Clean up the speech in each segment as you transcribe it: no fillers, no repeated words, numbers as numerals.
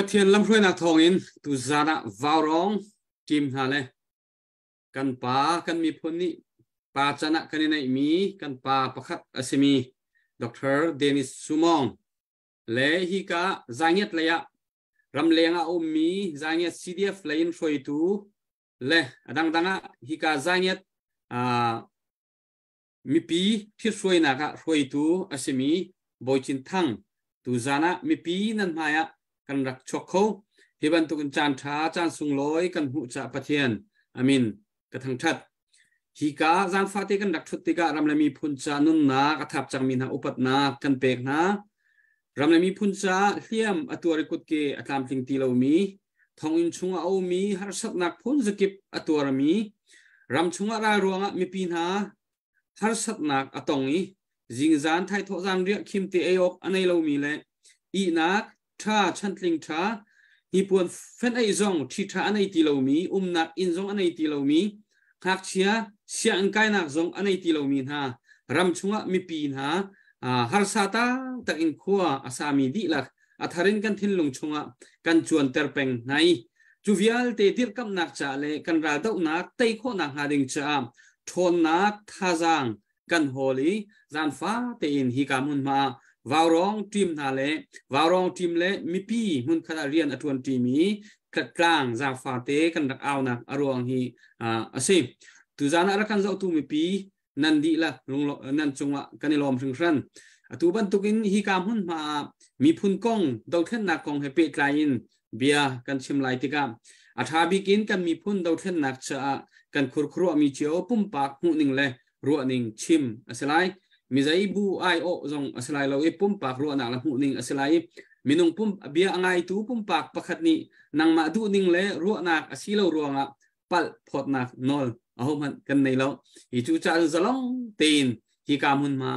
Bất thiên lâm khuê nạc thong in tu zana vào rong kim hà lệ kan pa kan mi phun ni pa chana kan nei mi kan pa pakhat asemi Dr. Dennis Sumong le hi ka zangiat leya ram lenga mi zangiat CDF lein foi tu le adang danga hi ka zangiat mi pi thit foi na ka foi tu asemi boichin thang tu zana mi pi nan maya kan rak chokho hiban tu kan chan tha chan sung loi kan hu cha pathian amin ka thang that hi ka zan fate kan rak thut tika ramlami phun cha nun na ka thap chang min ha upat na kan pek na ramlami phun cha hliam atur kut ke atlam tling ti lo mi thong in chunga au mi har sat nak phun zakip atur mi ram chunga ra ruanga mi pin ha har sat nak atongi jing zan thai tho zan ria khim ti ayok anei lo mi le i nak tha chantling tha hi puan fen ai zong thi tha anei ti lo mi nak in zong anei ti lo mi hak chia siang kai nak zong anei ti lo min ha ram chunga mi pin ha har sata tak in khuwa asami di lak atharin kan thin lung chunga kan chuan terpeng nai chuvial te tir kam nak cha le kan ra dau nak tei kho nak ha ding cha thon nak thazang kan holi zan fa te in hi kamun ma warong team na le warong team le mi pi mun khala rian atun team mi klat klang za fa te kan rak aw nak arong hi asim tu zana ra kan zau tu mi pi nan di la lung nan chunga kanilom thing ran atu ban tukin hi kam hun ma mi phun kong dau then na kong he pe klain bia kan chim lai tika athabi kin kan mi phun dau then nak cha kan khur khru mi chio pum pak hu ning le ru ning chim aselai mi zai bu ai o zong aselai lo e pum pak ru na la hu ning aselai minung pum bia angai tu pum pak pakhat ni nang ma du ning le ru nak asilo ruanga pal phot nak nol ahom han kan nei lo hi chu cha zalong tin hi kam hun ma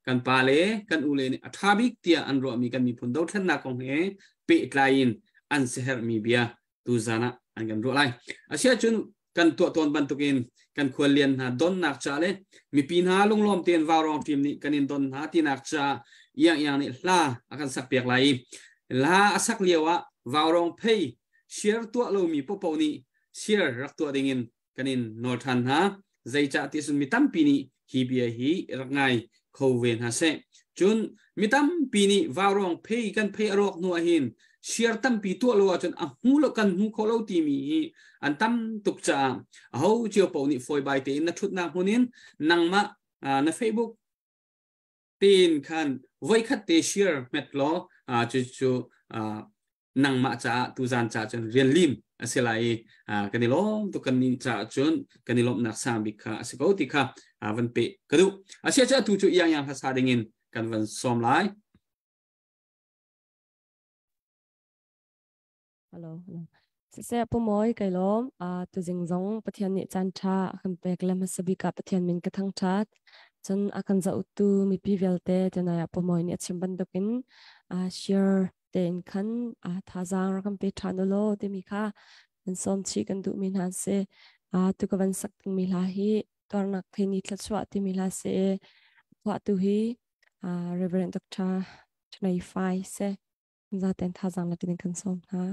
kan pale kan ule ni athabik tia an ro mi kan mi phun dau than na kong he pe tlain an seher mi bia tu zana an kan ro lai asia chun kan to ton ban tukin kan khwalian ha don nak cha le mi pin ha lunglom ten warong tim ni kanin don ha ti nak cha yang ni la akan sak pek lai la asak lewa warong phei share to lo mi po ni share rak to dingin kanin northan ha zai cha ti sun mi tam pi ni hi bia hi rak ngai khowen ha se chun mi tam pi ni warong phei kan phei arok nu hin share tam pi to lo chun a hu lo kan hu kho lo ti mi an tam tuk cha a ho chiu po ni foi bai te na thut na hunin nang ma na facebook tin khan voi khat te share met lo chu nang ma cha tu zan cha chun rian lim aselai kanilom to kan ni cha chun kanilom nak sam bi kha asiko ti kha van pe kadu asia cha tu chu yang phasa dingin kan van som lai hello se po moi kai lom tu jing zong pathian ni chan tha kan pek lam sabi ka pathian min ka thang that chan akan za utu mi pi velte tena ya po moi ni achim ban dokin share ten khan thazang rakam pe thanolo te mi kha an som chi kan du min han se tu ka van sak mi la hi tornak theni thla chwa ti mi la se wa tu hi reverend dr chnai fai se za ten thazang la tin kan som ha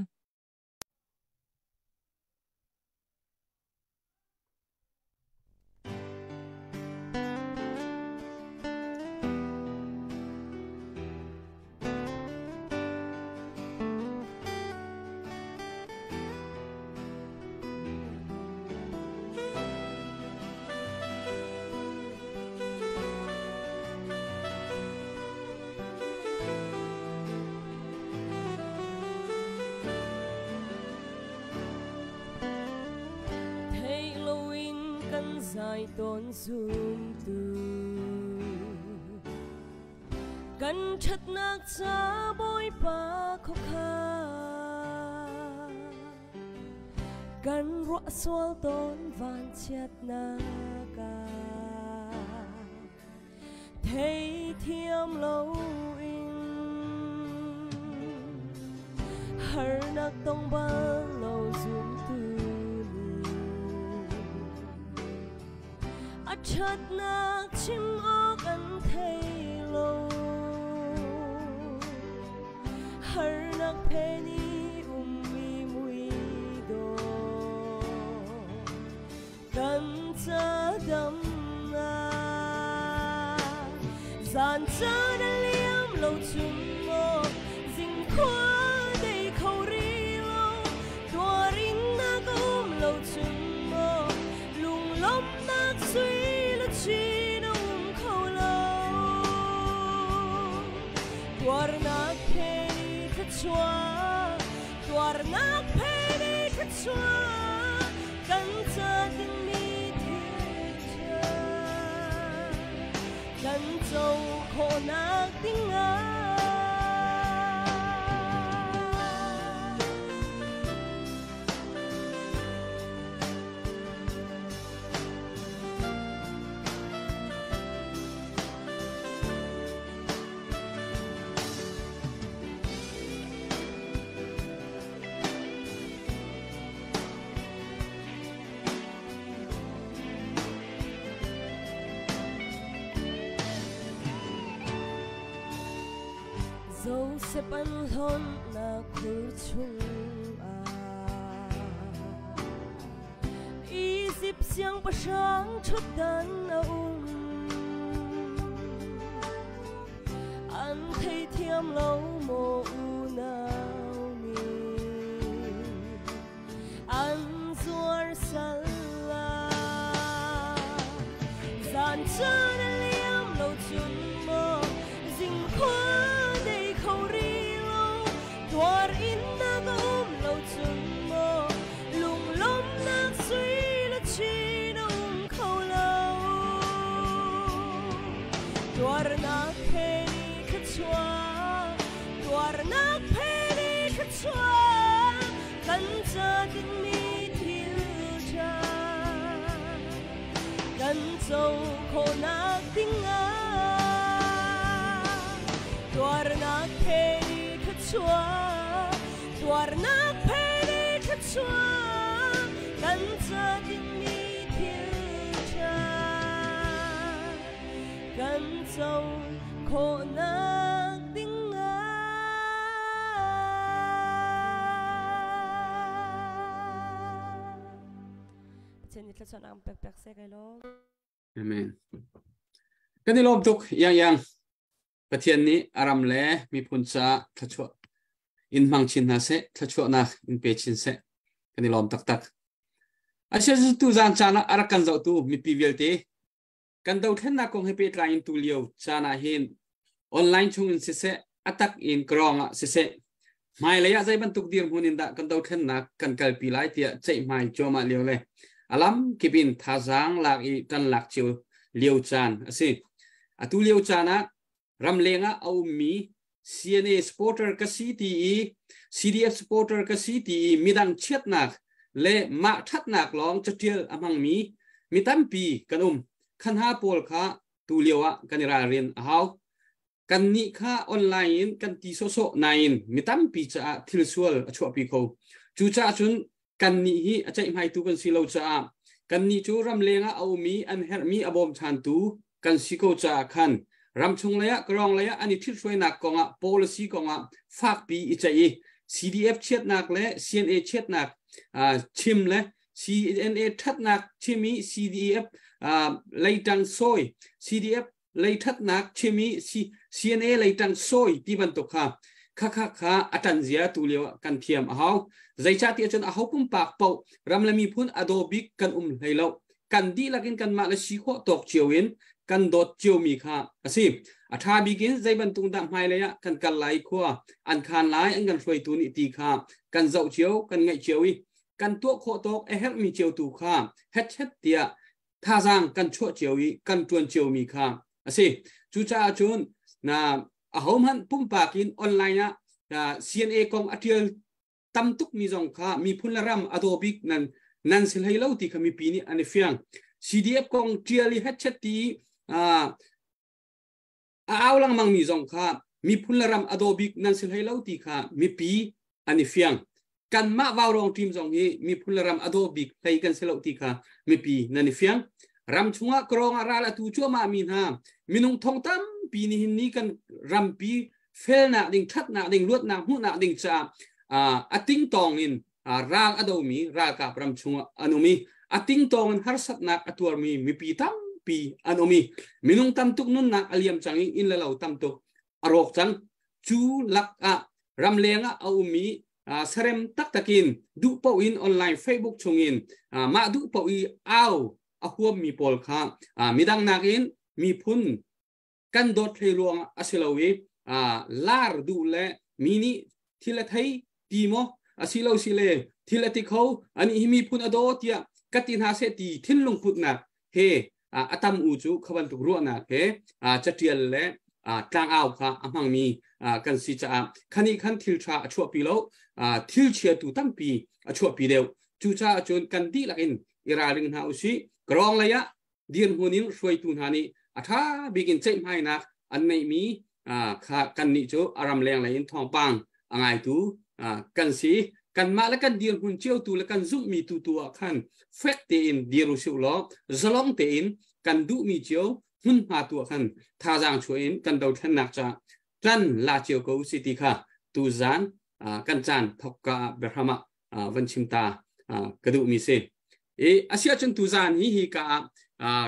dài tôn zoom tu gần chất nát giá bôi ba khóc kha gần rõ xoal tôn van chết na ca thấy thiêm lâu in har nát tông ba lâu zoom tu chất nát chim óc ăn thấy lâu har nát penny mi mui do cần cha đâm na gian cha đã liếm lâu chung mơ dinh khoa đầy khâu ri lâu tua rin na gom lâu chung mơ lung lom nát suy chi nung khâu lâu tuar nak penny khát choa tuar nak penny khát choa cần cha tình mi thiệt cha cần châu khổ nak tiếng nga dẫu sẽ bận hôn là cứ chung ý dịp giang ba sáng chút đàn anh thấy thiêm lâu mồ nào mi anh duar sala dàn chân liêm lâu chun mơ dinh khoa đầy khâu ri lâu thoa in na gom lâu chun mơ lùng lom na suy là chi nông khâu lâu thoa na khe tuar na phê khát xoa cần gia đình mi thiếu cha cần dâu khổ na tiếng á tuar na phê khát xoa tuar na phê khát xoa cần gia đình mi thiếu cha cần dâu khổ na Amen. Kan ni lom tuk yang pathian ni aram le mi puncha thachwa in mangchin na se thachwa na in pechin se kan ni lom tak asya tu zan chana arakan zau tu mi pivelte kan dau then na kong hepe train tu liu chana hin online chung in se atak in kronga se mai le ya zai ban tuk dir hunin da kan dau then na kan kal pi lai tia chei mai choma liu le alam kipin thazang lak I tan lak chiu liu chan asi atu liu chana ramlenga au mi CNA supporter ka CTE CDF supporter ka CTE midang chet nak le ma that nak long chatiel amang mi mitampi kanum khanha pol kha tu liwa kanira rin hau kan ni kha online kan ti so nain mitampi cha thilsual achwa pi ko chu cha chun kan ni hi achai mai tu kan silo cha kan ni chu ram lenga au mi an her mi abom chan tu kan siko cha khan ram chung laya krong laya ani thil soi nak konga policy konga fak pi ichai CDF chet nak le CNA chet nak chim le CNA that nak chimi CDF leitang soi CDF leitat nak chimi CNA leitang soi ti ban to kha kha atanzia tu lewa kan thiam ahau zaicha ti chon ahau pum pak pau ramlami phun adobe kan leilo kan di lakin kan ma la si kho tok chiawin kan dot chiaw mi kha asi atha bigin zaiban tung da mai leya kan kal lai kho an khan lai an kan hloi tu ni ti kha kan zau chiaw kan ngai chiawi kan to kho tok e help mi chiaw tu kha het tia tha jang kan cho chiawi kan tuan chiaw mi kha asi chu cha chun na ahom han pum pakin online ya CNA kong atiel tamtuk mi jong kha mi phunlaram adobe nan sil hailo ti khami pini ani fiang CDF kong tiali hachati awlang mang mi jong kha mi phunlaram adobe nan sil hailo ti kha mi pi ani fiang kan ma wawrong team jong hi mi phunlaram adobe play kan selo ti kha mi pi nani fiang ram chunga krong arala tu chu ma min ha minung thong tam pi ni hin ni kan ram pi fel na ding that na ding lut na hu na ding cha ating tong in rang adomi ra ka ram chunga anomi ating tong har sat na atur mi pi tam pi anomi minung tam tuk nun na aliam changi in lalau tam tuk arok chang chu lak ram lenga aumi sarem tak takin du po in online Facebook chungin ma du po I aw ahuam mi pol kha midang nakin mi phun kan dot theiluang asilawi lar du le mini thila thai timo asilo sile thila ti kho ani mi phun ado tia katin ha se ti thinlung phut na he atam u chu khaban tu ro na he chatial le tang aw kha amang mi kan si cha khani khan thil tha achwa pi lo thil chia tu tam pi achwa pi deu chu cha chon kan di lakin ira ring ha usi krong la ya dien hunin soi tu hani atha bigin chei mai na an nei mi kha kan ni chu aram leng la in thong pang angai tu kan si kan ma la kan dien hun chiu tu la kan zum mi tu khan fek te in diru siu lo zalong te in kan du mi chiu hun ma tu khan tha jang chu in kan dau than nak cha trăn là chiều cầu city kha tu zan kan chan thokka berhama van chimta kadu mi se asia chun tu zan hi ka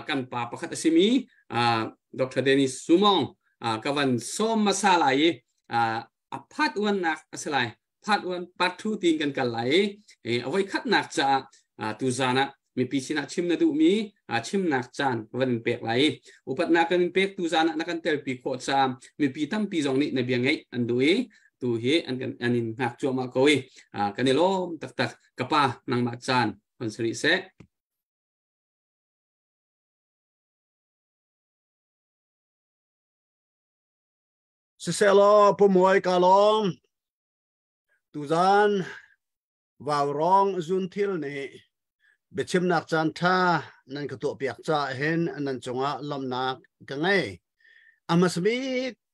kan pa pakhat asimi Dr. Dennis Sumong kavan som masala ye aphat wan nak asalai phat wan pathu tin kan kalai avai khat nak cha tu zana mi pisina chim na du mi chim nak chan van pek lai upat nak kan pek tu zana nak kan tel pi kho cha mi pi tam pi jong ni na biangai andui tu he an kan anin nak chu ma koi kanelo tak tak kapa nang ma chan kon sri se Selo pomoy kalom tuzan vào rong zun thil ne bechim nak chan tha nan ka to piak cha hen nan chunga lom nak ka ngai amasbi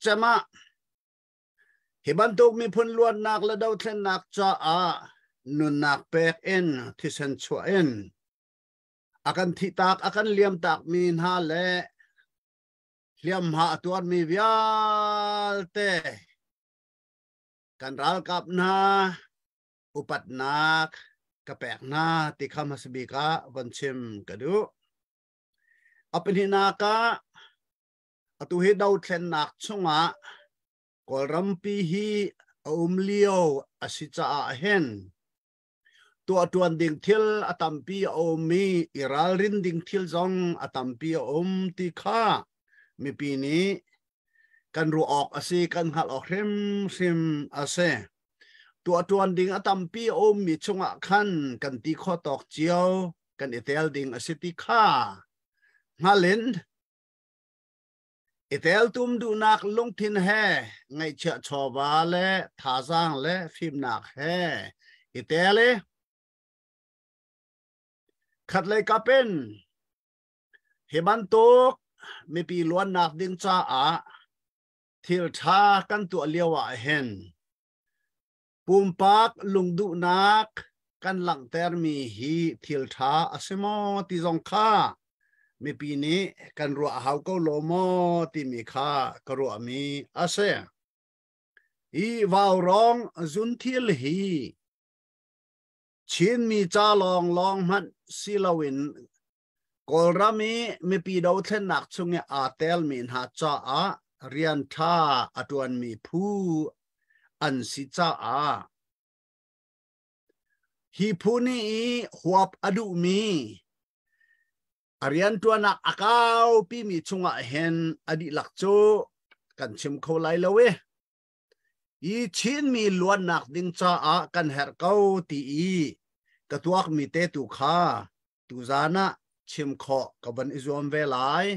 chama hibantuk mi phun luan nak la dau thlen nak cha nun nak pek en thisen chua en akan thi tak akan liam tak min ha le liam ha tuan mi vial te kan ral kap na upat nak kapek na ti kham hasbi ka vanchim kadu apin hinaka atu he dau thlen nak chunga kolram pi hi umlio asicha hen tu atuan ding thil atampi omi iral rin ding thil zong atampi ti kha mi pi ni kan ru ok asi kan hal ok sim ase tu atuan ding atampi mi chunga khan kan ti kho tok chiao kan etel ding asiti kha ngalen etel tum du nak lung thin he ngai cha chowa le tha jang le phim nak he etele khat le kapen heban tok mi pi luan nak ding cha thil tha kan tu aliawa hen pumpak lungdu nak kan lang ter mi hi thil tha asemo ti jong kha mi pi ni kan ru hau ko lomo ti mi kha ka ru mi ase i vào rong zun thil hi chin mi cha long long man silawin kolrami mi pi do thlen nak chunge tel min ha cha rian tha atuan mi phu an si cha hi phu ni huap adu mi arian tuana akau pi mi chunga hen adi lakcho kan chim kho lai lawe i chin mi luan nak ding cha kan her kau ti katuak mi te tu kha tu zana chim kho kaban izom ve lai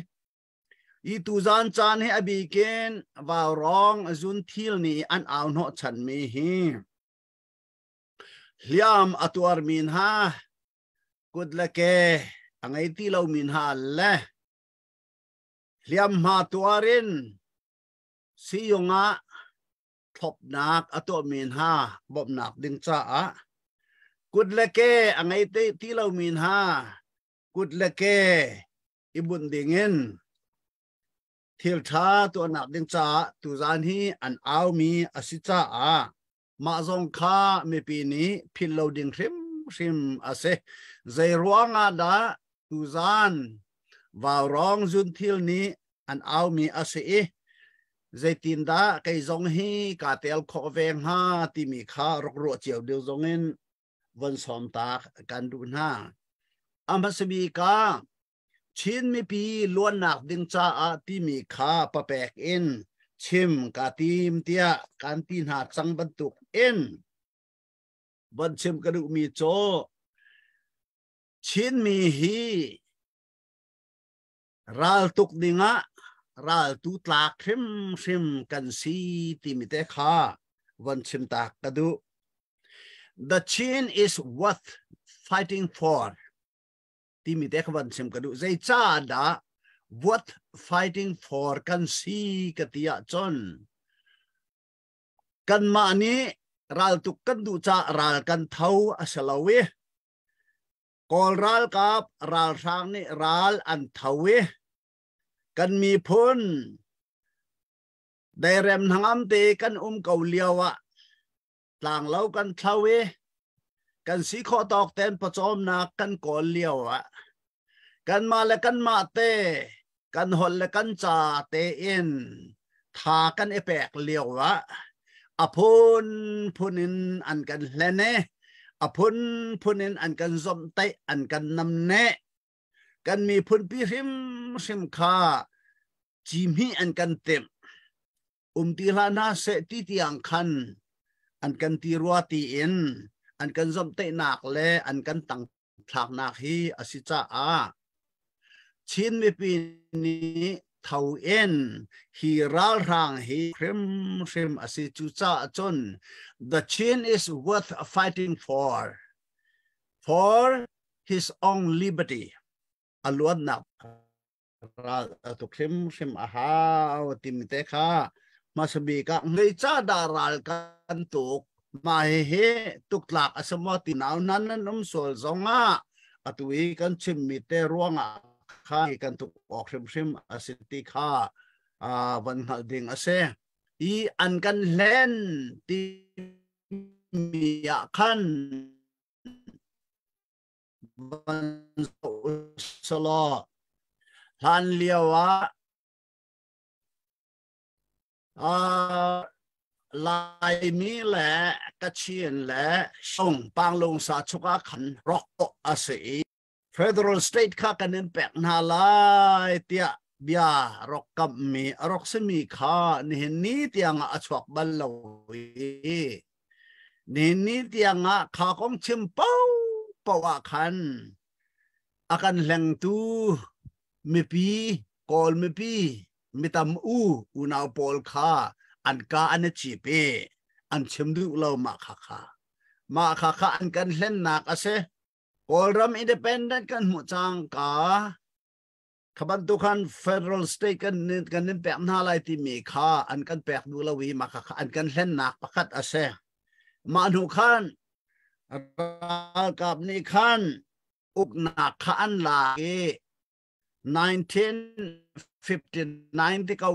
i tu zan chan he abi ken vào rong zun thil ni an aw no chan mi hi liam atuar min ha kut lake angai ti lo min ha le liam ma tuarin siyonga thop nak ato min ha bob nak ding cha kut lake angai ti lo min ha kut lake ibun dingin thil tha to nak ding cha tu zan hi an aw mi asicha ma zong kha mi pi ni phil lo ding rim ase zai ruanga da tu zan vào rong zun thil ni an aw mi ase zai tin da kai zong hi ka tel kho veng ha ti mi kha rok ro chiao deu zong in von som ta kan du na amasbi ka chin mi pi luan nak ding cha ti mi kha pa pek in chim ka tim tia kan tin ha chang ban tuk in ban chim ka du mi cho chin mi hi ral tuk dinga ral tu tlak rim kan si ti mi te kha ban chim ta ka du the chin is worth fighting for ti mi te khawan sim kadu zai cha da worth fighting for kan si katia chon kan ma ni ral tu kan du cha ral kan thau asalawe kol ral kap ral sang ni ral an thawe kan mi phun ได้เรมทางอัมเตกันเกาเลียวอะต่างเล่ากันเท่าเวกันสีข้อตอกเต้นประจอมนักกันก่อเลียวอะกันมาและกันมาเตกันหดและกันจ่าเตอินทากันเอแปกเลียวอะอพุนพุนินอันกันเลเนอพุนพุนินอันกันสมเตอันกันนำเนกันมีพุนพิริมสิมคาจิมีอันกันเต็มตีลานาเสติที่อังคันอันกันตีรัวตีอินอันกันสมเตนักเลอันกันตั้งทักนักฮีอสิจ้าอาชินไม่ปีนี้เท่าเอ็นฮีรัลรังฮีคริมชิมอสิจุจ้าจน the chin is worth fighting for his own liberty อล้วนนับตุคริมชิมอาหาวติมิเตค่ะมาสบีกะเงยจ้าดารัลกันตุกมาเฮตุกหลักอสมตินาวนั้นน้ำสวลสงะอตุยกันชิมมิเตร่วงข้ากันตุกออกชิมอสิติข้าวันหัดดิ่งอเซอีอันกันเล่นที่มีขันวันสลอทันเลียวะลายมีแหละกระเชียนและส่งปางลงสาชุกะขันรอกอาศัย Federal State ข้ากันเน้นแปกนาลายเตียเบียรอกกับมีรอกสมีข้านี่นี่เตียงอาชวกบัลลวีนี่เตียงข้าคงชิมเป้าปวะขันอากันแหลงตูมีปีกอลมีปีมีตำอูนาวปอลข้าอันกาอันจีเปอันชิมดูเรามาข้าอันกันเล่นหนักอาเซกอลรัมอินดิเพนเดนต์กันหมดจังกาขบันตุขัน Federal State กันนินแปกนาลายที่มีข้าอันกันแปกดูละวีมาข้าอันกันเล่นหนักประคัดอาเซมาดูขันกับนี่ขันอุกหนักขันลา1959ที่เขา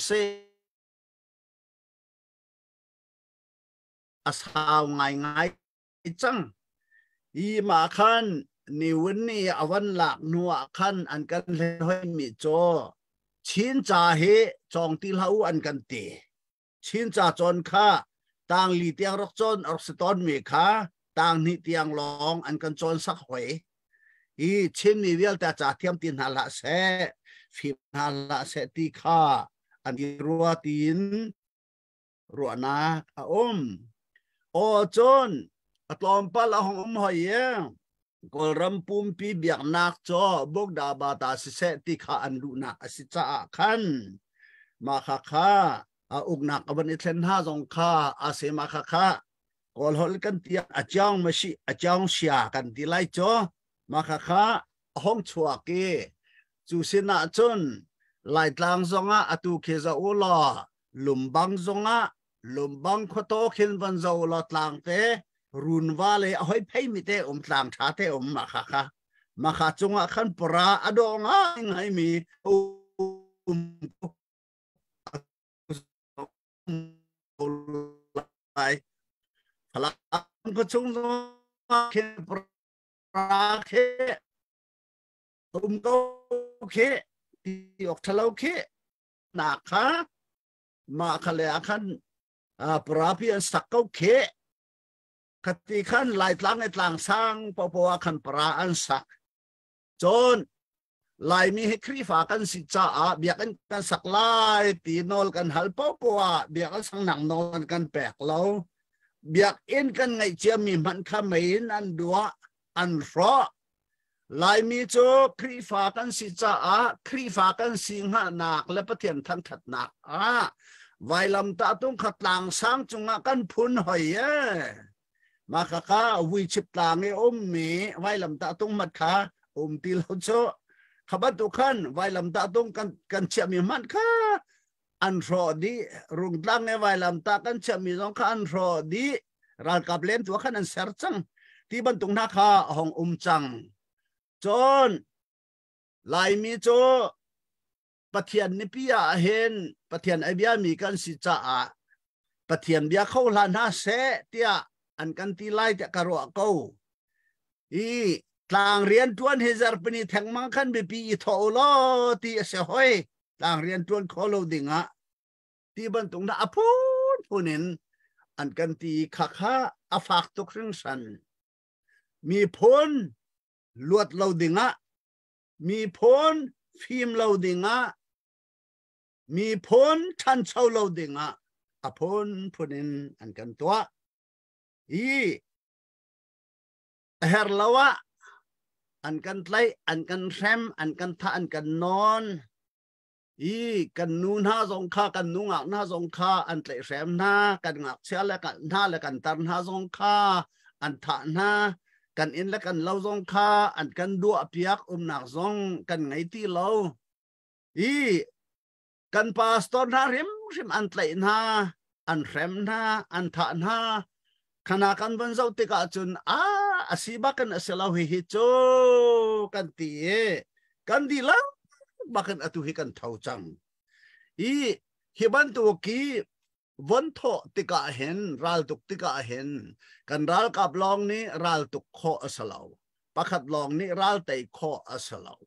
เซอาสาวง่ายจังอีมาขันนิวันนี้อวันหลักนัวขันอันกันเลยให้มีโจชินจ่าเฮจองติลาอันกันเตชินจ่าจนข้าต่างลีเตียงรกจนออกสตอนมีข้าต่างนิเตียงลองอันกันจนสักหวยอีชินมีเวลแต่จ่าเทียมตินหาละเสฟิมหาละเสตีข้าอันที่รัวตินรัวนาโอจนอัตลอมปะละหงหอยกอลรัมปุมปีเบียกนักจ่อบกดาบาตาสิเสติข้าอันดูนักสิจ้าขันมาข้าอุกนักอวันอิเทนห้าสองข้าอาเสมาข้ากอลฮอลกันเตียอาจางมาชิอาจางเชียกันที่ไล่จ่อมาข้าห้องชัวเกจูสินาจนไล่ตางซงอตุเคซาอุลาลุมบังซงลุมบังขโตขินวันซาอุลาตางเตรุนวาเลเอาให้เพย์มิเตตางชาเตมาข้าจงขันปราอดงไงมีไปพลังก็จงเคปราเคก็เคที่ออกทะเลเคนักข้ามาขเลยขันปราพิอันสักก็เคคติขันไล่ตางในตางสร้างปปวขันปราอันสักจนไล่มีให้ครีฝากันสิจ้าเบียกันสักไล่ตีนอลกันหัลปปวเบียกันสังหนังนอนกันแปลกเราเบียกเอ็นกันไงเจียมีมันขมิ้นอันดัวอันรอไล่มีโจครีฝากันสิจ้าครีฝากันสิงหานักและประเทียนทั้งถัดนักไวลำตาตุ้งขัดหลังสร้างจงกันพุนหอยมาข้าวิชิตลางเอมีไว้ลำตาตุงมัดขาตีเราโจขบัตุขันไว้ลำตาตุงกันเชื่อมีมันขาอันรอดีรุงตั้งในไว้ลำตากันเชื่อมีสองขาอันรอดีรันกับเล่นตัวขันอันเสร์จังที่บรรทุกนักขาห้องจังจนไล่มีโจ ปะเทียนนิพิยาเห็นปะเทียนไอเบียมีกันสิจ้าปะเทียนเบียเข้าลานาเสเตียอันกันตีไล่จะกระโรกเก้าอีต่างเรียนทวนเฮซาร์ปนีแทงมังคันบีปีทอลตีเสหอยต่างเรียนทวนขอโลดิงะที่บรรทุกน่ะพูนินอันกันตีขักฮะอฟากตุกริงสันมีพลลวดโลดิงะมีพลฟิล์มโลดิงะมีพลทันเช่าโลดิงะอพลพูนินอันกันตัวอีเฮรลาวะอันกันไลอันกันแรมอันกันท่าอันกันนอนอีกันนูนห้าสงค่ากันนูงักห้าสงค่าอันไลแรมหน้ากันงักเสียแล้วกันหน้าแล้วกันตันห้าสงค่าอันท่าหน้ากันอินแล้วกันเล่าสงค่าอันกันดัวเปียกหนักสงกันไงที่เล่าอีกันปาสตอนหน้าริมอันไลหน้าอันแรมหน้าอันท่าหน้าขณะกันบรรเจ้าติกาจุนอาศิบักันเสลาหิโจกันตีกันดีละบักันอตุหิกันเท่าจังอีฮิบันตัวกีวันโตติกาเห็นรัลตุกติกาเห็นกันรัลกับลองนี้รัลตุกโคอสลาวปักขัดลองนี้รัลไตโคอสลาว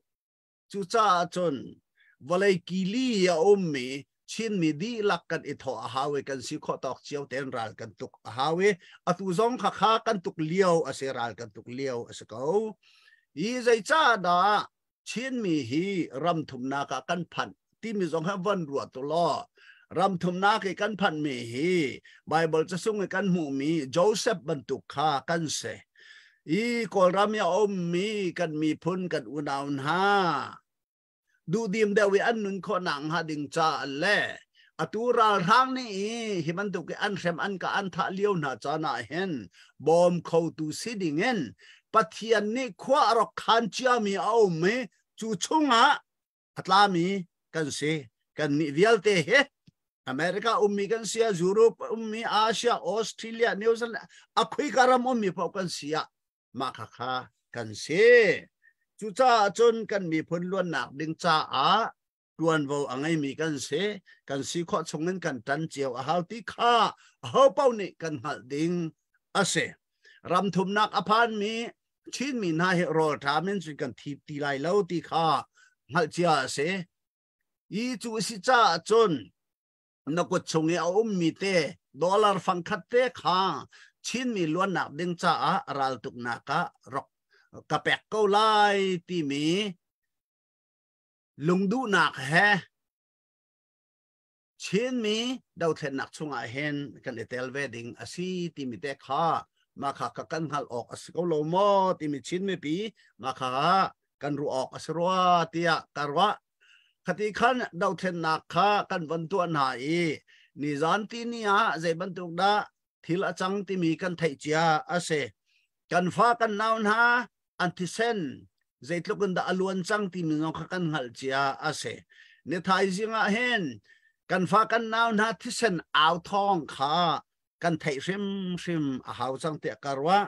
จุจ้าจนวลัยกิลียามีชินมีดีลักกันอิทออาหาเวกันสิขอตอกเชียวเต็นรัลกันตุกอาหาเวอตุซองข้าข้ากันตุกเลี้ยวอาเซรัลกันตุกเลี้ยวอาสเขาอีใจจ้าดาชินมีฮีรำทุมนากันพันที่มีซองให้วันรัวตัวล้อรำทุมนากันพันมีฮีไบเบิลจะส่งกันหมู่มีโจเซฟบรรทุกข้ากันเสอีกอลรำยาอมมีกันมีพุนกันอุณาวนาดูดีมเดวิอันนุนขนังหาดิงจ้าเล่อตูราทางนี้ฮิมันตุกอันเซมอันกอันทะเลียวนาจานาเห็นบอมเขาตูสิดิงเงินปัทยันนี่ขวารกขันจามีเอาเมจูชงะอัตลามีกันเสกันนิวิลเตเฮอเมริกามีกันเสียยุโรปมีอาเซียออสเตรเลียนิวซีแลนด์อคุยการามมีพบกันเสียมาค่ะกันเสจุจ้าจนกันมีพลล้วนหนักดึงจ้าล้วนว่าอะไรมีกันเสกันสีข้อชงเงินกันตันเจียวหาที่ข้าหาเป้านี่กันหัดดึงเสรำทุมนักอภานมีชินมีนาเฮโรทามินสุกันทีตีไลเล่าที่ข้าหัดเจียเสอีจูสิจ้าจนนักชงเงามีเตดอลลาร์ฟังคัดเตข้าชินมีล้วนหนักดึงจ้ารัลตุกนักรกกะแปกเก้าไล่ที่มีลุงดูหนักแฮเช่นมีดาวเทนหนักชงอาเห็นกันเอเทลเวดิงอาศัยที่มีแต่ข้ามาข้ากันหัลออกอาศัยเขาโลมอที่มีชิ้นไม่ปีมาข้ากันรู้ออกอาศัยรัวเตียการวะคดีขันดาวเทนหนักข้ากันบรรทุกหายนิจานที่นี่ใจบรรทุกได้ทิลจังที่มีกันไทยเจียอาศัยกันฟ้ากันนาวนาอันที่เส้นใจทุกคนได้อลวนจังที่มีน้องกันหัลเจียอาศัยเนทายจิงอาเห็นกันฟ้ากันนาวนาที่เส้นอ่าวทองข้ากันไทยริมอาหาวจังเตะการวะ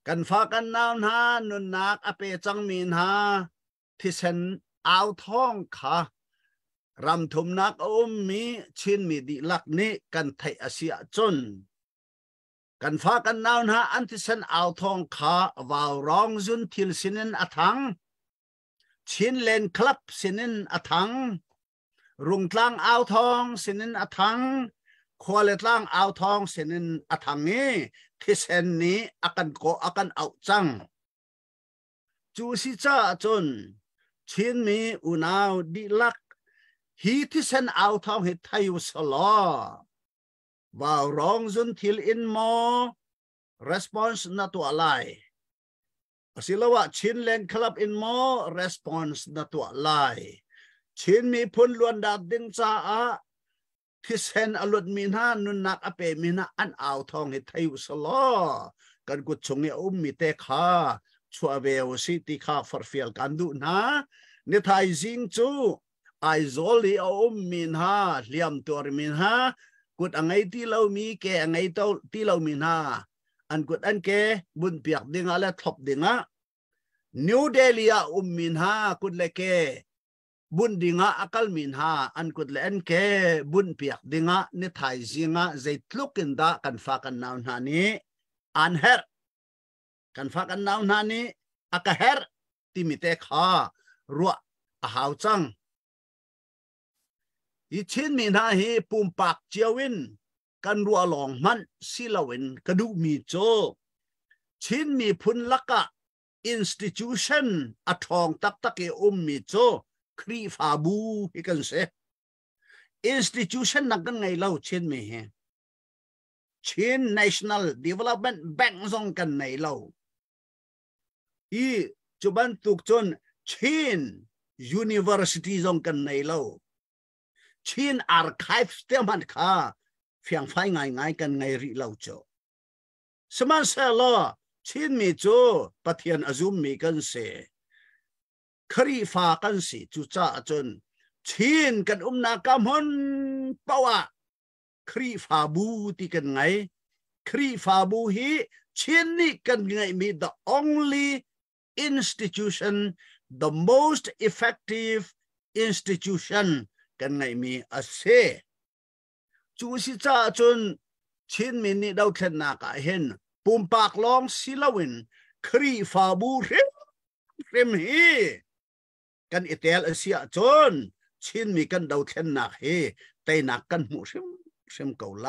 กันฟ้ากันนาวนานุนนักอเปจังมีนาที่เส้นอ่าวทองข้ารำทุมนักมีชินมีดีลักนี้กันไทยอาเซียจนกันฟ้ากันนาวนาอันที่เส้นอ่าวทองข้าวาวร้องจุนทิลสินินอทังชินเลนคลับสินินอทังรุงตลางอ่าวทองสินินอทังควาเลตลางอ่าวทองสินินอทังนี้ที่เส้นนี้อากันเอาจังจูสิจ้าจนชินมีอุณาวดีลักฮีที่เส้นอ่าวทองให้ไทยอุสลอว่ารองจุนทิลอินโม response นัตัวอะไรสิลว่าชินเลนคลับอินโม response นัตัวอะไรชินมีพุนล้วนดักดึงจ้าที่เซนอลุดมีนานุนนักอเปมีนาอันอ่าวทองให้ไทยอุสลอกันกุศลเนี่ยมีเตข้าชัวเววสิติข้าฟอร์เฟียลกันดูนะเนทายจิงจูไอโซลีมีนาเลียมตัวมีนากุดอังไงที่เรามีแกอังไงที่เรามีนาอันกุดอันแกบุญเปียกดิ่งอะไรทบดิ่งนิวเดลียมีนากุดเล็ก บุญดิงะอักลมินหาอันกุดเลนเกบุญเปียกดิงะนิทายจิงะใจทลุกินดากันฝากันนาวนานี้อันเฮรกันฝากันนาวนานี้อักเฮรติมิเตขารัวอาหาวจังอีชินมีนาฮีปุ่มปากเจียวินกันรัวหลองมันสิลาวินกระดูมีโจชินมีพุนลักะ institution อัทองตักตะเกมีโจครีฟาบูฮิกันเซ institution นักกันไงเล่าชินมีเฮชิน national development bank ซองกันไงเล่าอีจุบันตุกจนชิน university ซองกันไงเล่าชิน archives เตมันค่าเฟียงไฟง่ายกันไงริเล่าโจสมันเซลล์ชินมีโจปะเทียนอซุมมีกันเสครีฟากันสิจุจ้าจนชินกันนากำฮนปะวะครีฟาบูที่กันไงครีฟาบูฮีชินนี่กันไงมี the only institution the most effective institution กันไงมีอาเซจูสิจ้าจนชินมีนี่ดาวเทนนากาเห็นปุ่มปากลองสิลาวินครีฟาบูเรมฮีกันอิตาลีเสียจนชินมีกันดาวเทนนักเฮแต่นักกันหูเชื่อมเกาไล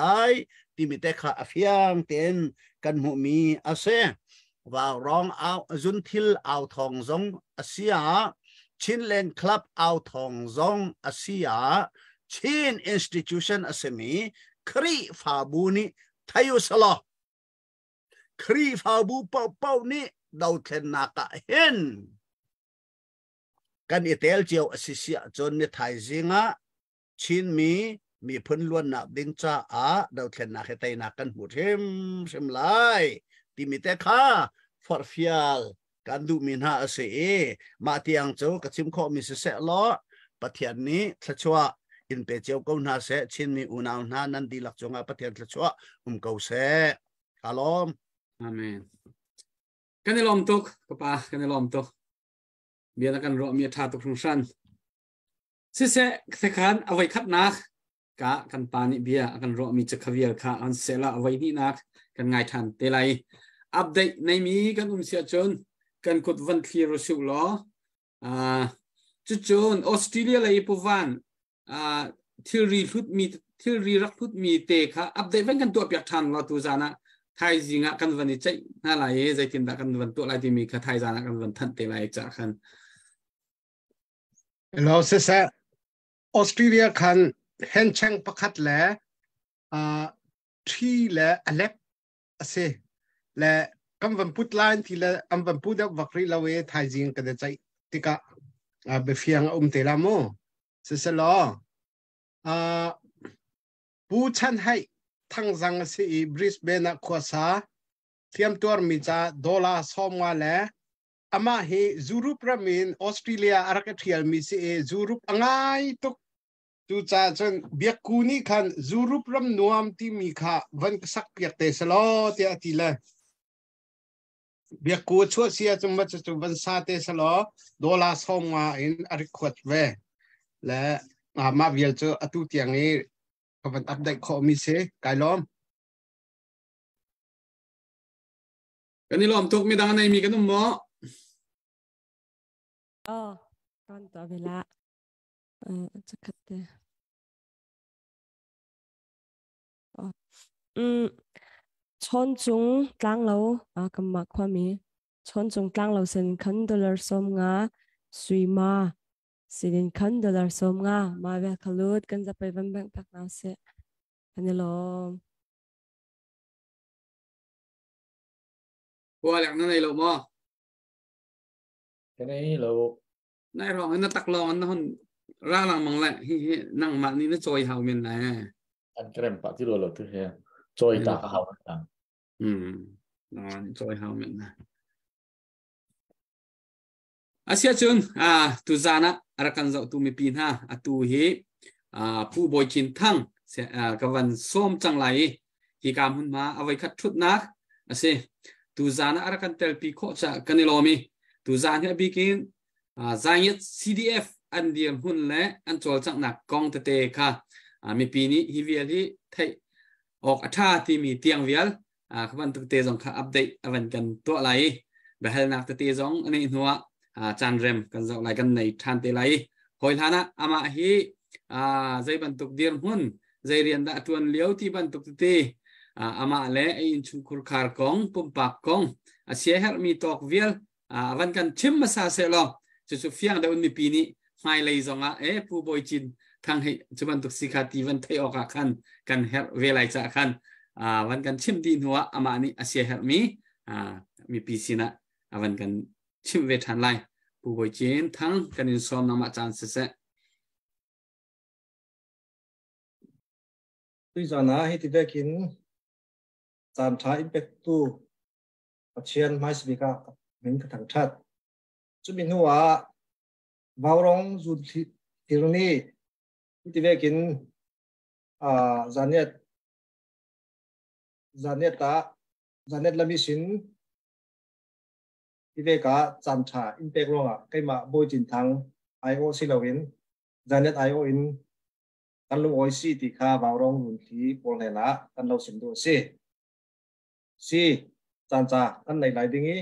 ที่มีแต่ข้าอฟียงเต็นกันหูมีอาเซว่าร้องเอาจุนทิลเอาทองซงอาเซียชินเลนคลับเอาทองซงอาเซียชินอินสติทูชันอาเซมีครีฟาบูนี่ทายุสลอครีฟาบูเป้านี่ดาวเทนนักเห็นกันอิตาลีเจียวอสิเสียจนในไทยจิงะชินมีพื้นล้วนนับดิ้งจ้าดาวเทนนักเฮตัยนักกันหูเทมเชมไลที่มีแต่ข้าฟอร์ฟิลกันดูมินหาเสียมาที่ยังโจกชิมข้อมีเสะล้อปะเทียนนี้ทัชวะอินเปเจียวกูน่าเสชินมีอุณาหนานันดีหลักจงอาปะเทียนทัชวะกูเสฮัลโหลอาเมนกันในลมตุกก็ป่ะกันในลมตุกเบียร์กันรอมีท่าตุกทุงชันสิเสเสขันเอาไว้คัดนักกะกันปานิเบียร์กันรอมีจะขวิลค่ะอันเสละเอาไว้นี่นักกันง่ายทันเตลัยอัปเดตในมีกันเสียจนกันกดวันที่รู้สึกล้อจุดจนออสเตรเลียเลยพวันที่รีรุดมีที่รีรักรุดมีเตะค่ะอัปเดตวันกันตัวเปียกทันเราตัวจานะไทยจริงอ่ะกันวันนี้ใจน่าไหลใจตินตากันวันตัวอะไรที่มีค่ะไทยจานะกันวันทันเตลัยจากกันเราเสียออสเตรเลียคันเห็นเชิงประคัดแล้วที่และอเล็กเสและกำวันพุทธไลน์ที่และอันวันพุทธวัครีเราไทยจริงกันใจที่กะเบฟียงเตลาโมเสียล้อผู้ชันให้ทั้งสังสีบริสเบนขวาซาเทียมตัวมีจ่าดอลลาร์สองวันแล้วอามาเฮจูรุปรามินออสเตรเลียอารักเทียลมีเสจูรุปง่ายตุกจูจ่าจนเบียกูนี่คันจูรุปรำนวมที่มีค่าวันสักเปียกเตสลอเตียทีละเบียกูชั่วเสียจนมาจะวันซาเตสลอดอลลาร์สองวันอินอาริขวดเวและมาเวียลเจออตุเตียงนี้ก็วันอัปเดตข้อมีเสกายล้อมกันนี่ล้อมทุกมีดังในมีกันนุ่มหมอตอนต่อเวลาจะคัดเตชนจุงกลางเรากำมักความมีชนจุงกลางเราเซ็นคัน$สมงาสุยมาสินคัน$สมงามาเวลคลุดกันจะไปบันแบงพักน้ำเสอันนี้ล้อมว่าหลังนั้นในโลกมั้งcái đấy là นายรองนั่นตักรองนั่นร่างมังแหละนั่งมานี่นั่นจอยเฮาเมียนไหนอันเกรมปะที่เราหลุดที่เฮียจอยตาเขาต่างนอนจอยเฮาเมียนนะอาเซียจุนตุจานะอาการจะตุมีปีน่าตุเฮผู้บอยจินทั้งกับวันส้มจังไรที่การหุ่นมาเอาไว้คัดชุดนักอาเซียตุจานะอาการเตลปีโคจะกันในโลมีตุจานะบิกินzayet CDF an dir hun le an chol chak nak kong te kha mi pi ni hi vial hi thei ok atha ti mi tiang vial khaban tu te jong kha update avan kan to lai behel nak te jong ani nuwa chan rem kan zo lai kan nei than te lai hoi thana ama hi zai ban tuk dir hun zai rian da tuan liau ti ban tuk te ama le in chu khur khar kong pum pak kong asia her mi tok vial avan kan chim ma sa se lo chu fiang da un mi pi ni mai lei zonga pu boy chin thang hei chuban tuk sikha ti van thei oka khan kan her velai cha khan van kan chim di nuwa ama ni asia her mi pi sina avan kan chim ve than lai pu boy chin thang kan in som na ma chan se tuy rằng na hi ti ve kin chan tha impact tu achian mai sbika min ka thang that chu min huwa vaurong zu tirni ti ve kin zanet lami sin ti ve ka chan tha impact ronga kaima boy chin thang io silawin zanet io in kan lu oi si ti kha vaurong hun thi pol he na kan lo sim do si chan cha kan nei lai dingi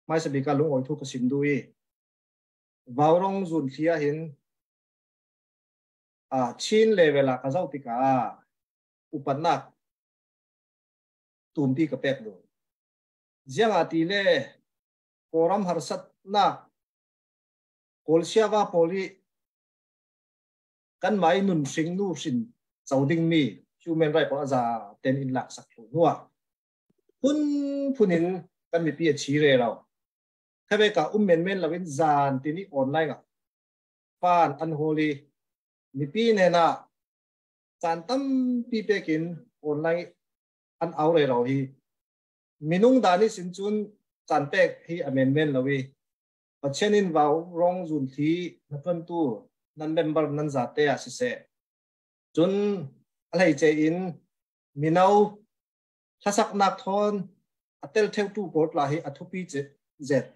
mai se bi ka lu oi thu ka sim du i vaurong zun thia hin chin level ka zau ti ka upanak tum pi ka pek do jiang ati le koram harsat na kolsia wa poli kan mai nun sing nu sin chauding mi human right pa za ten in lak sak thu nuwa punin kan mi pi chi re raw khabe ka men lawin zan tini online ga pan an holy mi pi ne na chan tam pi pekin online an au re raw hi minung dani sin chun chan pek hi amendment lawi pachenin waw rong zun thi na pan tu nan member nan zate asise chun alai che in minau thasak nak thon atel theu tu port la hi athupi che zet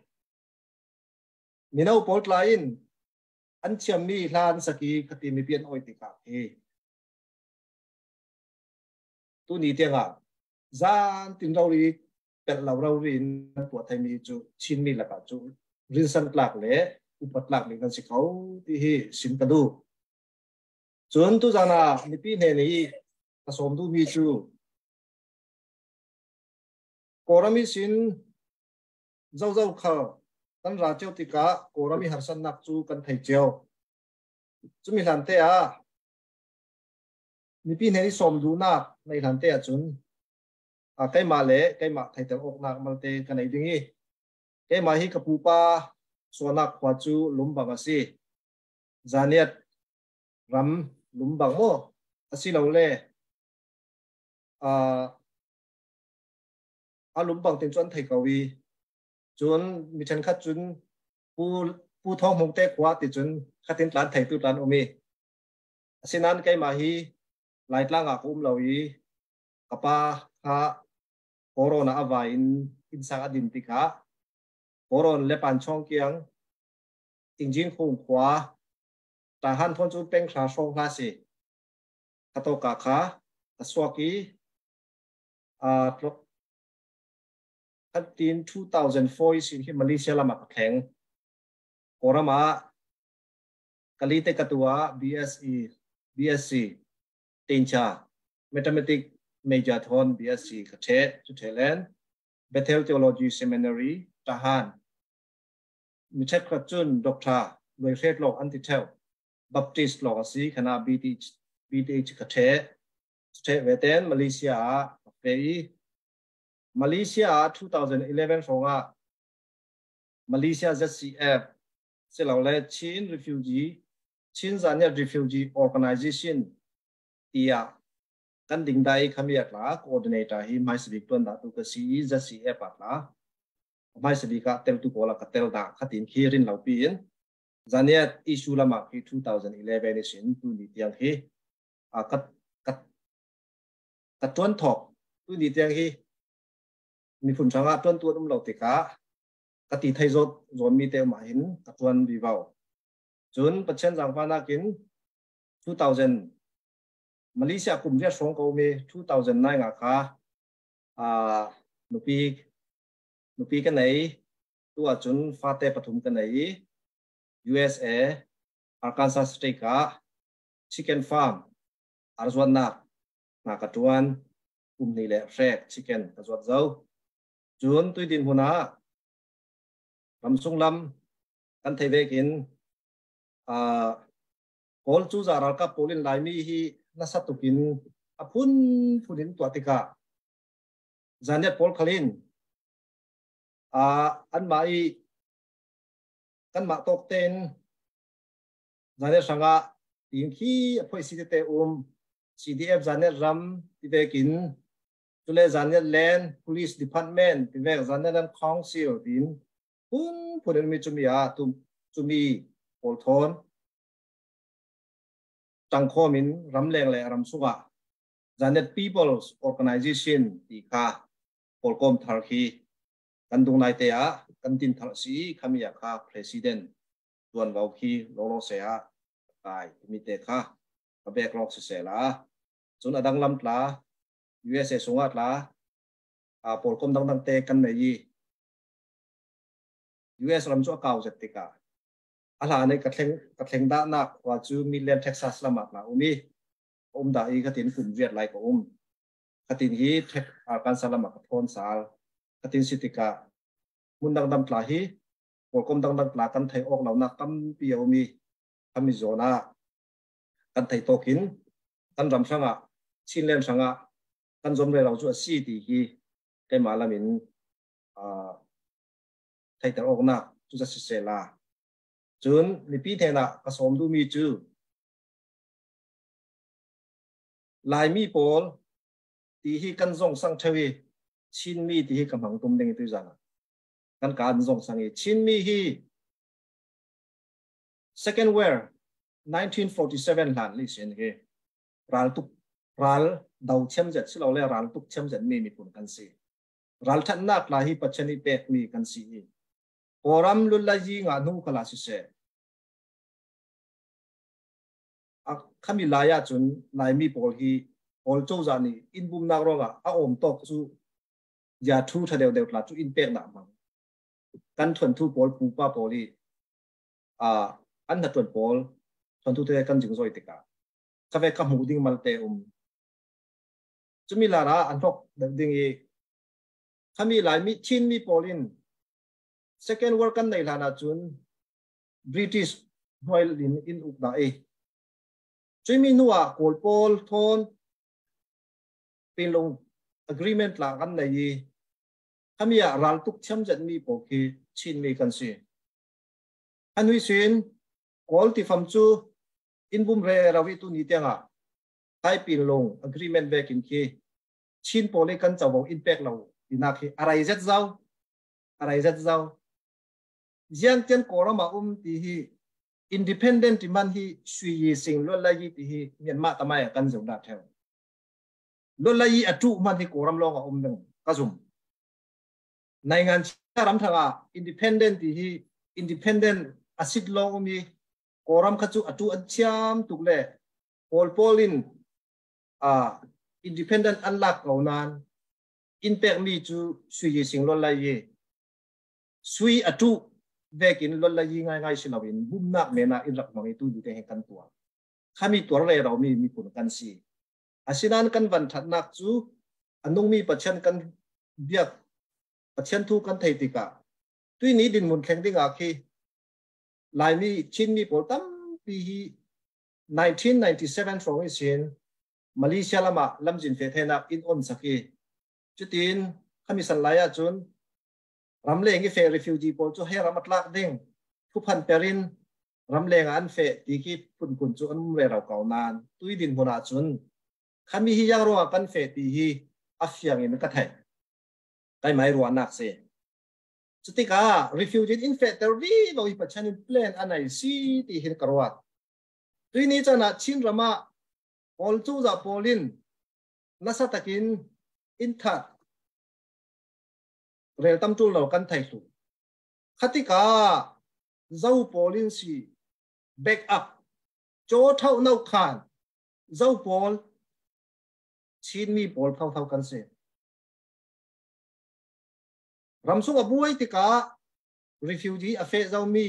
minau port la in an chiam mi hlan saki khati mi pian oi ti ka he tu ni tenga zan tin rawi pel law rawin pu thai mi chu chin mi la ka chu rinsan tlak le upat lak mi kan sikhau ti hi sim kadu chun tu jana mi pi ne ni asom du mi chu korami sin zau kha kan ra cheu ti ka korami harsan nak chu kan thai cheu chumi hlan te mi pi ne ni som du na nei hlan te chun kai ma le kai ma thai tel ok nak mal te kan ai dingi kai ma hi kapu pa sonak khwa chu lumbang asi zaniat ram lumbang mo asi lo le lumbang tin chuan thei kawi chun mi chen khat chun pu thong mong te khwa ti chun khatin tlan thei tu tlan omi asinan kai ma hi lai tlanga kum lowi kapa kha corona avain insang adin ti kha koron le pan chong kiang injin khung khwa ta han thon chu peng khla song kha si kato ka kha aswaki in 2004 sin hi Malaysia lama ka kheng korama kalite katua BSc tincha mathematics major thon BSc ka the chu thelen Bethel Theology Seminary tahan mi thek chun doctor loi khet lok anti thel baptist lok asi khana BTH ka the veten Malaysia pei Malaysia 2011 fonga Malaysia ZCF selawle Chin Zania Refugee Organization tia kan ding dai khamiat la coordinator hi mai sibik ton da tu ka ZCF la mai sabika tel tu kola ka tel da khatin khirin lau pin zaniat issue lama ki 2011 ni sin tu ni tiang hi kat tuan thok tu ni tiang hi mi phun changa tuan tu lau te ka cái tí thấy rồi mi teo mà hin cái tuần bị vào chun bắt chân giang pha kín 2000 Malaysia cùng việt sống câu mi 2009 ngà khá nụ pi cái này tua chun pha te pathum cái này USA Arkansas State ka chicken farm Arizona na ka tuan ni le fresh chicken ka zot zau chun tui din huna ram sung lam kan thei ve kin kol chu za ra ka polin lai mi hi na satukin apun phunin tuatika zanet pol khalin an mai kan ma tok ten zanet sanga ting khi phoi si te CDF zanet ram ti ve kin tule zanet land police department ti ve zanet an council tin phunin mi chumi pol thon tang kho min ram leng le ram suwa zanet people's organization ti kha polkom tharki kan dung nai te a kan tin thar si khamia kha president tuan wau khi lo se a kai mi te kha ka backlog se la chun adang lam tla USA sunga tla polkom dang te kan nei US ram chu kaw zet tika ala nei ka thleng da na wa chu million Texas lama la umi da I ka tin kum viet lai ko ka tin hi Arkansas lama ka thon sal ka tin sitika mun dang dam tla hi polkom dang tla kan thai ok law na kam pi umi kami zona kan thai tokin kan ram sanga chinlen sanga kan zom le law chu si ti hi kai malamin thai tar ok na chu sa se la chun mi pi the na ka som du mi chu lai mi pol ti hi kan zong sang thewi chin mi ti hi kamang tum ding tu jana kan zong sang hi chin mi hi second war 1947 lan li sen he ral dau chem jet silo le ral tuk chem jet mi pun kan si ral that nak la hi pachani pek mi kan si hi oram lulla ji nga nu kala si se khami laya chun lai mi pol hi pol chou za ni in bum nak ronga a om tok chu ya thu tha deu la chu in pek na mang kan thon thu pol pu pa poli an na ton pol thon thu te kan jing zoi tika ka ve ka mu ding mal te chumi la ra an thok ding I khami lai mi chin mi polin second war kan nei la na chun British Royal in ukda chumi nuwa kol pol thon pilong agreement la kan nei khamia ral tuk cham jan mi po ki chin mi kan si anui sin kol ti fam chu in bum re rawi tu ni tenga tai pilong agreement back in ki chin pole kan chawo impact lo ina ki arai zat zau jiang ten korama ti hi independent man hi sui yi sing lo la yi ti hi Myanmar tamai kan zong da theo lo la yi atu man hi koram lo ga deng ka zum nai ngan charam thanga independent ti hi independent asit lo mi koram kha chu atu acham tukle polin independent unlock kaunan impact mi chu sui yi sing lo la yi sui atu vekin lo la yi ngai silawin bum nak mena irak mangi tu te kan tua khami tor le raw mi pun kan si asinan kan van that nak chu anung mi pachan kan biak pachan thu kan thei tika tui ni din mun khleng ding a khi lai mi chin mi pol tam pi hi 1997 from isin Malaysia lama lamjin fe thena in on saki chutin khami san laya chun ramleng fe refugee pol chu he ramat lak ding phupan perin ramleng an fe ti ki pun chu an re raw kaunan tui din hona chun khami hi yang ro kan fe ti hi afyang in ka thai kai mai ro nak se chutika refugee in fe ter ri lo hi pachan plan anai si ti hin karwat tui ni chana chin rama pol chu za polin nasa takin in that rel tam tu lo kan thai su khatika zau polin si back up cho thau nau khan zau pol chin mi pol thau thau kan se ramsung abuai tika refugee afe zau mi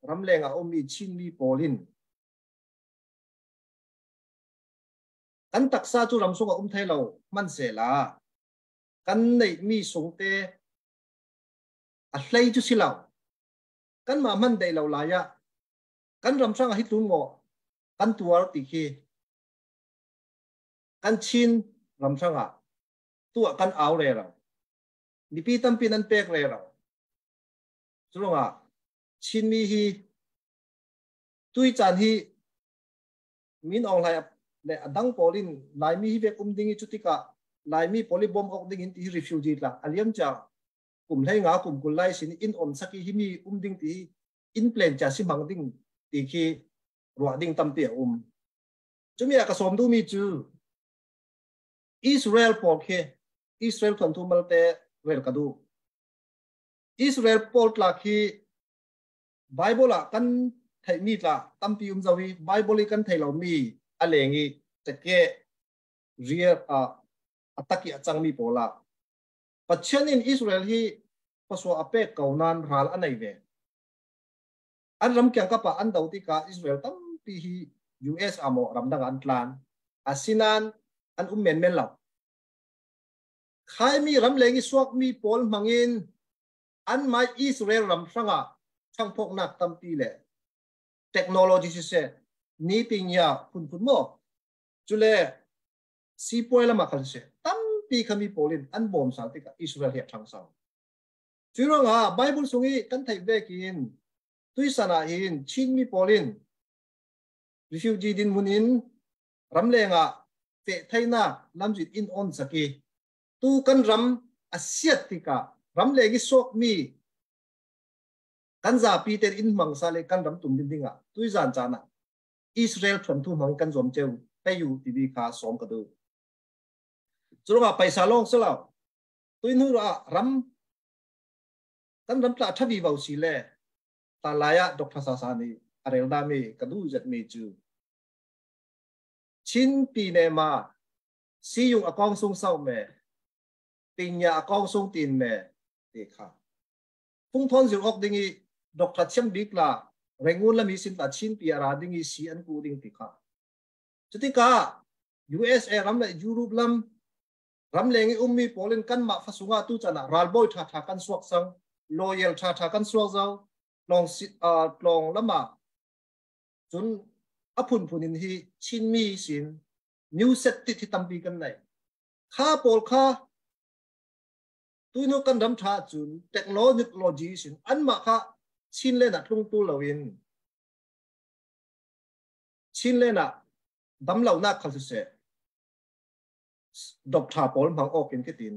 ramlenga omi chin mi polin kan taksa chu ramsung thai lo man se la kan nei mi sungte a hlei chu silau kan ma man dei lo la ya kan ramsang a hitlun mo kan tuar ti khi kan chin ramsanga tua kan aw le ra mi pi tam pin an pek le ra chunga chin mi hi tui chan hi min ong lai le adang polin lai mi hi ve ding hi chutika lai mi poli bom ok ding in ti refugee la aliam cha kum lai nga kum kul lai sin in on saki hi mi ding ti in plan cha si mang ding ti khi ro ding tam pi chumi ka som du mi chu Israel pol khe Israel thon thu mal te wel ka du Israel pol la khi Bible la kan thai mi la tam pi zawi Bible kan thai lo mi alengi te ke real ataki achang mi pola pachen in Israel hi paswa ape kaunan ral anai ve an ram kyang ka pa an dauti ka Israel tam pi hi US amo ramdang an tlan asinan an men men law khai mi ram lengi swak mi pol mangin an mai Israel ram sanga chang phok nak tam pi le technology se ni pinya phun mo chule si poila ma khal se tam pi khami polin an bom sa tika Israel he thang sa churanga Bible sungi kan thai ve kin tuisana hin chin mi polin refugee din munin ramlenga fe thaina lamjit in on saki tu kan ram asiat tika ramlegi sok mi kan za pi ter in mangsa le kan ram tum din dinga tuizan chana Israel thon thu mang kan zom cheu payu tv kha som ka du churanga paisa long selaw tuinu ra ram kan ram tla thabi wau si le ta laya Dr. Sasani arel da mi kadu jat mi chu chin pi ne ma si yung akong sung sau me pinya akong sung tin me te kha phung thon zil ok dingi Dr. Chem dik la rengun la mi sin ta chin pi ara dingi si an ku ding ti kha chutika USA ram la Europe lam ram lengi ummi polin kan ma fasunga tu chana ralboy tha tha kan suak sang loyal tha tha kan suak zau long lama chun apun punin hi chin mi sin new set ti tampi kan nai kha pol kha tuino kan ram tha chun technology sin an ma kha chin le na tlung tu lawin chin le na dam law na khal se Dr. Paul mang okin kitin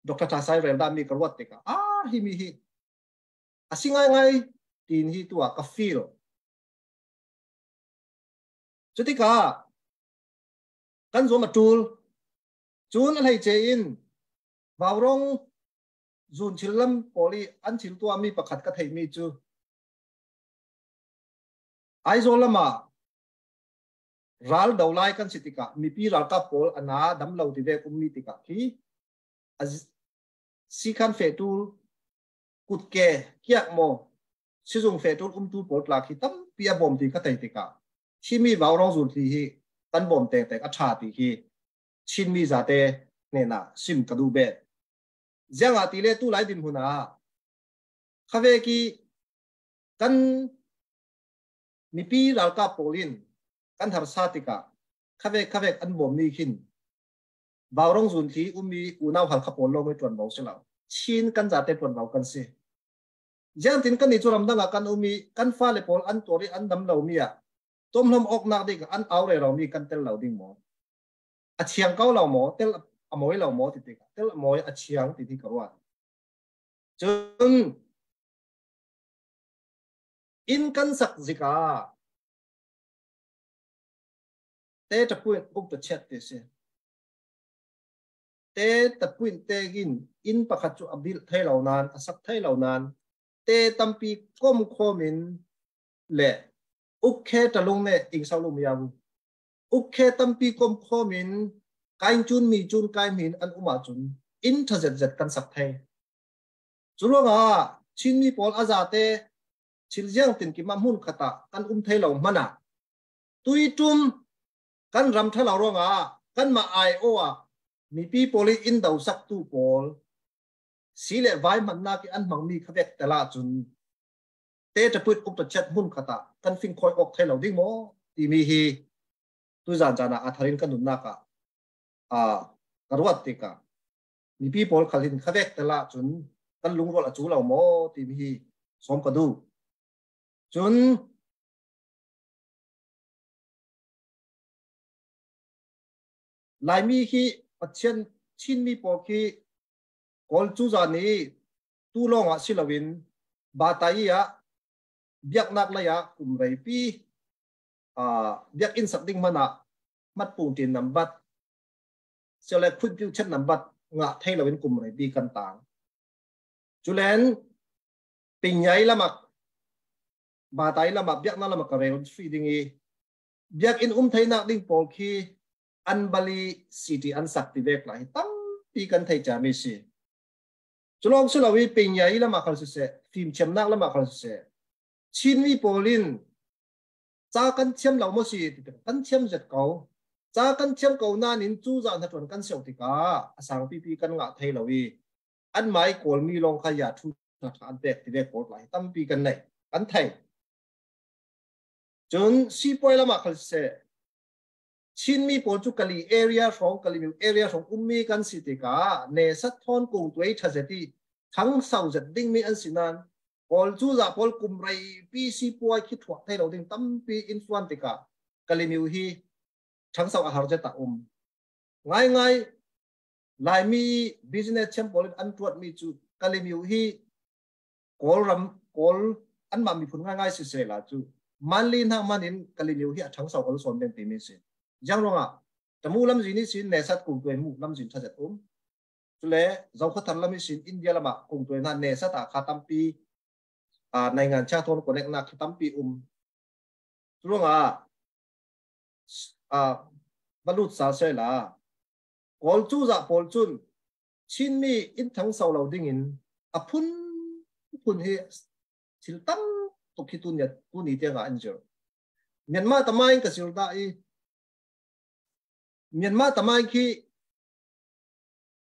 Dr. Tasai rel da mi karwat te ka hi mi hi asingai ngai tin hi tua ka feel chutika kan zo ma tul chun lai che in bawrong zun chilam poli an chil tua mi pakhat ka thei mi chu ai zo lama ral daulai kan sitika mi pi ral ka pol ana dam lo ti ve kum mi tika ki si kan fe tul kut ke kiak mo si zung fe tul tu pol la ki tam pia bom ti ka thei tika chi mi bawrong zun ti hi tan bom te te ka tha ti hi chin mi za te ne na sim ka du be giang a ti le tu lai din huna khave ki kan mi pi ral ka polin kan thar sa tika khave an bom mi khin bawrong zun thi umi unaw hal kha pol lo mai ton baw selaw chin kan za te ton baw kan se giang tin kan ni churam danga kan umi kan fa le pol an tori an dam lo mi a tom lom ok nak dik an aw re ro mi kan tel lo ding mo a chiang kau lo mo tel amoi lo mo ti ti tel moi a chiang ti ti karwa chun in kan sak zika te ta point ok ta chat te se te ta point te gin in pakhat chu abil thai lo nan asak thai lo nan te tampi kom khomin le ukhe talung ne ing salum yabu ukhe tampi kom khomin kain chun mi chun kai min an uma chun in thazet zet kan sak thai chulonga chinmi pol azate chiljiang tin ki mamun khata kan thai lo mana tuitum kan ram thala ronga kan ma ai owa mi pi poli in dau sak tu pol sile vai manna ki an mangmi khavek tala chun te ta put up ta chat mun khata kan fin khoi ok thai lo ding mo ti mi hi tu jan jana atharin kan nun na ka karwat te ka mi pi pol khalin khavek tala chun kan lung rol a chu lo mo ti mi hi som ka du chun lai mi hi pathian chin mi po ki kol chu za ni tu longa silawin ba tai ya biak nak la ya kum rei pi biak in sak ding mana mat pung tin nambat sele khut piu chat nambat nga thai lawin kum rei pi kan tang chulen pinyai lamak ba tai lamak biak na lamak ka reon feeding i biak in thai nak ding pol ki an bali city an sak ti vek lai tam pi kan thai cha mi si chulong sulawi pinyai lamak khal se phim chem nak lamak khal se chin mi polin cha kan chem lo mo si kan chem zet ko cha kan chem ko na nin chu za na ton kan seu ti ka asang pi pi kan nga thai lawi an mai kol mi long kha ya thu na an bek ti vek pot lai tam pi kan nei kan thai chun si poi lamak khal se chin mi pol chu kali area from kali area from ummi kan city ka ne sat thon kung tuai thazeti thang sau zat ding mi an sinan pol chu za pol kum rai pi si poi khi thwa thai lo ding tam pi influence ti ka kali mi hi thang sau a har jata ngai ngai lai mi business chem pol an tuat mi chu kali mi hi kol an ma mi phun ngai si se la chu manlin ha manin kali mi hi thang sau kol son den ti mi se giang ronga tamu lam jini sin ne sat kung tuen mu lam jin thajat chule zau khathar lam sin india lama kung tuen na ne sat a khatampi nai ngan cha thon connect na khatampi chulonga balut sa se la kol chu za pol chun chin mi in thang sau lo ding in apun hi sil tam to khitun ya tu ni te nga anjo Myanmar tamai ka silda i Myanmar tamai ki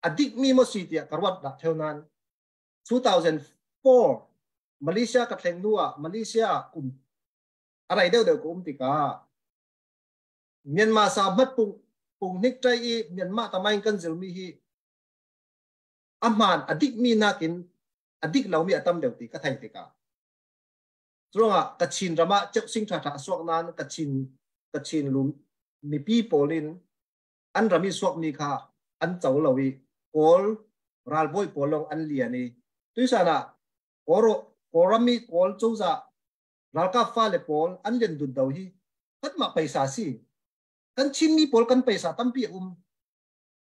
adik mi mo sitia karwat da theunan 2004 Malaysia ka thleng nuwa Malaysia arai deu ko tika Myanmar sa mat pung nik trai i Myanmar tamai kan zilmi hi aman adik mi nakin adik laumi atam deu ti ka thai tika tronga kachin rama chek sing tha swak nan kachin lum mi pi polin an rami swak mi kha an chau lawi kol ral boy polong an liani tuisana korami kol chouza ralka fa le pol an len dun dau hi kat ma paisa si kan chin mi pol kan paisa tampi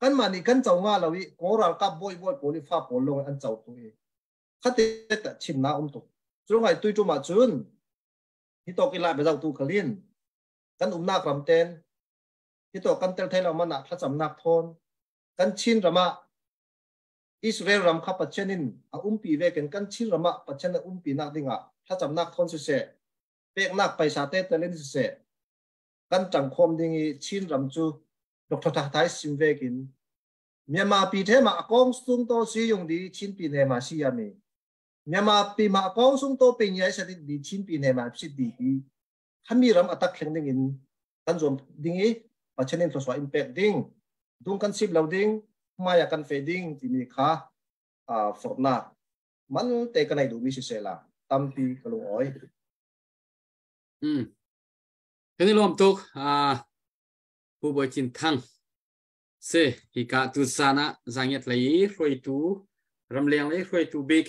kan mani kan chau nga lawi koral ka boy poli fa polong an chau tu e khate ta chin na tu chungai tui tu ma chun hi to ki la be zau tu khalin kan na kram ten hito kan tel thai la mana thacham nak thon kan chin rama Israel ram kha pachenin a pi ve kan chin rama pachen pi nak dinga thacham nak thon se pek nak paisa te telen se kan chang khom dingi chin ram chu dr tha thai sim ve kin Myanmar pi the ma akong sung to si yung di chin pi ne ma si ya mi Myanmar pi ma akong sung to pe nyai sa di chin pi ne ma si di khami ram atak khleng dingin kan zom dingi pachenin to so impact ding dung kan sip loading maya kan fading tini kha forna man te kanai du mi si sela tampi kalung oi kani lom tok pu boy chin thang se hi ka tu sana zangyat lai roi tu ramleng lai roi tu big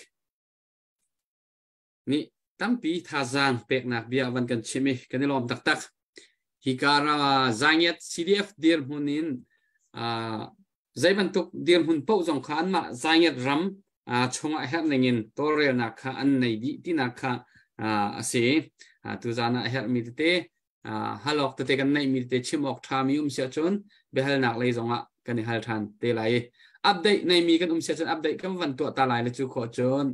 ni tampi thazang pek nak bia van kan chimi kani lom tak tak hikara zangyat CDF dir hunin zai bantuk dir hun pau jong khan ma zangyat ram ชงอาเฮตนิงตัวเรียนนักอันในดีที่นักเสียตุจานะเฮตมีเตฮัลโหลเตกันในมีเตชิมออกทามีเสียจนเบลนักเลยจงกันฮัลทันเตไลอัปเดตในมีกันเสียจนอัปเดตกันวันตัวตาลายเลยจูขอจน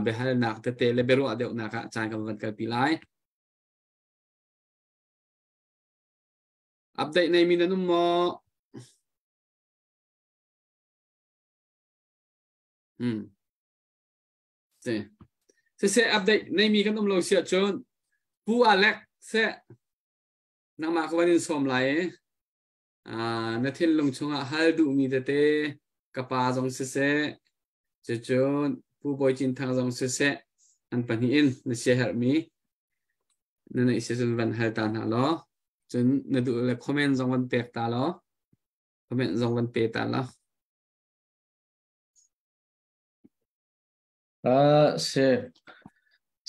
เบลนักเตเลเบรุอเดียวนักจานกันวันกันปีไลอัปเดตในมีนั่นมอเสียอัปเดตในมีกันลงเสียจนผู้อเล็กเสียนักมาวันนี้สมไหลนัทเทนลงชงฮัลดูมีเตกับปาจงเสียจนผู้บอยจินทางจงเสียอันปนินนเสียเหมีนั่นเสียจนวันฮัลตานฮัลโหลจนนดูเลยคอมเมนต์จงวันเปกตาล้อคอมเมนต์จงวันเปกตาล้อเสีย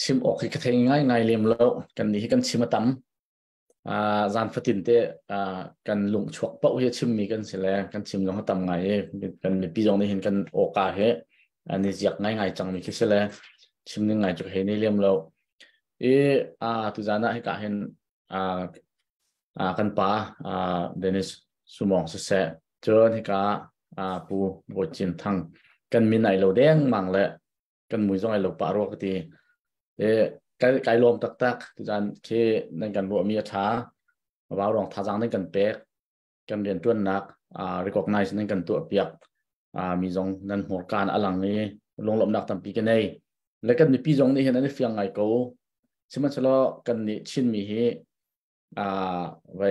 ชิมออกให้กระเทงง่ายเลี่ยมแล้วกันนี้กันชิมตั้มจานฟัตินเตกันลุงชวกเป้าเฮชิมมีกันเสร็จแล้วกันชิมลงเขาตั้มไงกันมีปีจงได้เห็นกันโอกาสเฮอันนี้อยากง่ายจังมีแค่เสร็จแล้วชิมยังไงจะเห็นในเลี่ยมแล้วตุจานะให้กะเห็นกันป่าเดนิสสมองเสะเจอให้กะปูโบจินทั้งกันมีไหนเราแดงมั่งแหละกันมุ้ยจงไอเราป่ารอกตีไกลลมตักที่จานที่ในการรวมมีช้าว่าลองท่าจางในการเป๊กกันเรียนตัวนักrecognize ในการตัวเปียกมีจงนั้นหัวการอลังนี้ลงหลบนักตั้งปีกันในและกันมีปีจงนี้เห็นในเฟียงไงกูใช่ไหมฉะนั้นกันนี่ชินมีเฮไว้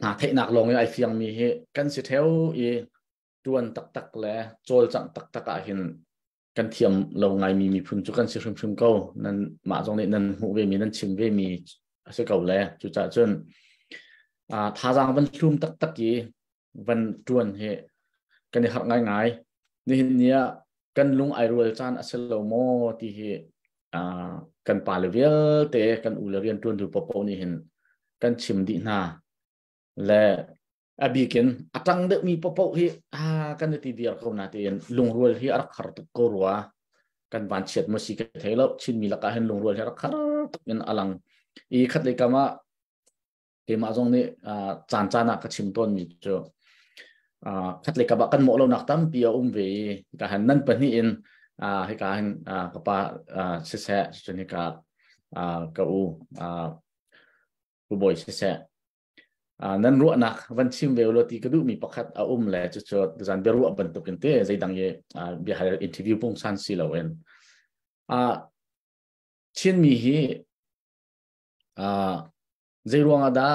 หาเทคนักลงไอเฟียงมีเฮกันสิเทวจวนตักและโจลจังตักเห็นกันเทียมเราไงมีพุ่งจุกันเสียชิมเก้านั่นมาตรงนี้นั่นหูเวมีนั่นชิมเวมีเสียเก่าแล้วจุดจ่าจนท่าจางวันชุ่มตักยี่วันจวนเฮกันเนี่ยหักง่ายนี่เนี่ยกันลุงไอรัวจานอัศโลโมที่เฮกันป่าเลเวลเตะกันอุลเรียนจวนดูปปนี่เห็นกันชิมดีนาและบีกินจังเดมีปปเฮกันในทีเดียวเขาหน้าเตียนลุงรัวเฮรักขรตกรัวกันบานเฉียดมาสิกเทลชินมีลักเห็นลุงรัวเฮรักขรตยันอลังขัดเลยกามาเกมาจงนี่จานนักชิมต้นมีเจอขัดเลยกาบกันหมดเราหนักตั้มเปียเวกันนั่นเป็นนี่เองให้การกับป้าเสะจนให้กับผู้บอยเสะนั่นรู้นักวันชิมเวลที่กระดูมีประคัดแหละจะจานเบรุบันตุกันเตะใจดังเย่เบียร์อินทิวิวพงสันสิลาเวนชินมีฮีใจรวงอาดา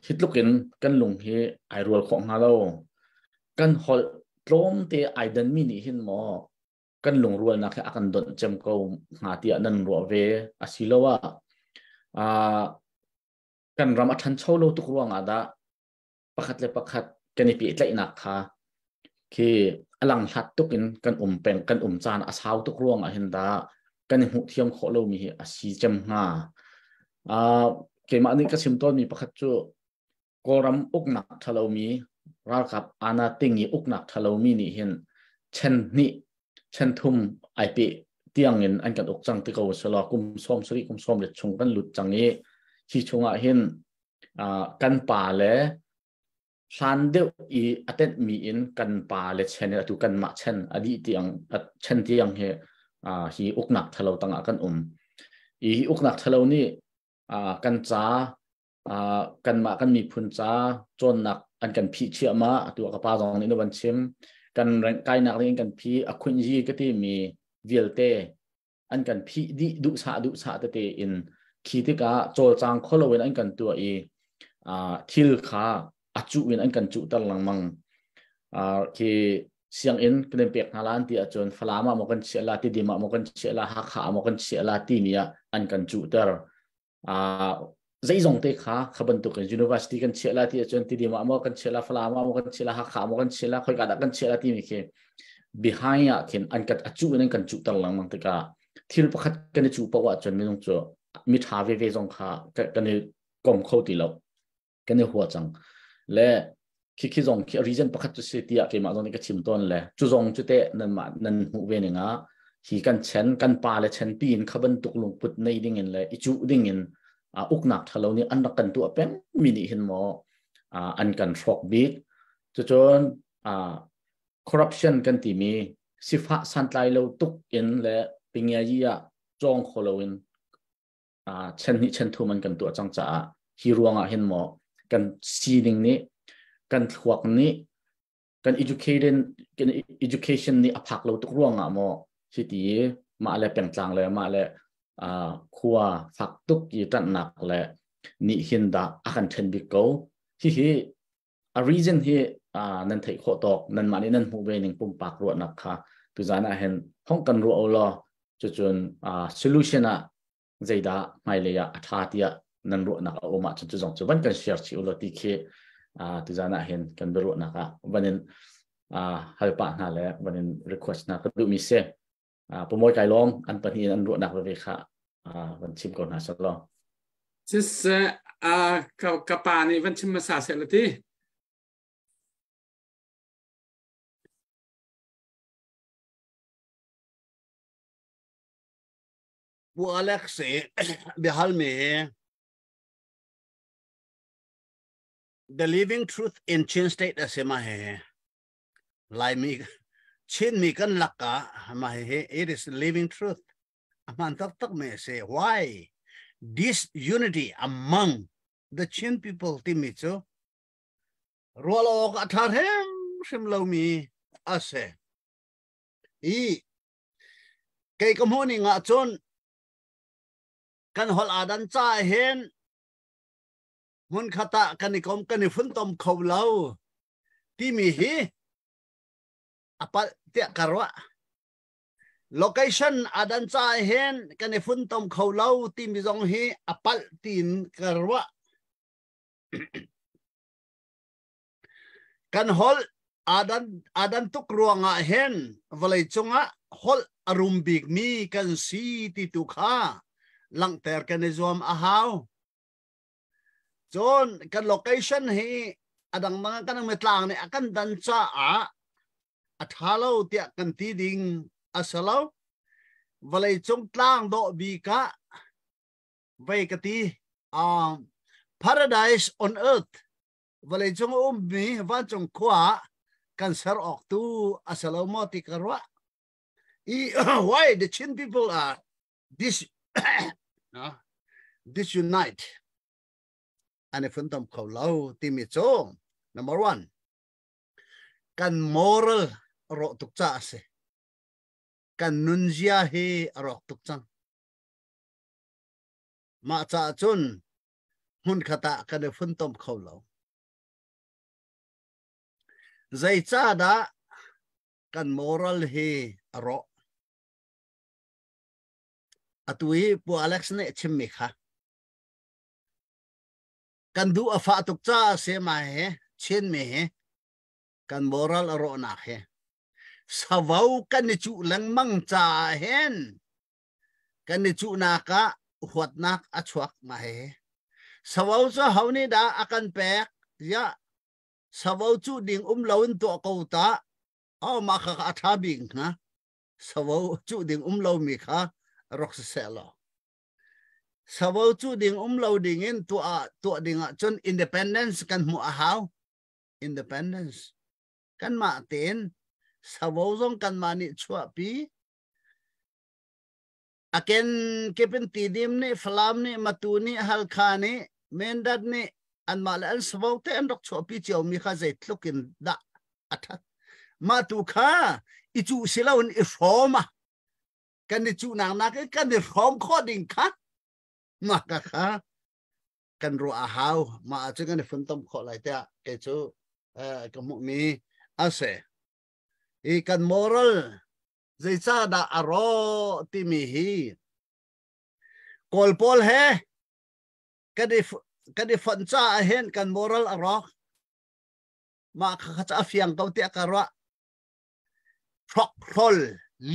ฮิตลุกินกันลุงฮีไอรัวของฮาโลกันฮอลตรมเตะไอดันมินิหินหมอกันลุงรัวนักอากันดนจำเขาหาเตียนันรัวเวอาศิลวะกันรามาทันเช่าโลตุกรวงอาดาประคัดเลยประคัดกันในปีเตยนักค่ะคืออลังหัดตุกินกันเป็งกันจานอาสาวตุกรวงอาเห็นดากันหุเทียมโคโลมีอาศิจำงาเกมาอันนี้ก็ชิมต้นมีประคัดจูกรำอุกหนักทะเลมีรากับอาณาติงีอุกหนักทะเลมีนี่เห็นเช่นนี้เช่นทุ่มไอปีเตียงเงินอันกันอกจังที่เขาสลอกุมซ้อมสริกุมซ้อมเด็ดชงกันหลุดจังนี้ที่ชงเห็นกันป่าและชันเดียวอัตมีอินกันป่าและเช่นตุกันมาเช่นอดีตเตียงเช่นเตียงฮีอุกหนักทะเลตั้งกันอุกหนักทะเลนี่กันจ้ากันมากันมีพุนจ้าจนหนักอันกันพีเชื่อมาตัวกระป๋าตรงนี้ในวันชิมกันแรงกายหนักเรื่องกันพีอคุนยีก็ที่มีเวลเตอันกันพีดิดุสาเตอินขีติกาโจจางข้อละเว้นอันกันตัวทิลขาอจุเว้นอันกันจุตลังมังคือเสียงอินก็เป็นเปียกนาลานที่จนฟลามาโมกันเชลาที่ดีมาโมกันเชลาหักขาโมกันเชลาที่มีอันกันจุเตอร์ใจจงเตะขาขบันตุกัน University กันเชลาที่จนที่ดีมาโมกันเชลาฟลามาโมกันเชลาหักขาโมกันเชลาคอยกัดกันเชลาที่มีแค่ behind เห็นอันกันอจุอันกันจุตลังมังติกาที่เราประคัดกันจุปะวะจนไม่ต้องจ่อมิถาเวจงขากันกลมเข้าตีเรากันหัวจังและ khi zong khi region pakhat chu se tia ke ma zong ni ka chim ton le chu zong chu te nan ma nan hu ve ni nga hi kan chen kan pa le chen pin khaban tuk lung put nei ding in le ichu ding in uknak thalo ni an kan tu apem mini hin mo an kan thok big chu chon corruption kan ti mi sifa santlai lo tuk in le pingya ya chong kholoin chen ni chen thu man kan tu chang cha hi ruanga hin mo kan seeding ni kan thuak ni kan education ni aphak lo tuk ruanga mo city ma le peng tlang le ma le khuwa phak tuk yi tan nak le ni hinda akan then bi ko hi a reason hi nan thei kho tok nan mani nan hu ve ning pum pak ro nak kha tu zana hen hong kan ro lo chu chun solution a zeida mai le ya athatia nan ro nak o ma chu jong chu ban kan share chi lo ti khe tu zana hen kan ro nak a banin hal pa na le banin request na ka du mi se pomoi kai long an pani an ro nak ve kha ban chim ko na sa lo sis ka pa ni van chim ma sa se la ti bu Alex behal me the living truth in Chin State asema he lai mi chin mi kan laka ma he it is the living truth aman tak me say why this unity among the Chin people timicho rolo ka tharem simlo mi ase kai kamoni nga chon kan hol adan cha hen mun khata kanikom kanifun tom khowlau timi hi apal te karwa location adan cha hen kanifun tom khowlau timi jong hi apal tin karwa kan hol adan tuk ruanga hen valai chunga hol arumbik mi kan si ti tu kha lang ter kan zoom ahaw chon kan location hi adang mga kan metlang ni akan dan cha athalo tia kan ti ding asalo valai chung tlang do bi ka vai ka ti paradise on earth valai chung mi van chung khwa kan ser ok tu asalo mo ti karwa why the Chin people are disunite and if them kholo timi cho number 1 kan moral ro tuk cha se kan nunjia hi ro tuk chang ma cha chun hun khata kan fun tom kholo zai cha da kan moral hi ro atui pu Alex ne chimmi kha kan du afa tuk cha se ma he chen me he kan moral ro na he sawau kan ni chu lang mang cha hen kan ni chu na ka huat nak achuak ma he sawau cha hauni da akan pek ya sawau chu ding lawin to ko ta ma kha atha bing na sawau chu ding law mi kha rok selo sawau chu ding law ding in to ding chon independence kan mu ahaw independence kan ma ten sawau zong kan mani chua pi aken kepen tidim ni flam ni matuni halkhani mendad ni an mal an sawau te an rok chua pi chiao mi kha zai tlukin da atha ma tu kha ichu silawun ifoma kan ni chu nang na kan ni rom kho ding kha ma ka kha kan ro a haw ma chu kan ni fun tom kho lai ta ke chu ka mu mi ase kan moral zai cha da aro ti mi hi kol pol he kan ni fun cha hen kan moral aro ma kha cha fiang to ti akarwa phok hol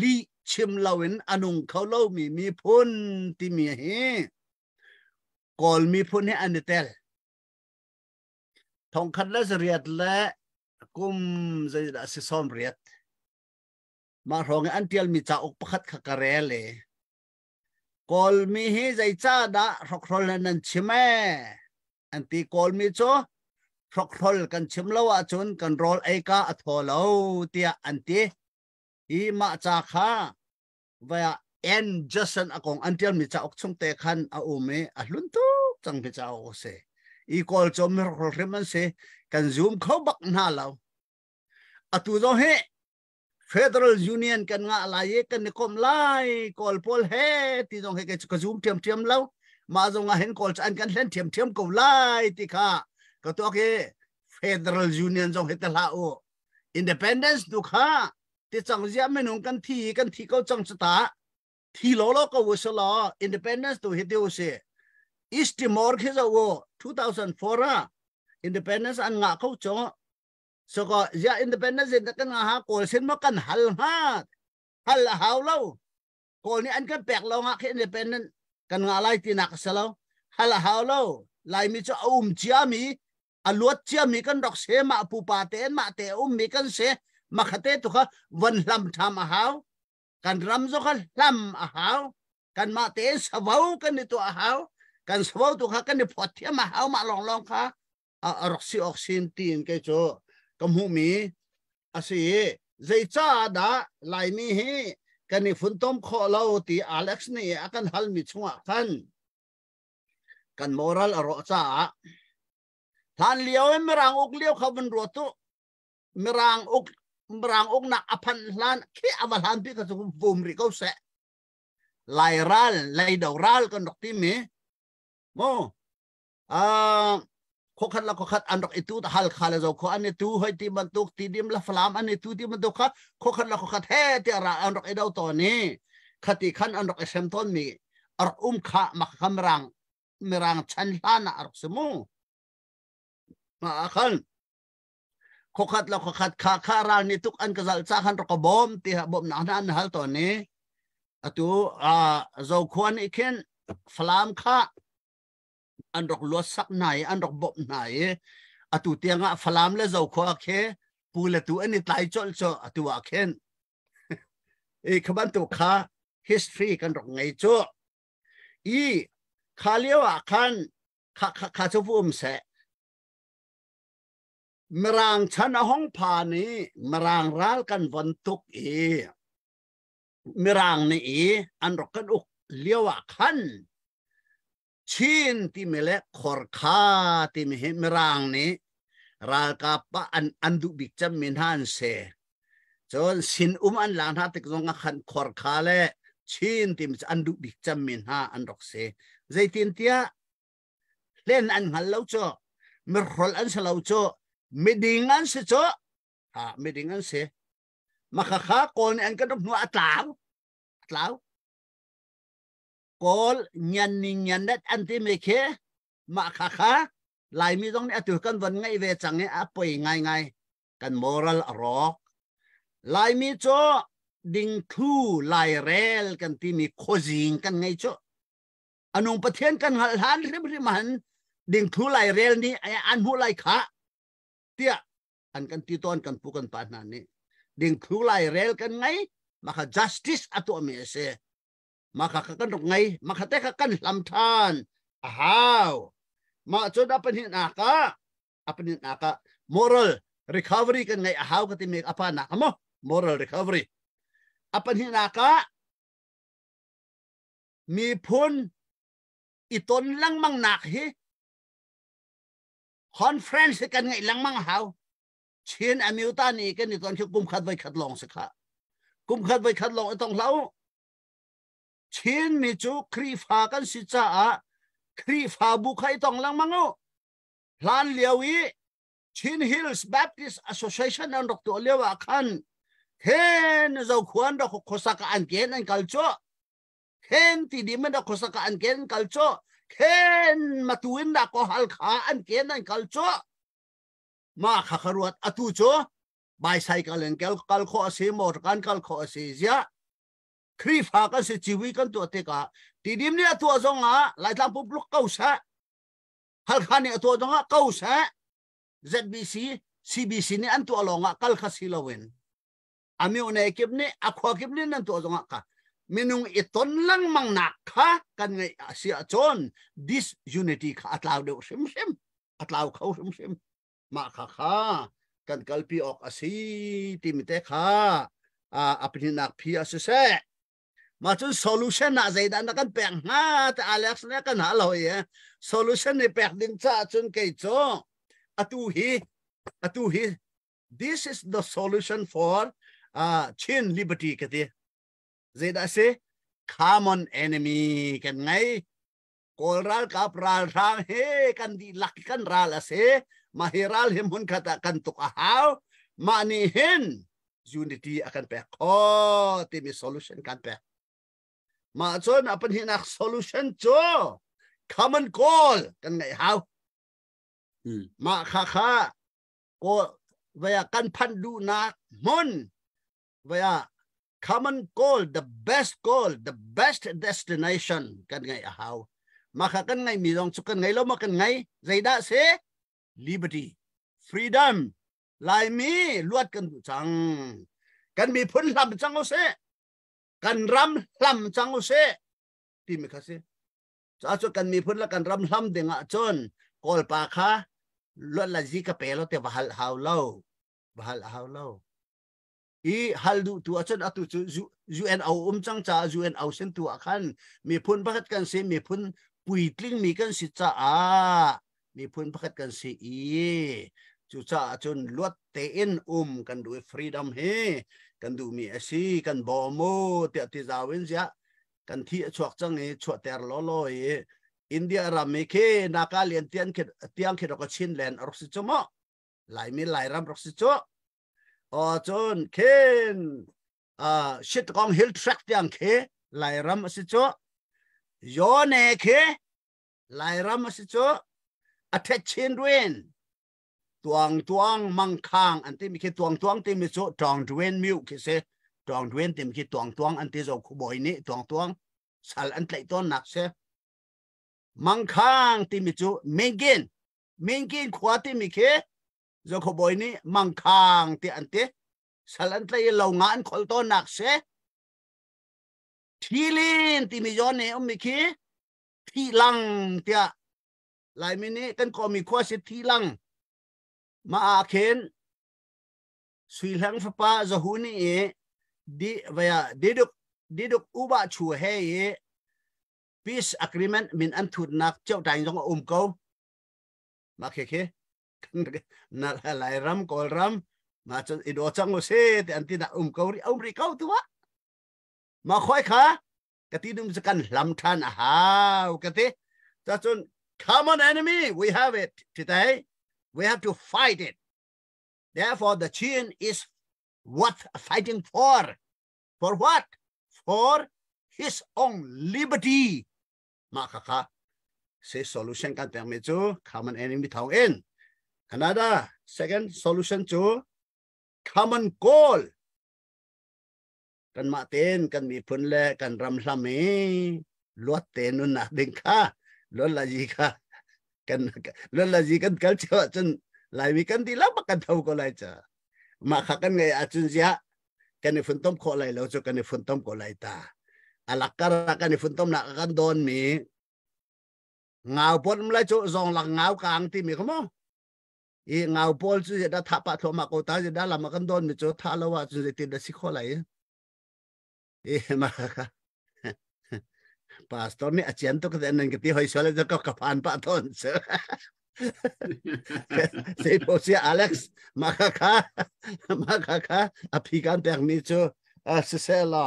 li chim lawin anung kholo mi phun ti mi he kol mi phun he anitel thong khat la zriat le kum zai da si som riat ma rong an tial mi cha ok pakhat kha karele kol mi hi zai cha da rokrol nan chime anti kol mi cho rokrol kan chimlawa chun kan rol eka atholo tia anti I ma cha kha vaya en jason akong antial mi cha ok chung te khan a ume a hlun tu chang be cha o se I kol cho mi rokrol reman se kan zoom kho bak na law atu zo he Federal Union kan nga la ye kan nikom lai kol pol he ti dong he ke zoom tiam law ma zo nga hen kol chan kan len tiam ko lai ti kha ka to ke Federal Union zo he ta la o independence du kha ti chang zia menung kan thi ko chang chata thi lo ko wo so lo independence du he de se East Timor ke zo 2004 independence an nga ko cho so ko ya independence in kan ha kol sin mo kan hal haw lo kol ni an kan pek lo nga ke independent kan nga lai ti nak sa lo hal haw lo lai mi cho chia mi aluat chia mi kan dok se ma pu pa ten ma te mi kan se ma khate to kha van lam tham a haw kan ram zo kha lam a haw kan ma te sawau kan ni to a haw kan sawau to kha kan ni phot thia ma haw ma long kha a roxy oxin tin ke cho kamu mi asi zai cha da lai mi hi kan ni fun tom kho lo ti Alex ni akan hal mi chunga kan moral aro cha than liao merang ok liao khaban ro to merang ok na aphan lan ke awalan pi ka chu bum ri ko se lai ral lai do ral kan dok ti mi mo ko khat andok itu hal khala zo ko an tu hoi ti bantuk ti dim la flam an tu ti bantuk kha ko khat he ti ra andok edau to ni khati khan andok esem ton mi ar kha ma khamrang merang chan lana ar semu ma khan ko khat kha ra ni tuk an kazal cha khan ro ko bom ti ha bom na hal to ni atu zo khwan iken flam kha andok lo sak nai andok bob nai atu tianga falam le zo kho khe pula tu ani tai chol cho atu a khen e khaban tu kha history kan rok ngai cho I khaliwa khan kha chu fum se merang chan hong pha ni merang ral kan von tuk merang ni andok kan uk liwa khan Chin ti mele khorkha ti me merang ni ral ka pa an du bik cham min han se chon sin an lang ha tik zong khan khorkha le chin ti an du bik cham min ha an rok se zaitin tia len an hal lo cho mer rol an salo cho meding an se cho meding an se makha kol ni an ka dok nu atlaw kol nyan dat anti mekhe ma kha lai mi dong ni atu kan van ngai ve change a poi ngai kan moral rock lai mi cho ding thu lai rel kan ti mi khojing kan ngai cho anong pathian kan hal han ri man ding thu lai rel ni an hu lai kha tia an kan ti ton kan pu kan pa na ni ding thu lai rel kan ngai ma justice atu me se maka kan rok ngai maka te kan lam than ahaw ma cho da pan hin aka moral recovery kan ngai ahaw ka ti mek apa na amo moral recovery apan hin aka mi phun iton lang mang nak hi conference kan ngai lang mang haw chin amiuta ni kan iton chu kum khat vai khat long se kha kum khat vai khat long tong lau Chin mi chu kri pha kan si cha kri pha bu khai tong lang mango lan liawi Chin Hills Baptist Association an dok to lewa khan hen zo khuan do khosaka an ken an kalcho hen ti di men do khosaka an ken kalcho hen matuin da ko hal kha an ken an kalcho ma khakharuat atu cho bicycle en kal kho ase motor kan kal kho ase ya kri pha kan se chiwi kan to te ka ti dim ni atu zonga lai tlang pu blok kau sa hal khan ni atu zonga kau sa ZBC CBC ni an tu alonga kal khasilawin ami one kip ni akwa kip ni nan tu zonga ka minung iton lang mang nakha kan ngai asia chon this unity kha atlaw de sim atlaw khau sim ma kha kan kalpi ok asi timite kha apininak phi asese ma chu solution na zaidan kan pek nga ta Alex na kan halo ye solution ni pek ding cha chun ke cho atu hi this is the solution for chin liberty kati zaida se common enemy kan ngai kolral kapral rang he kan di lak kan ral ase mahiral himun kata kan tuk ahaw mani hin unity akan pek timi solution kan pek ma chon apan hinak solution cho common call kan ngai haw ma kha ko vaya kan pandu na mon vaya common goal, the best destination kan ngai haw maka kan ngai milong chukan ngai lo makan ngai zaida se liberty freedom lai mi luat kan chang kan mi phun lam chang o se kan ram lam chang o se ti mi khase cha chu kan mi phun la kan ram lam denga chon kol pa kha lo la ji ka pelo te bahal haw lo I haldu tu achon atu chu UN au chang cha UN au sen tu akhan mi phun bakhat kan se mi phun puitling mi kan si cha mi phun bakhat kan se I chu cha achon lot te in kan du freedom he kan du mi asi kan bomo te ti zawin sia kan thi chuak chang e chua ter lo e India ra me ke naka lian tiang ke ro chin len ro si chomo lai mi lai ram ro si cho chon ken shit kong hill track tiang ke lai ram si cho yo ne ke lai ram si cho attach chin wen tuang mang khang anti mi ke tuang ti mi cho tong duen miu ke se tong duen ti mi ke tuang anti zo khu boy ni tuang sal an tlai ton nak se mang khang ti mi cho mengin khwa ti mi ke zo ko boy ni mang khang ti ante salan tlai lo ngan khol to nak se thilin ti mi yon ne mi ki thi lang tia lai mi ni kan ko mi khwa se thi lang ma khen sui lang fa pa zo hu ni e di vaya diduk uba chu he e peace agreement min an thut nak chau dai jong ko ma ke na lai ram kol ram ma chon ido chang o se te anti na ri kau tu wa ma khoi kha kati dum kan lam than ha kati ta chon common enemy we have it today we have to fight it therefore the chin is worth fighting for what for his own liberty ma kha se solution kan permit cho common enemy thau in Canada second solution to common goal kan ma ten kan mi phun le kan ram hlam me lot ten nun na ding kha lo la ji kha kan kal cha chun lai mi kan ti la kan thau ko lai cha ma kha kan ngai a chun sia kan ni phun tom kho lai lo cho kan ni phun tom ko lai ta alakara kan ni phun tom na kan don mi ngau pon lai cho zong la ngau kang ti mi khomo I ngau pol chu da tha pa thoma ko ta da la ma kan don mi cho tha lo wa chu ti da si kho lai ma pastor ni achen to ka nan ke ti hoi sole ja ka pan pa ton se sei po si Alex ma ka apikan permi cho se la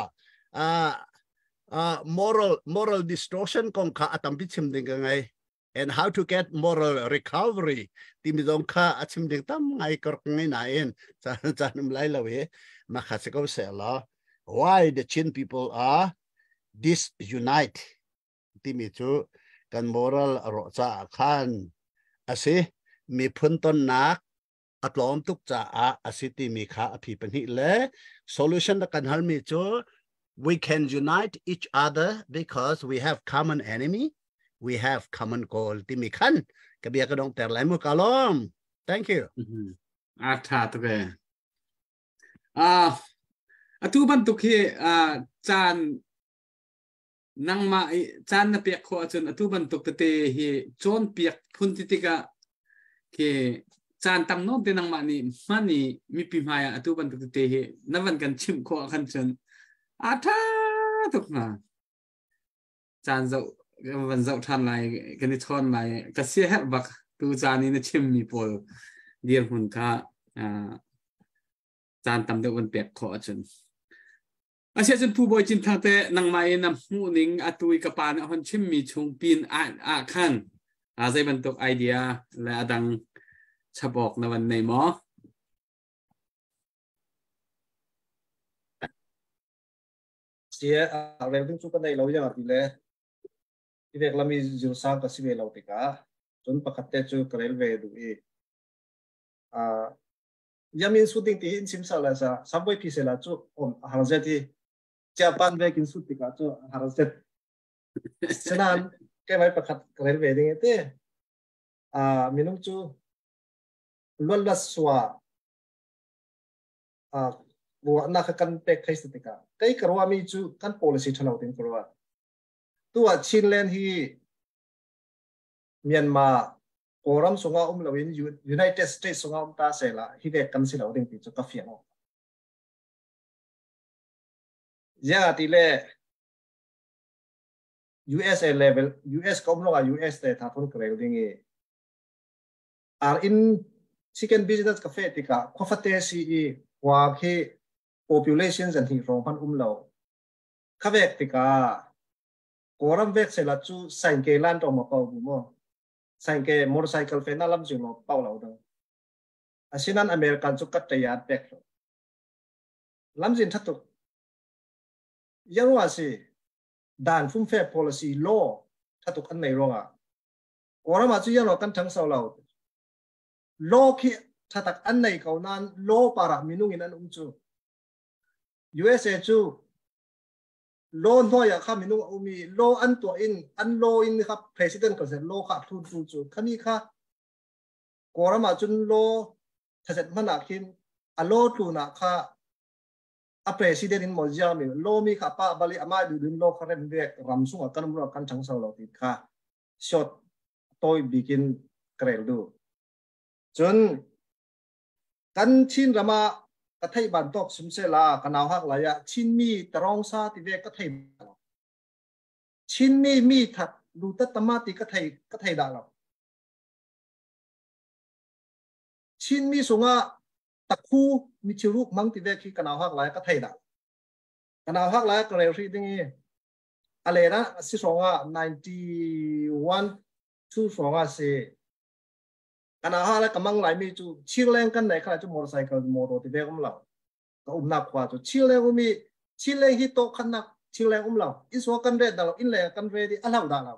moral distortion kong ka atampi chim ding ngai and how to get moral recovery ti mi dong kha achim ding tam ngai kor ngai na en cha num lai la we ma kha se ko se la why the Chin people are disunite ti mi chu kan moral ro cha khan ase mi phun ton nak atlom tuk cha ase ti mi kha aphi pan hi le solution da kan hal mi chu we can unite each other because we have common enemy we have common goal ti mi khan ka bia ka dong ter lai mo kalom Thank you. Tha to ke. Atu ban tu khi chan nang ma chan na piak kho chun atu ban tu te hi chon piak phun titika ke chan tam no te nang ma ni mani mi pi maya atu ban tu te hi navan kan chim kho khan chun tha to na chan zau van zau than lai kan ni thon lai ka sia hat bak tu chan ni na chim mi pol dir hun kha chan tam de ban piak kho chun Asia chen pu boy chin tha te nang mai nam mu ning atui ka pan hon chim mi chung pin a khan zai ban tok idea la adang chabok na van nei mo sia rel ting chu ka nei lo ya ti le ti vek lami ju sang ka sive lo ti ka chun pakhat te chu karel ve du e yamin shooting ti in sim sa la sa subway pi se la chu om harze ti Japan vek in shoot ti ka chu harze senan ke mai pakhat karel ve ding te minung chu lol la swa wa na ka kan pek thai ti ka kai karwa mi chu kan policy thalo tin karwa tua Chinland hi Myanmar koram songa lawin United States songa ta se la hi de kan si lo ding ti chu ka fiang ya ti le USA level US kom lo US te tha thon krel ding e are in chicken business ka fe ti ka khofate si e wa khi populations and hi rong pan lo khavek ti ka koram vek se la chu sain ke lan to ma pau bu mo sain ke motorcycle fe na lam jing lo pau lo do asinan American chu kat te ya pek lam jin thatu yarwa si dan fum fe policy law thatu kan nei ronga koram a chu yan lo kan thang sau lo law khi thatak an nei ko nan law para minung in an chu USA chu law no ya kha minung umi law an to in an law in kha president ko se law kha thu chu khani kha korama chun law thaset mana khin a law tu na kha a president in mojia mi law mi kha pa bali ama du din law kha ren vek ram sunga kan mura kan chang sau lo ti kha shot toy begin krel du chun kan chin rama ka thai ban tok sum se la kanaw hak la ya chin mi tarong sa ti ve ka thai chin mi that lu ta tama ti ka thai da lo chin mi sunga takhu mi chiru mang ti ve ki kanaw hak la ka thai da kanaw hak la ka re ri ding e ale na si songa 91 tu songa se kana hala kamang lai mi chu chileng kan nei khala chu motorcycle motor ti ve lo ka na khwa chu chileng hi to khanna chileng lo iso kan re dal in le kan re di alau da lo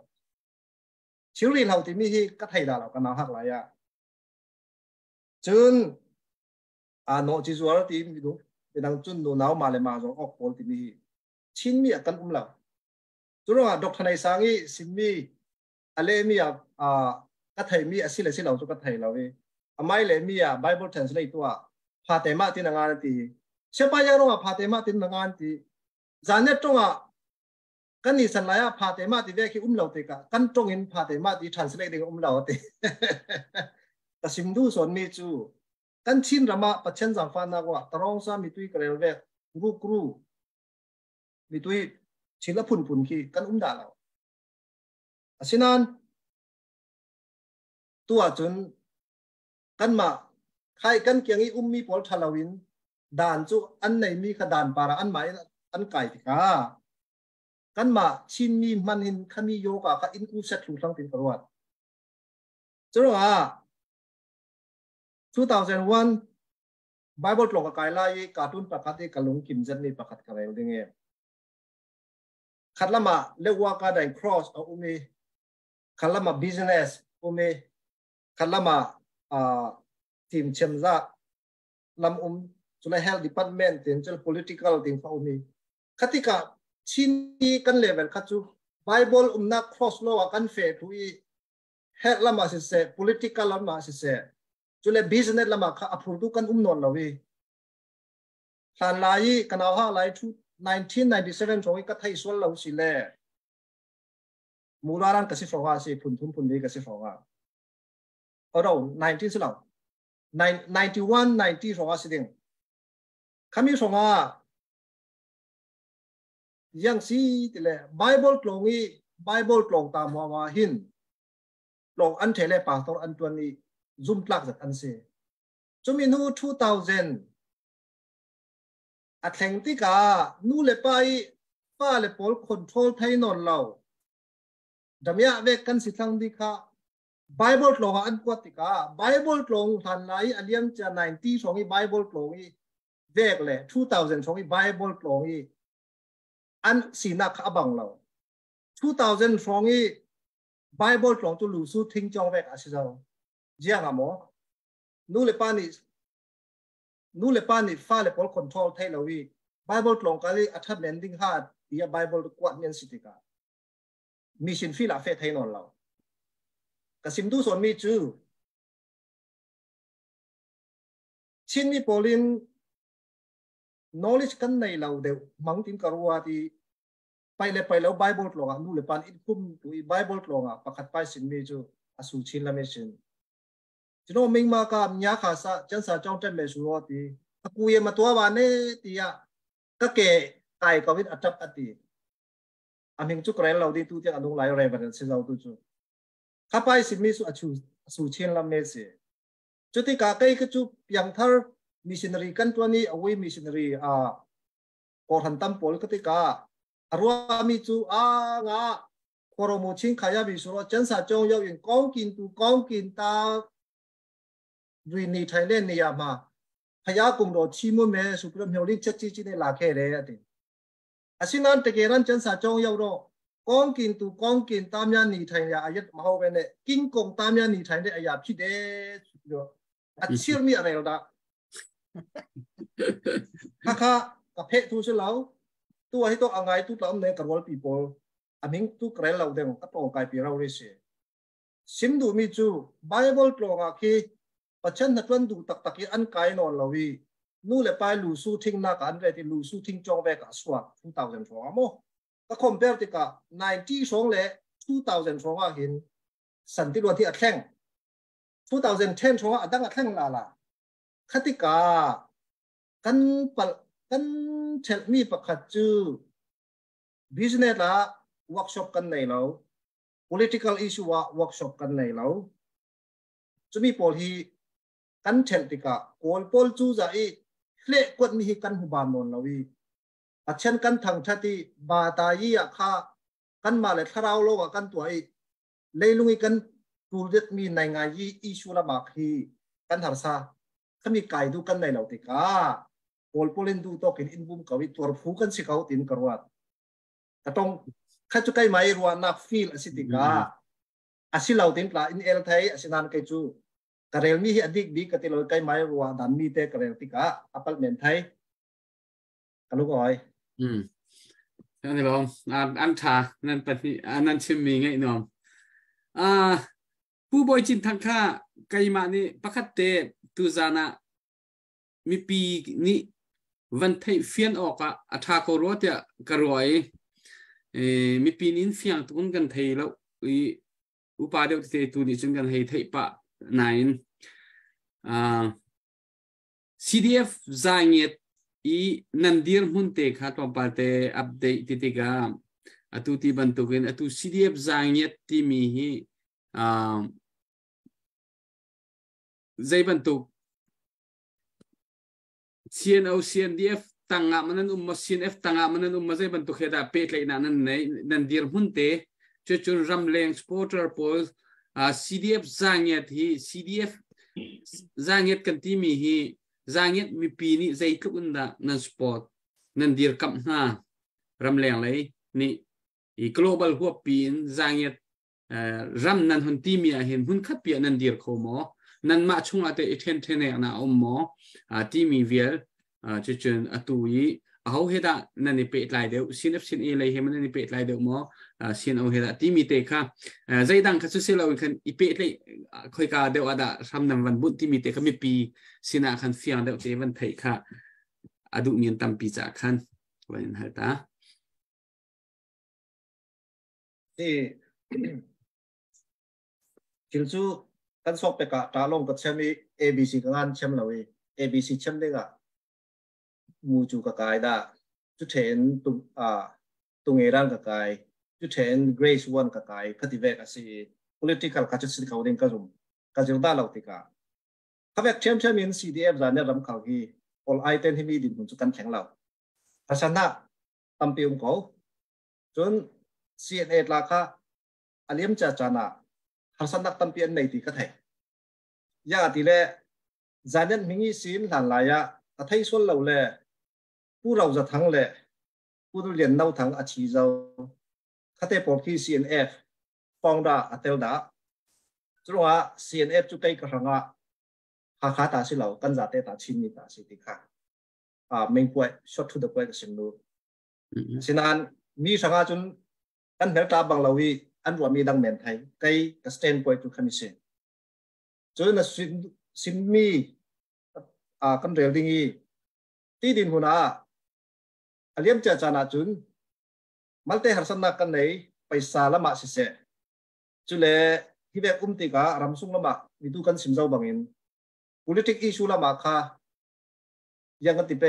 chiri lau ti mi hi ka thai da lo kana hak la ya chun no chi zuar ti mi du pedang chun no naw ma le ma zo ok pol ti mi chin mi kan lo chu ro doctor nai sangi sim mi ale mi ka thai mi asila si lo chu ka thai lo we amai le mi Bible translate to Fatema tin nga ti sepa ya ro Fatema tin nga ti zane tonga kan ni san la ya Fatema ti ve ki lo te ka kan tong in Fatema ti translate ding lo te ta sim du son mi chu kan chin rama pachen jang fa na wa tarong sa mi tui krel ve gru mi tui chila phun ki kan da lo asinan tua chun kan ma khai kan kyang i mi pol thalawin dan chu an nei mi kha dan para an mai an kai ti ka kan ma chin mi man hin khami yoga ka in ku set thu thlang tin karwat churo 2001 Bible tlok kai lai cartoon pakati kalung kim jan ni pakat ka rel ding e khatlama lewa ka dai cross o umi khalama business umi khalama team chemza lam chula health department tin chul political tin fa umi khatika chini kan level khachu Bible na cross law kan fe thui health lama se political lama se จุเลบิสเนสละมาค่ะอภูตุกันนนละวิหลานลายกันเอาฮะลาย1997ช่วงก็ไทยส่วนเราสิเล่มูลารันกสิฟงาสิพุ่นทุ่มพุ่นดีกสิฟงาเอาเรา19สิเรา91 90ฟงาสิเด้งคำนี้ฟงายังสิติเลไบเบิลกลงอีไบเบิลกลงตามวาหินลงอันเทเลปากตอนอันตัวนี้ซุ่มพลักจากอันเสียจมีนู2000อัดแข่งที่กานูเลไปป้าเลปอลคอนโทรลไทยนอนเราดำยาเวกันสิทังดีค่ะไบเบิลกลงอันกวติกาไบเบิลกลงทันไหนอันเลี้ยงจะ90ช่วงนี้ไบเบิลกลงอีเวกเลย2000ช่วงนี้ไบเบิลกลงอีอันสีนักขบังเรา2000ช่วงนี้ไบเบิลกลงตัวลูซูทิ้งจองเวกอาศิเจ้าเจียงอะหมอนูเลปานี่ฟ้าเลปอลคอนโทรลไทยเราวีไบเบิลกลงกันเลยอัฐเมนดิ้งฮาร์ดที่ไบเบิลกวาดเมียนสิติกามิชินฟิลาเฟไทยนอนเรากสิมดูส่วนมีจูชินมีโพลิน knowledge กันในเราเดียวมังตินกรัวที่ไปแล้วไบเบิลกลงนูเลปานอินคุมตัวไบเบิลกลงประคัดไปสินมีจูอสุชินละเมชินจโนมิงมากับยาขาซาจันสาจ้องเต็มเมสุโรตีกูยังมาตัววานเนี่ยตีอะก็เกะไก่กวิดอัดจับอัดตีอามิงจุกเรลเราดีตู้ที่อนุไลเรเวนเซเราตู้จูข้าไปสิมีสุอสุเชียนละเมสจุดที่กาเกยก็จุยังทาร์มิชชันนารีกันตัวนี้เอาไว้มิชชันนารีกอหันตั้มโพลก็ที่การัวมีจูงาโคโรโมชิงขายาบิสุโรจันสาจ้องยาวอย่างก้องกินตูก้องกินตาวินีไทยเล่นเนี่ยมาพยากรมรถชิมุเมสุพรรณเฮลิชัดจีในหลักเหตุเลยอาศินันตะเกียรันจันสาจงยาวโรก้องกินตูก้องกินตามยานีไทยเนี่ยอายุมหาเวเนกินกงตามยานีไทยเนี่ยอายุพิเดสเดียวอาชีพมีอะไรล่ะข้ากับเพทุสเราตัวให้ตัวอะไรตัวเราเนี่ยกับวอลปีโป้อามิงตัวใครเราเด้งกับตัวใครปีเราเรศซิมดูมีจูไบเบิลกลงอ่ะคือปัจจัยนักวันดูตักอันไกลนอนเราวีนู่นเลยไปลูซูทิ้งนักอันเรที่ลูซูทิ้งจองเวกสวัสดิ์2000ฟองมั้งก็คอมเพลติกะ90ช่วงเลย2000ฟองเห็นสันติวันที่อัดแข่ง2010ช่วงอัดดังอัดแข่งละคติกากันเชลมีประคัตจู business ละ workshop กันในเรา political issue ว่า workshop กันในเราจะมีโพลที่กันเชลติกาโกลโพลจูจ่าอีเละกวดมีกันหุบานนนลวีอาเช่นกันทางชาติบาตายีอะค่ะกันมาเลยถ้าเราโลกกันตัวอีเลยลุงอีกันดูเด็ดมีในงานยี่อิชูละมากฮีกันหาซาเขามีไก่ดูกันในเหล่าติกาโกลโพลินดูโตกินอินบุมกวิตัวฟูกันสิเขาตินกรวดแต่ต้องข้าจุกไก่ไม่รัวนักฟิลสิติกาอาศิเหล่าตินปลาอินเอลไทยอาศินันไก่จูกระเรลมีอดีตบีกติโลไก่ไม้รัวดันมีเตกระเรลติกาอัปเปิลเมนไทยกันลูกอ้อยนั่นเองอันชานั่นเป็นอันนั้นชิมมีไงน้องผู้บริจินทางข้าไก่มานี่ปกติตุจานะมีปีนี้วันที่เฟียนออกอัฐากรวดเนี่ยกระรวยมีปีนี้เฟียงตุนกันไทยแล้วอุปาเดียวที่ตุนิจุนกันไทยปะไหนCDF จางเงียดนันดีร์มุนเตค่ะตัวปาเตอัปเดตติกาตุที่บรรทุกินตุ CDF จางเงียดที่มีใจบรรทุก CNDF ตั้งมันนั่นCNF ตั้งมันนั่นใจบรรทุกเหตุการณ์เป็ดเลยนันดีร์มุนเตจุนรำเลงสปอร์เตอร์โพสCDF จางเงียดCDF จางเงียดกันที่มีจางเงียดมีปีนี้ใจทุกคนได้นั่นสปอร์ตนั่นดีร์กับรำเลงเลยนี่global หัวปีนจางเงียดรำนั่นหุ่นที่มีเห็นหุ่นขัดเปียนั่นดีร์เขาหมอนั่นมาช่วงอาทิตย์เทนเนี่ยนะหมอที่มีเวลจุนตุย hầu hết đã nên bị lại đều xin ép xin y lấy hem nên bị lại đều mò xin hầu hết đã tí mi tê kha dây đăng khát xuất lâu khăn bị lại khơi cả đều ada sam nam văn bút tí mi tê khá mi pi xin à khăn phiang đều tê văn thấy kha adu miền tam pi trả khăn vậy hả ta thì kiểu chú căn sọc bê cả trả lòng cái xem ABC cái ngàn xem lâu ABC xem đấy cả mù chú cái đã chú thèn tung eran cái chú thèn Grace One cái thì về cái political cái chút xíu đến cái dùng ta lâu thì cả các việc xem in CDF ra nên làm khảo gì all item thì mình định chú căn kháng lâu thật sự na tâm pium có chốn CNA là cả aliam cha chana harsan nak tâm pian này thì có thể ya thì lệ gia nhân mình xin làm lại ya thấy số lâu lệผู้เราจะทั้งเลยผู้เรียนเราทั้งอาชีพเราถ้าแต่พอที่ CNF ฟ้องด่าอัตเดาจุดว่า CNF จุดใกล้กับเราหาตาสิเรากันจะเตะตาชินมีตาสิติค่ะไม่ป่วย short to the point ก็สิ่งนู้นฉะนั้นมีสังอาจนกันเหนือตาบางเราวิอันว่ามีดังเหมือนไทยใกล้กับ standpoint ทุกคำสิ่งจนสิ่งมีกันเรียลดิ้งที่ดินหัวหน้าเลี้ยงเจ้าจานาจุนมัลเตหัสนักกันไหนไปซาละมาสิเสจุเลที่แบบติการำซุงละมาวิดูกันสิมเจ้าบางอิน politic issue ละมาค่ะยังกันติเป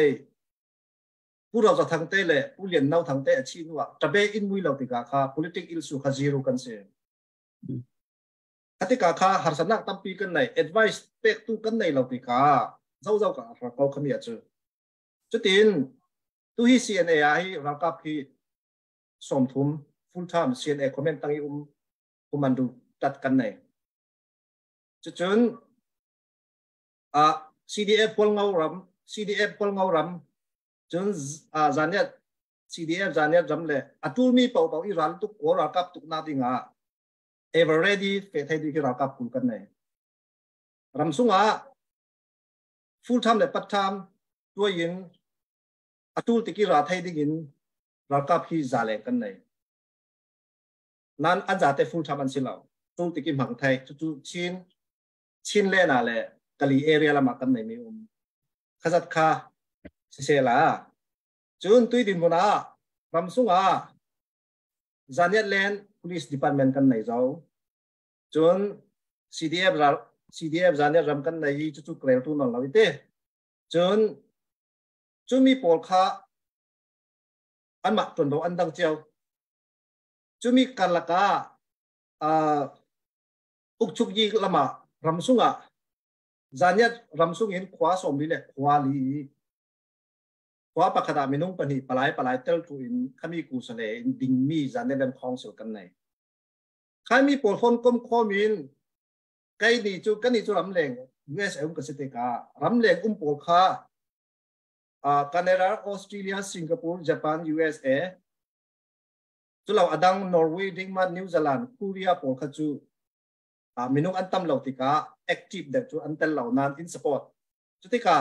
ผู้เราจะทางเตะเลยผู้เรียนเราทางเตะชีนัวจะเปอินมุยเราติกาค่ะ politic issue ค่ะ zero กันเสียติกาค่ะหัสนักตั้มปีกันไหน advice เปกตุกันไหนเราติกาเจ้ากับเขาขมิ้นจุจุดที่ตัวที่ CNA ให้รักกับที่สมทุม full time CNA คอมเมนต์ตั้งอุมันดูจัดกันไหนจุดจนCDF พลเงารำจนจานเนี่ย CDF จานเนี่ยรำเลยตัวมีเป่าอีรันตุกโอรักกับตุกนาดิงever ready เฟทให้ดีที่รักกับคุยกันไหนรำสุงfull time เลย part time ตัวยินตัวติกิราไทยดิ่งรักกับที่จ่าเล่กันไหนนั้นอันจ่าแต่ full time อันสิเราตัวติกิมังไทยจู่ชินเล่น่ะเลยกะลีเอเรียละมากันไหนมีขจัดค่าเสียละจนตัวดินบนรำสุงจานยัดแลน police department กันไหนเจ้าจน CDF จานยัดรำกันไหนจู่เกลียวตัวนนเราอีเต้จนมีปอลค่าอันมาจนเราอันดังเจ้าจะมีการละกาอุกชุกยีละมารำสุงจานยัดรำสุงเห็นขวาสมดีเลยขวาลีขวาปากกาดามินุ่งปนีปลายเตลทูอินข้ามีกูสเลดิ่งมีจานยัดเดินคลองเสียวกันไหนข้ามีปอลฟอนก้มข้อมินใกล้ดีจูกันนี่จูรำแรง US ก็สิเตการำแรงปอลค่าแคนาดาออสเตรเลียสิงคโปร์ญี่ปุ่น USA จุเราอดังนอร์เวย์ดิงมันนิวซีแลนด์เกาหลีปอลขจูมินุงอันตั้มเหล่าติกาแอคทีฟเด็กจูอันเตลเหล่านั้นอินสปอร์ตจุติกา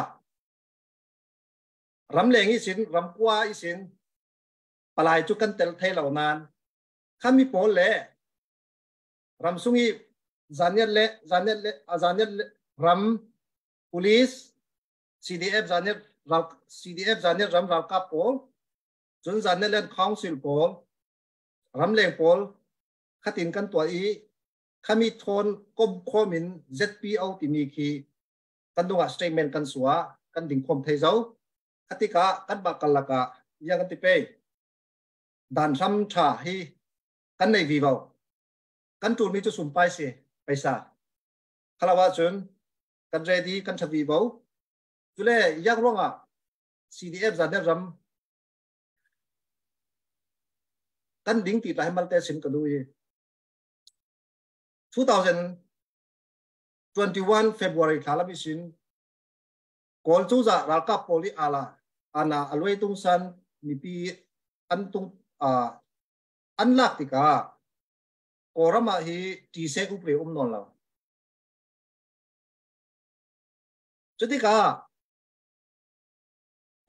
รำแรงอีสินรำกว่าอีสินปลายจูกันเตลไทยเหล่านั้นข้ามีปอลเล่รำสุงีจานยัดรำ police CDF จานยัดรำเรากับปอลจนจานยัดเล่น council ปอลรำแรงปอลขัดินกันตัวอีข้ามีทนก้มข้อมิน ZPO ที่มีคีกันดูว่าสเตทเมนต์กันสัวกันดิ่งคมไทยเจ้าขัติกากันบักกันละกะยังกันติเป้ด่านซ้ำชาให้กันในวีวกันจูนมีจุดสุ่มไปสิไปซาคาราวาจนกันเรดีกันชวีวจุเล่ยักษ์ร้องCDF จานเนี่ยรำกันดิ่งติดหลายมัลเตสินกันดู2021 February คาราบิสินกอลจูจ่ารักกับโพลีอาลาอันน่ะอลเวตุงซันมีปีอันตุงอันลักติกาโอรามาฮีทีเซกุเปรนนเราจุดที่กา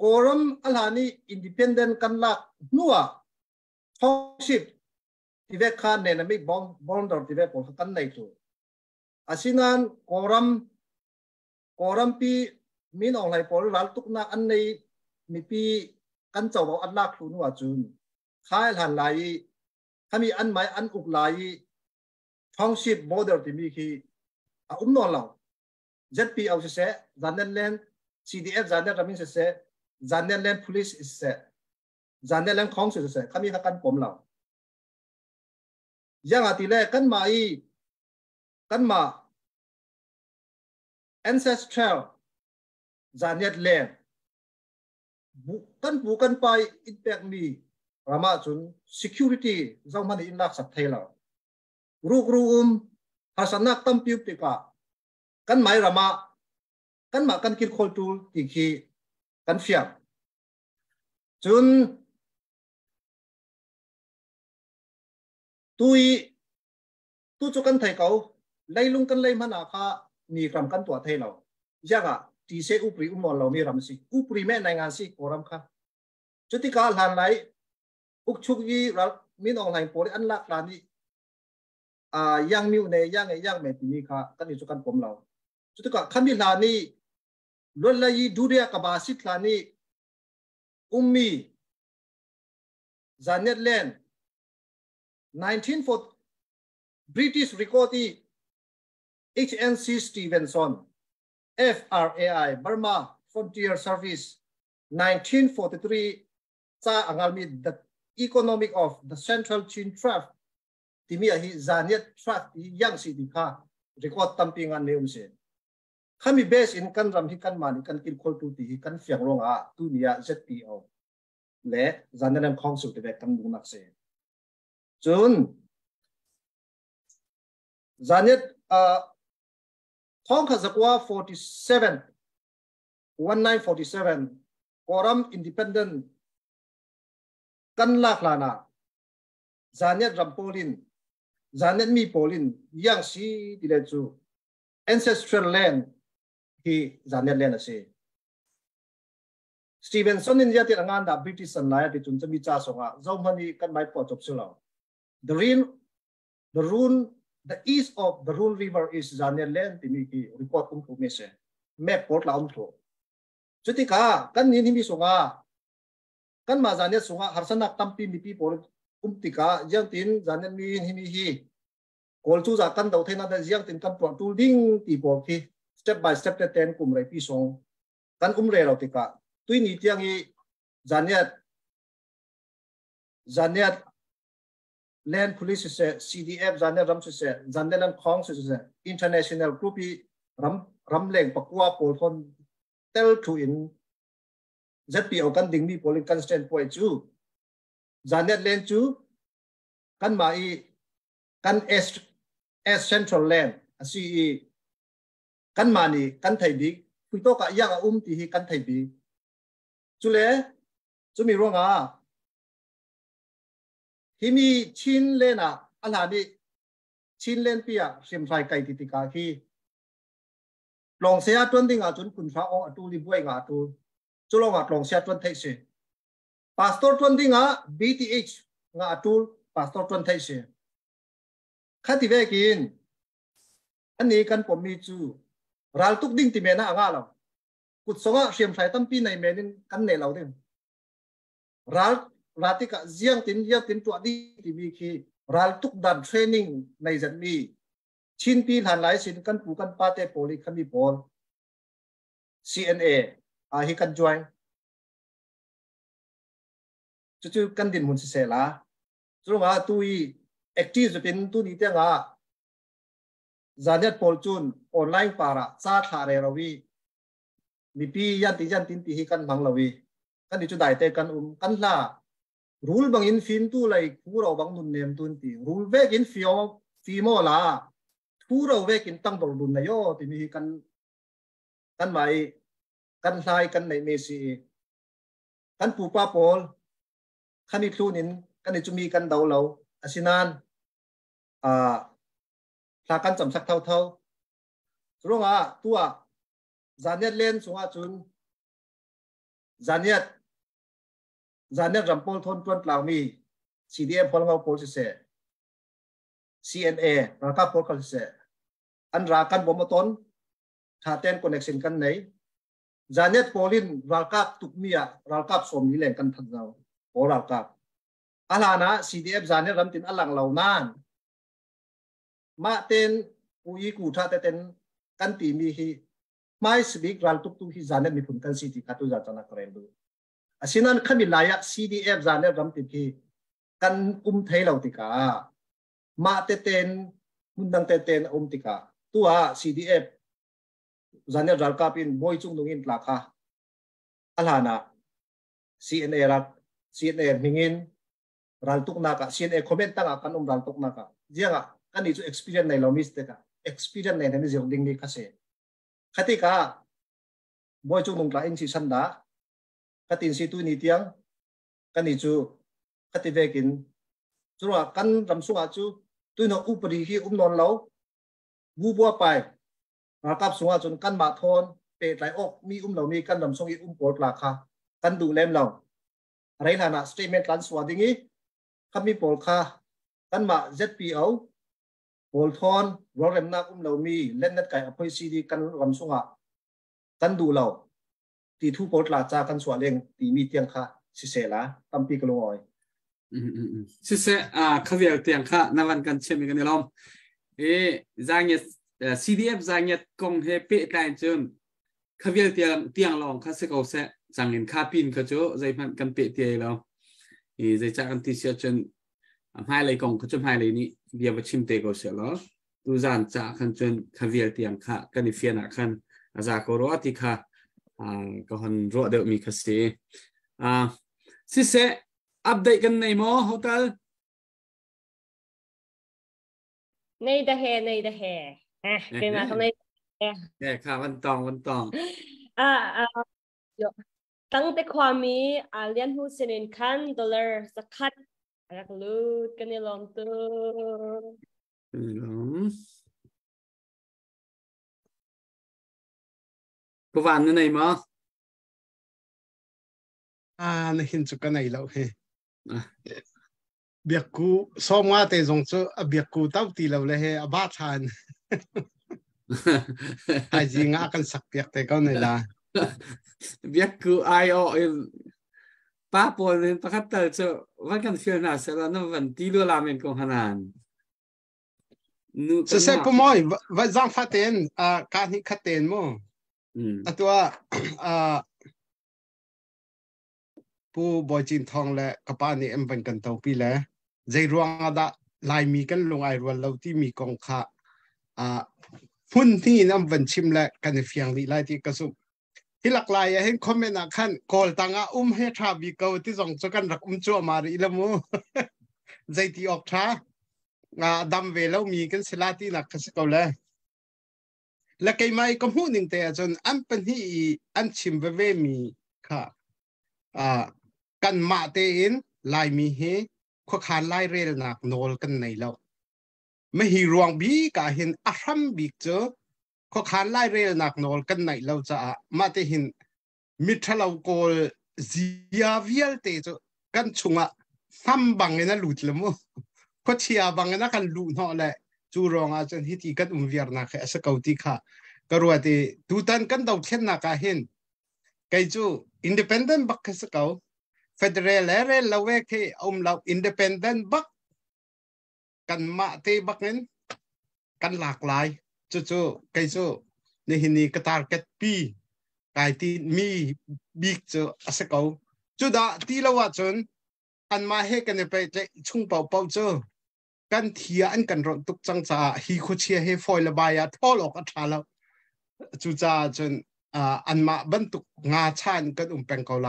quorum alhani independent kan lak nuwa township tive khan ne na mi bonder tive por kan nei tu asinan quorum pi min ong lai por lal tuk na an nei mi pi kan chaw an lak tu nuwa chun khai han lai khami an mai an uk lai township border ti mi khi a no law ZP au se Zanenland CDF Zanen ramin se Zanenland police se Zanenland council se kami hakan pom law yang atile kan ma ancestral Zanenland bukan pai impact ni rama chun security zong man in lak sak thela hasanak tampiu tika kan mai rama kan kil khol tu ti khi kan fiam chun tu chu kan thai kau leilung kan lei mana kha ni kram kan tua thei lo yaga ti se upri umon lo mi ram si upri me nai ngan si koram kha chuti ka lan lai uk chuk yi ral min ong lai pori an lak la ni yang miu ne yang me ti ni kha kan ni chu kan pom lo chuti ka khami la ni lol la yi duria ka ba sit la ni ummi Zanetland 1940 British recordee HNC Stevenson FRAI Burma Frontier Service 1943 sa angalmi the economic of the Central Chin Tract timia hi Zanet Tract yang si dikha record tampingan neum se kami base in kan ram hi kan mani kan kil khol tu ti hi kan fiang ronga tu nia ZPO le Zanenland Council te kan bunak se chun Zanet Thong Khazakwa 1947 Quorum Independent kan lak lana Zanet Rampolin Zanet mi Polin yang si dile chu ancestral land hi Zanet land ase Stevenson in yati angan da British an lai ti chun chami cha songa zomani kan mai po chop sula the east of the Rune River is Zanet land timi ki report tu me se map port la tho chuti ka kan ni mi songa kan ma Zanet songa harsanak tampi mi pi por tika yang tin Zanet mi hi hi kol chu za kan dau thena da yang tin kan pro tu ding ti por ki step by step te ten kum rai pi song kan re lo tika tui ni tiang hi Zanet Land Police se CDF Zanet ram se Zanenland Council se international group ram leng pakwa pol thon tel thu in ZPO kan ding mi polin kan stand point chu Zanet land chu kan mai kan S Central Land asi kan mani kan thai bi puito ka ya ti hi kan thai bi chule chumi ronga himi chin lena alani chin len pia sim sai kai ti ka ki long sia tun ding a chun kun fa ong atu li buai nga tu chulong a long sia tun thai se pastor tun ding a BTH nga atu pastor tun thai se khati ve kin ani kan pomi chu ral tuk ding ti mena anga lo kut songa sim sai tam pi nai menin kan ne lo ding ral ratika ziang tin tu di ti bi khi ral tuk dan training nei zan mi chin pi han lai sin kan pu kan pa te poli khami pol CNA a hi kan join chu kan din mun se la chu nga tui active pin tu ni te nga Zanet pol chun online para cha thare rawi mi pi yan tin ti hi kan mang lawi kan ni chu dai te kan kan la rule bang in fin tu lai khu ro bang nun nem tun ti rule vek in fi mo la thu ro vek in tang dol dun na yo ti mi kan mai kan sai kan nei me si kan pu pa pol kan ni thunin kan ni chu mi kan dau lo asinan la kan cham sak thau ronga tua Zanet land sunga chun zaniat rampol thon tuan tlang mi CDF pol ngau pol se CNA raka pol kal se an rakan bomoton thaten connection kan nei zaniat polin ralkap tukmia ralkap som ni leng kan thangau pol ralkap alana CDF zaniat ramtin alang launan ma ten ui ku tha ten kan ti mi hi mai sbik ral tuk tu hi zaniat mi phun kan city katu za chana krelu asinan khami laya CDF zaniat ramtin hi kan thei lau tika ma ten mundang ten tika tua CDF zaniat ralkap in boy chung nungin tlakha alana CNA mingin ral tuk naka CNA comment tanga kan ral tuk naka jianga kan ni chu experience nei lo mis te ka experience nei ni jong ding ni khase khatika boy chung nung tla in si sanda katin si tu ni tiang kan ni chu khati vekin chura kan ramsunga chu tuino upri hi non lo bu bua pai rakap sunga chun kan ma thon pe tlai ok mi lo mi kan ramsung i pol la kha kan du lem lo railana statement lan swadingi kami pol kha kan ma ZPO pol thon rorem na lo mi lennet kai apoi CD kan ramsunga kan du lo ti thu pol la cha kan swa leng ti mi tiang kha si se la tampi ka loi si se khavial tiang kha nawan kan chemi kan lom zangye CDF zangye kong he pe tai chun khavial tiang long kha se ko se zangin kha pin ka cho zai man kan pe tie lo zai cha kan ti sia chun hai lai kong ka chum hai lai ni bia ba chim te ko se lo tu zan cha kan chun khavial tiang kha kan ni fiana khan aza ko ro ti kha ko han ro de mi kha se si se update kan nei mo hotel nei da he cái mà hôm nay khaวันตองตั้งแต่ความมีเลียนหูเซนินคันดอลลาร์สักคัดรักลูดกันนี่ลองตัวกูวันนั่นไหนมั้งนี่เห็นจุกันไหนแล้วเฮ้เบียกูซ้อมว่าแต่จงจะเบียกูเต้าตีเราเลยเฮ้อาบ้าทานไอ้จริงกันสักเบียกแต่ก็ไม่ละเบียกูไอโอป้าปนเป็นประคัตเตอร์จะวันกันเฟียน่าเสร็จแล้วนั่นวันที่ดูลาเมนกองขนานเสร็จปุ๊บมั้ยวันจังฟัดเต็นการที่ขัดเต็นมั้งตัวผู้บอยจินทองและกป้านี่เป็นกันเท่าปีแล้วใจรวงadaลายมีกันลงไอรวันเราที่มีกองข้าพุ่นที่น้ำวันชิมและกันเฟียงลีไลที่กระสุบที่หลักลายเห็นคอมเมนต์ขันกอลตังให้ทราบีเกาที่ส่งกันรักจัวมาอีละมูใจที่ออกช้าดำเวแล้วมีกันสลาที่หนักกันสักเลยและไกไม่ก็พูดหนึ่งแต่จนอันเป็นที่อันชิมเวมีค่ะกันมาเตอินลายมีเฮข้อขานลายเรลนักโนลกันในแล้วไม่หิรวงบีกะเห็นอารัมบีเจอข้อขานลายเรลนักโนลกันในแล้วจะมาเตเห็นมิทลาวโกลซียาวิลเตจกันชุงะซ้ำบังเงินลุดละมั้งข้อเชียบังเงินกันลุดเนาะแหละจูรองอาจารย์ที่ตีกันเวียร์นักแค่สกาวติค่ะก็รู้ว่าที่ดูตันกันดาวเช่นนักเห็นไกจูอินดิเพนเดนต์บักสกาวเฟเดเรลเรลเราเวกที่เราอินดิเพนเดนต์บักกันมาเตบักเงินกันหลากหลายจู่ๆไกจูในหินี่ก็ตาร์เก็ตปีไกที่มีบิ๊กจูสกาวจุดที่เราว่าจนอันมาให้กันไปจะชุ่งเป่าจูกันเทียอันกันรถตุกจังจ้าฮีโคเชียให้ฟอยระบายทอลออกอัฐาแล้วจู่จ้าจนอันมาบรรทุกงาชานกันเป็นเกาไล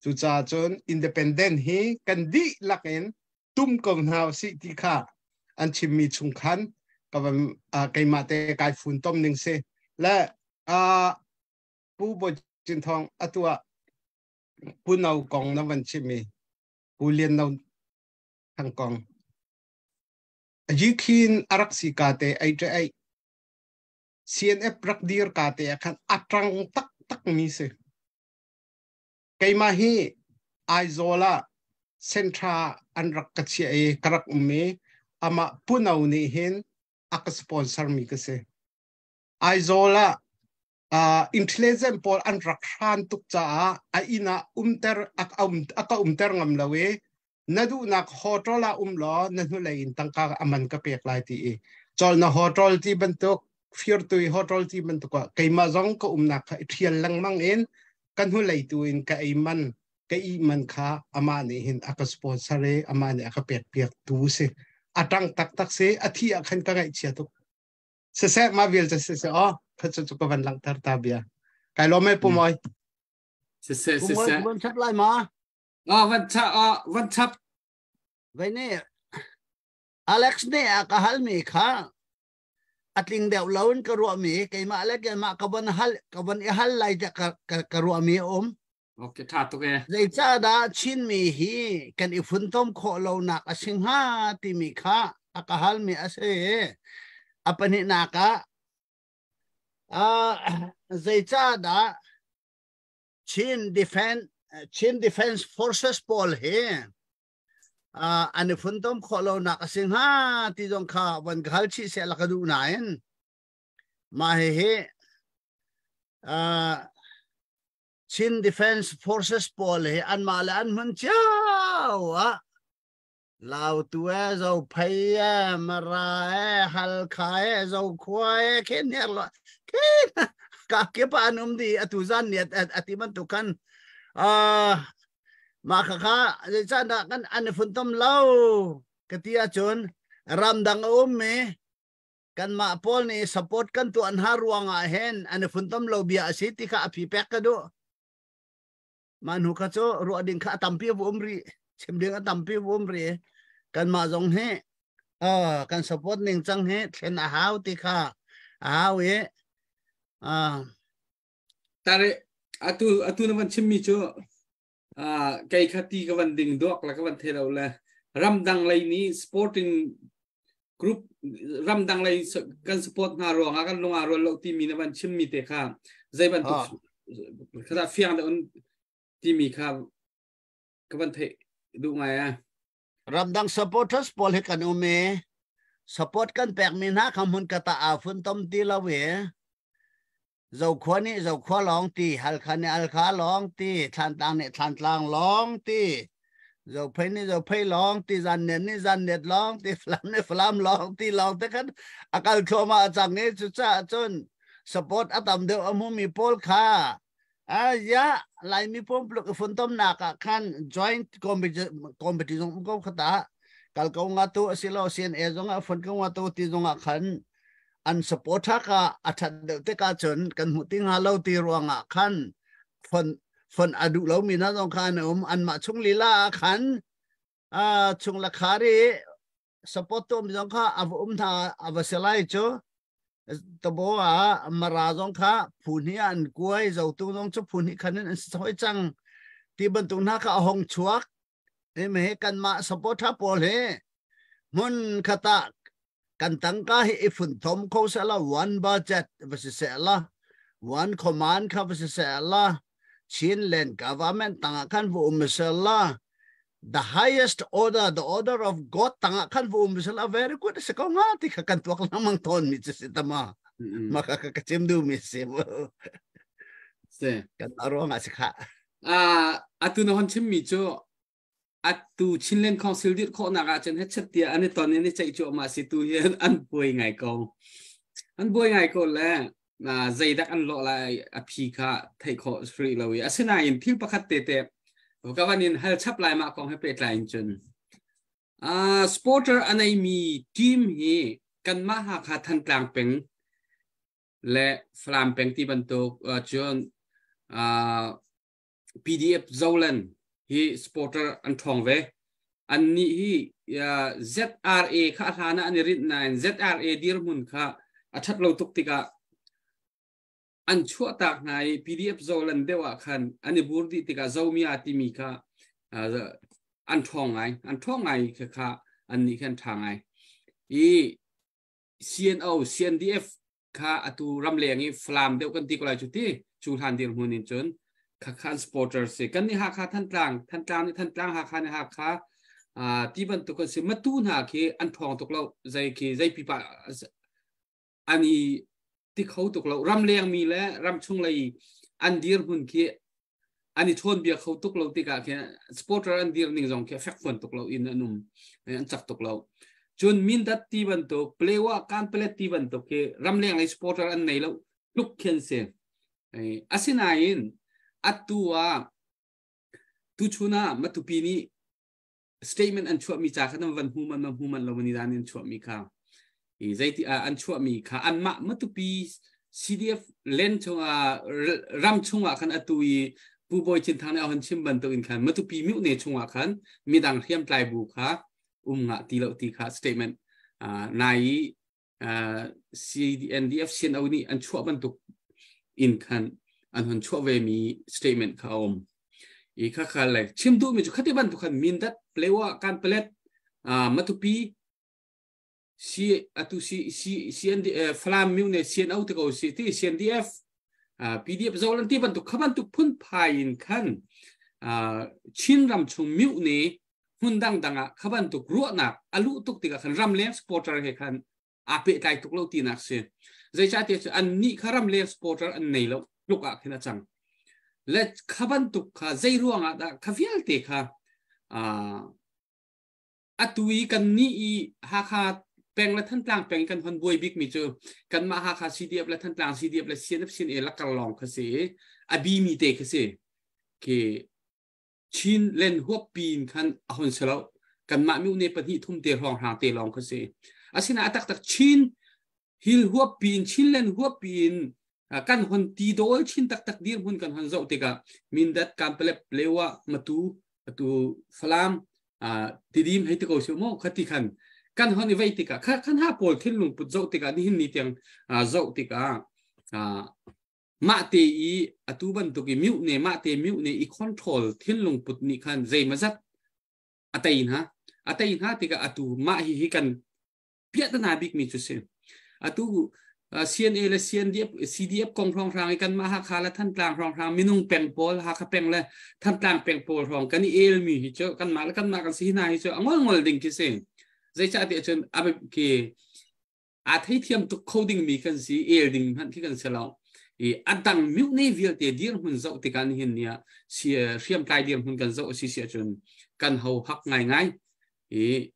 จู่จ้าจนอินดิเพนเดนต์ฮีกันดีลักเองตุ้มกงหาวสิที่ข้าอันชิมมีชุงคันกับไก่มาเตะไก่ฝุ่นต้มหนึ่งเซและผู้บริจินทองตัวผู้นากองนวันชิมีผู้เรียนนทางกองยิ่งขินอารักษีกาเตไอเจไอCNF รักดีร์กาเตะขันอัตรังตักมีเส cái mà hi aizola sentra anrak kachia karak umme ama punau ni hin ak sponsor mi kase aizola intelligent pol anrak khan tuk cha a ina aka umter ngam lawe nadu nak hotola umlo nanu lain tangka aman ka pek lai ti chol na hotol ti bentuk fear tui hotol ti bentuk kai ma zong ko umnak thial lang mang in kan hu lai tuin ka iman kha amani hin aka sponsor e amani aka pek tu se atang tak se athi akhan ka ngai chia tu se ma vil se o phachu chu ko van lang tar ta bia kai lo me pumoi se Vẫn chấp lại mà. Vẫn chấp. Vậy nè, Alex nè, cả hal mi khá. At linh đeo lâu cái ruộng mi, cái mà Alex cái mà cái vấn hal lại cái ruộng mi Ok, thà tụi cái. Vậy cha đã chín mi hi, cái ifun tom khó lâu nạc asing ha ti mi khá, cả hal mi ase. Apa ni naka? Vậy cha đã Chin Defense Forces Paul he ani funtom kholo na kasing ha ti dong kha wan ghal chi se la kadu nain ma he Chin Defense Forces Paul he an ma la an man chao lao tua zo phai mara hal khai zo khoi ke ne lo ke ka ke pa num di atuzan ni atiman tukan mà khá cha đã kan anh phun tâm lâu cái tia chun ram dang me kan ma pol ni support kan tu an haruang a hen anh phun tâm lâu bia si ti kha api pek ka do manu kha cho ru ading kha tampi vumri chem ding tampi vumri kan ma jong he kan support ning chang he then a hau ti kha hau e Tare atu na van chimmi cho cái khati cái vấn đình đọc là cái vấn thế đâu là ram đăng lấy ní sporting group ram đăng lấy kan support nga ro nga kan longa ro lo ti mi na van chim mi te kha zai ban tu khada fiang da un ti mi kha cái vấn thế du ngai ram đăng supporters pol he kan ume support kan pek min ha kham hun kata a fun tom ti la we dầu khóa long ti hal kha long ti than tang long ti dầu phai long ti zan net long ti flam long ti long te kan akal thoma chang ne chu cha chon support atam de amu mi pol kha ya lai mi pom pluk fun tom na ka khan joint competition ko khata kal ko nga tu asilo sien e zonga fun ko nga tu ti zonga khan an support ka athat te ka chon kan muting halo ti ruanga khan fon adu lo mi na dong khan an ma chung lila khan chung la khari support to mi dong kha av tha avaselai cho to bo mara dong kha phuni an kuai zo tu dong chu phuni khan an soi chang ti ban tu na ka hong chuak e me kan ma support ha pol he mun khata kan tangka hi ifun thom ko sala one budget vasisela one command ka vasisela Chinland government tanga kan vu umsela the highest order the order of God tanga kan vu umsela very good se ko ngati ka kan tuak lamang ton mi se tama makakachim du mi se kan aro nga sikha atu no hon chim mi cho atu Chinland Council dit ko naga chen het chatia ani ton ni chai cho ma si tu hian an boi ngai ko la na zai dak an lo lai a phi kha thai kho sri lawi asina in thil pakhat te te ka wanin hal chap lai ma kong he pe tlai chun sporter anai mi team hi kan ma ha kha than tlang peng le flam peng ti ban to chon PDF Zolan hi sporter an thong ve an ni hi ZRA kha thana an rit nine ZRA dir mun kha athat lo tuk tika an chua tak ngai PDF Zolan dewa khan ani burdi tika zomi atimi kha an thong ngai kha an ni khan thangai i CNDF kha atu ramlengi flam deu kan ti ko lai chuti chu than dir hunin chun ข้าขันสปอร์เตอร์สิกันนี่หาข้าท่านกลางนี่ท่านกลางหาข้านี่หาข้าที่บรรทุกสิมาตูนหาเคอันทองตกเราใจปีปะอันนี้ที่เขาตกเรารำเลียงมีและรำช่วงเลยอันเดียร์หุ่นเคอันนี้ชนเบียเขาตกเราติกาเคสปอร์เตอร์อันเดียร์หนึ่งสองเคแฟกฟันตกเราอินอันนุ่มอันจับตกเราจนมินดัตที่บรรทุกเปลว่าการเปลที่บรรทุกเครำเลียงไอ้สปอร์เตอร์อันไหนเราลุกเข็นเสียอาศินายินอัตตัวตุชุนามาตุปีนี้ statement อันชั่วมีจากขนมวันหูมันเราวันนี้ด้านนี้ชั่วมีค่ะใจที่อันชั่วมีค่ะอันมาตุปี CDF เล่นช่วงรำช่วงขันอัตุยผู้บริจินทางในเอาหันชิมบันตัวอินขันมาตุปีมิวเนช่วงขันมีดังเทียมปลายบุค่ะงะตีเราตีค่ะ statement ในCNDF เชียนเอานี่อันชั่วบันตุอินขันอันหันชั่วเวมี statement เขาอีกข้าเลยชิมดูมีจุดขัดที่บันทุกขันมินดัดเปลว่าการเปล็ดมาตุปีCND ฟลามมิวเนี่ย CN เอาที่เขาที่ CNDF PDF โซลันที่บันทุกขับบันทุกพุ่นพายินขันชินรำชงมิวเนี่ยหุ่นดังขับบันทุกรัวหนักอาลุตุกติกขันรำเลี้ยงสปอร์เตอร์ให้ขันอาเปใจตุกเราตีนักเสียใจชาติอันนี้ขารำเลี้ยงสปอร์เตอร์อันไหนแล้วลูกอ่ะขึ้นจังและขับบันทุกข้าใจร่วงอ่ะข้าฟิลเตะข้าอัตุยกันนี่หาข้าแปลงและท่านกลางแปลงกันพันบวยบิ๊กมีเจอกันมาหาข้า CDF และท่านกลาง CDF และ CNF ลักกันลองข้าเสียอบีมีเตะข้าเสียเคชินเล่นหัวปีนขันอ่อนเสร็จกันมามิวในปฏิทุ่มเตะรองหางเตะลองข้าเสียอาศินาตักชินฮิลหัวปีนชินเล่นหัวปีนกันคนตีโดยชินตักดีร์หุ่นกันหันเจ้าติกามินดัดการเปลเปลว่ามาตูฟลามตีดีมให้ติกเอาเสียโม่ขัดที่ขันกันหันไว้ติกาขันห้าโพลที่ลุงปุจเจ้าติกานี่หินนี่เตียงเจ้าติกามาเตอีตูบันตุกิมิวเนี่ยมาเตมิวเนี่ยอีคอนโทรลที่ลุงปุจนี่ขันใจมาจัดอัตยินฮะติกาตูมาฮิกันเพียรนาบิกมีจุดเสียตูCNA และ CDF กองรองรางกันมาหาคาและท่านกลางรองรางมินุงแปงโปลหาคาแปงและท่านกลางแปงโปลรองกันนี่มีฮิเจอกันมาแล้วกันมากันสีนายฮิเจออังวลดิ่งกิเซใจชาติจนอาเบเกอาทิเทียมตุกโคดิ้งมีกันสีดิ่งพันที่กันเสลาอันดังมิวเนวิลเตดีร์หุ่นเจ้าติการหินเนี่ยเสียมกายดีร์หุ่นกันเจ้าเสียจนกันเฮาพักง่าย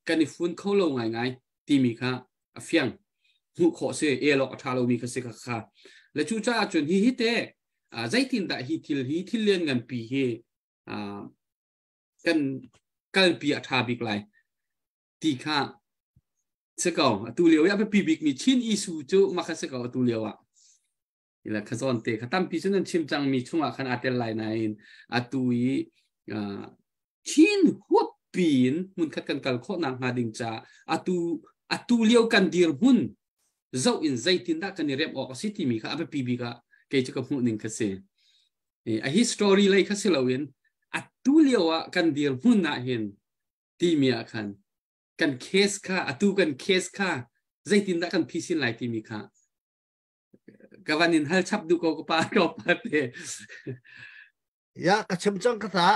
กันนี่ฟุ้นเข้าลงง่ายตีมีค่ะเฟียงหูขอเสียหลอกทาเรามีกสิกาค่ะและจู่จ้าจนฮิเตใจตินได้ฮิทิลเลียนกันปีเฮกันปีอัฐาบิกไลตีค่ะเสกเอาตัวเลี้ยวอย่าไปปีบิกมีชินอิสูจูมาคัสเสกเอาตัวเลี้ยวนี่แหละข้าซ้อนเตะข้าตั้มปีนั้นชิมจังมีช่วงขนาดเตลไลน์ในตุยชินหัวปีนมุนขัดกันกันโคนางหาดิงจ้าตัวเลี้ยวกันดีร์หุ่นเจ้าอินใจตินได้กันเรียบออกสิที่มีค่ะเอาไปปีบิกะเกี่ยวกับหุ่นหนึ่งคัสเซ่ฮิสตอรี่เลยคัสเซ่เราเห็นตัวเลี้ยวกันดีร์หุ่นน่ะเห็นที่มีอาการกันเคสค่ะตัวกันเคสค่ะใจตินได้กันพิสินไลที่มีค่ะกับวันนี้ฮัลชับดูก็ปาร์กปาร์เตยากระชิมจังกษา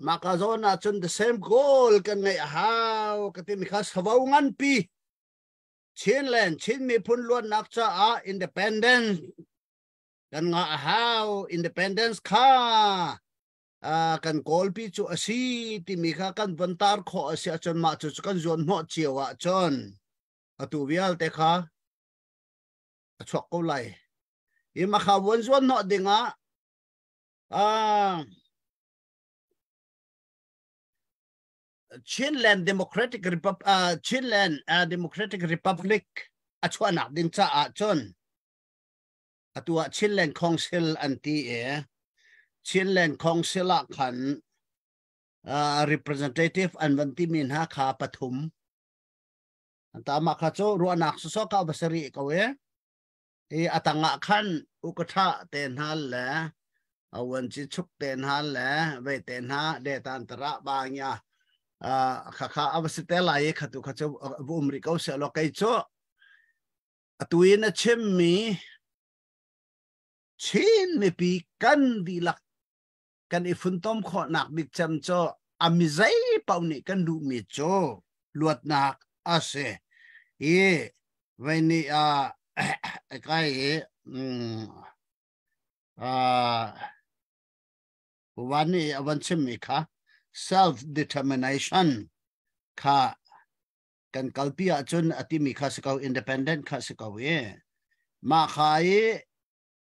มาคาโซน่าจน the same goal กันไงฮาวกติมีข้าสวางันปีชินแลนชินมีพุ่นล้วนนักจ้าindependence กันงาฮาว independence ค่ะกันโกลปีจูอาศีที่มีข้ากันวันตาร์ขออาศีจนมาจุดกันจวนหมดเจียวจนตัววิลเตค่ะชกกูเลยอีมาข้าวันจวนหมดดิ่งChinland Democratic Republic ชวนนักดินจ้าจนตัว Chinland Council อันที่Chinland Council ขันrepresentative อันวันที่มีหาขาปฐุมอันตามาข้าโจรัวนักสุสก้าวบสรีก็เวอัตังะขันอุกทะเตนฮัลแหละวันจิชุกเตนฮัลแหละเวเตนฮะเดตันตระบางยาข้าอวสเตลัยขัดข้าโจบุมริกเอาเสลกัยโจตัวนี้นะชิมมีปีกันดีลัก kan ifun tom kho nak dik cham cho amizai pauni kan du mi cho luat nak ase when ni kai wani awan chimi kha self determination kha kan kalpia chun ati mi kha sikau independent kha sikau ma khai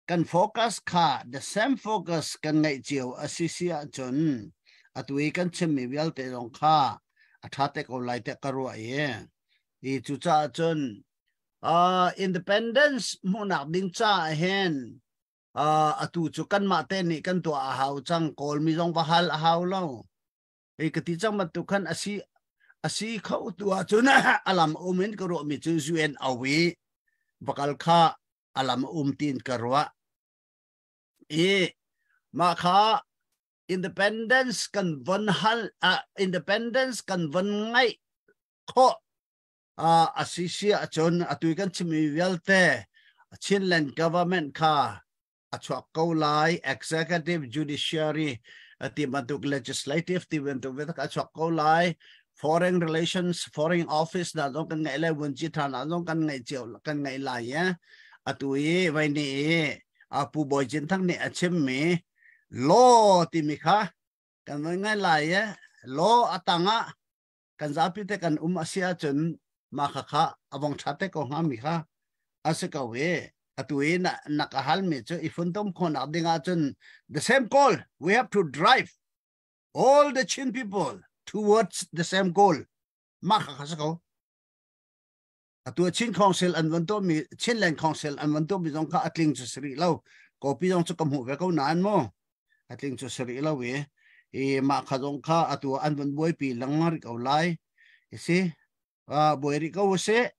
kan focus kha the same focus kan ngai chiu asisia chun atui kan chimi wial te rong kha athate ko lai te karwa I chu cha chun independence mo nak ding cha hen atu chu kan ma te ni kan to a hau chang kol mi jong bahal a hau lo kati chang ma tu khan asi khau tu a chu na alam umin ko ro mi chu zuen awi bakal kha alam tin karwa ma kha independence kan van hal independence kan van ngai kho asisia chon atui kan chimi welte Chinland government kha achwa ko lai executive judiciary ati bantuk legislative ti bantuk vetak achwa ko lai foreign relations foreign office na dong kan ngai le bun chi than na dong kan ngai chiu kan ngai lai ya atui vai ni apu boy chin thang ni achem me law ti mi kha kan ngai lai ya law atanga kan zapi te kan asia chun ma kha avong thate ko nga mi kha asika we atui na nakahal me cho ifuntom khon adinga chun the same goal we have to drive all the Chin people towards the same goal ma kha ko atu Chin council an vanto mi Chinland council an vanto mi jong kha atling chu sri lo ko pi jong chu kam hu ve ko nan mo atling chu sri lo we ma kha jong kha atu an van boy pi langar ko lai isi boy ri ko se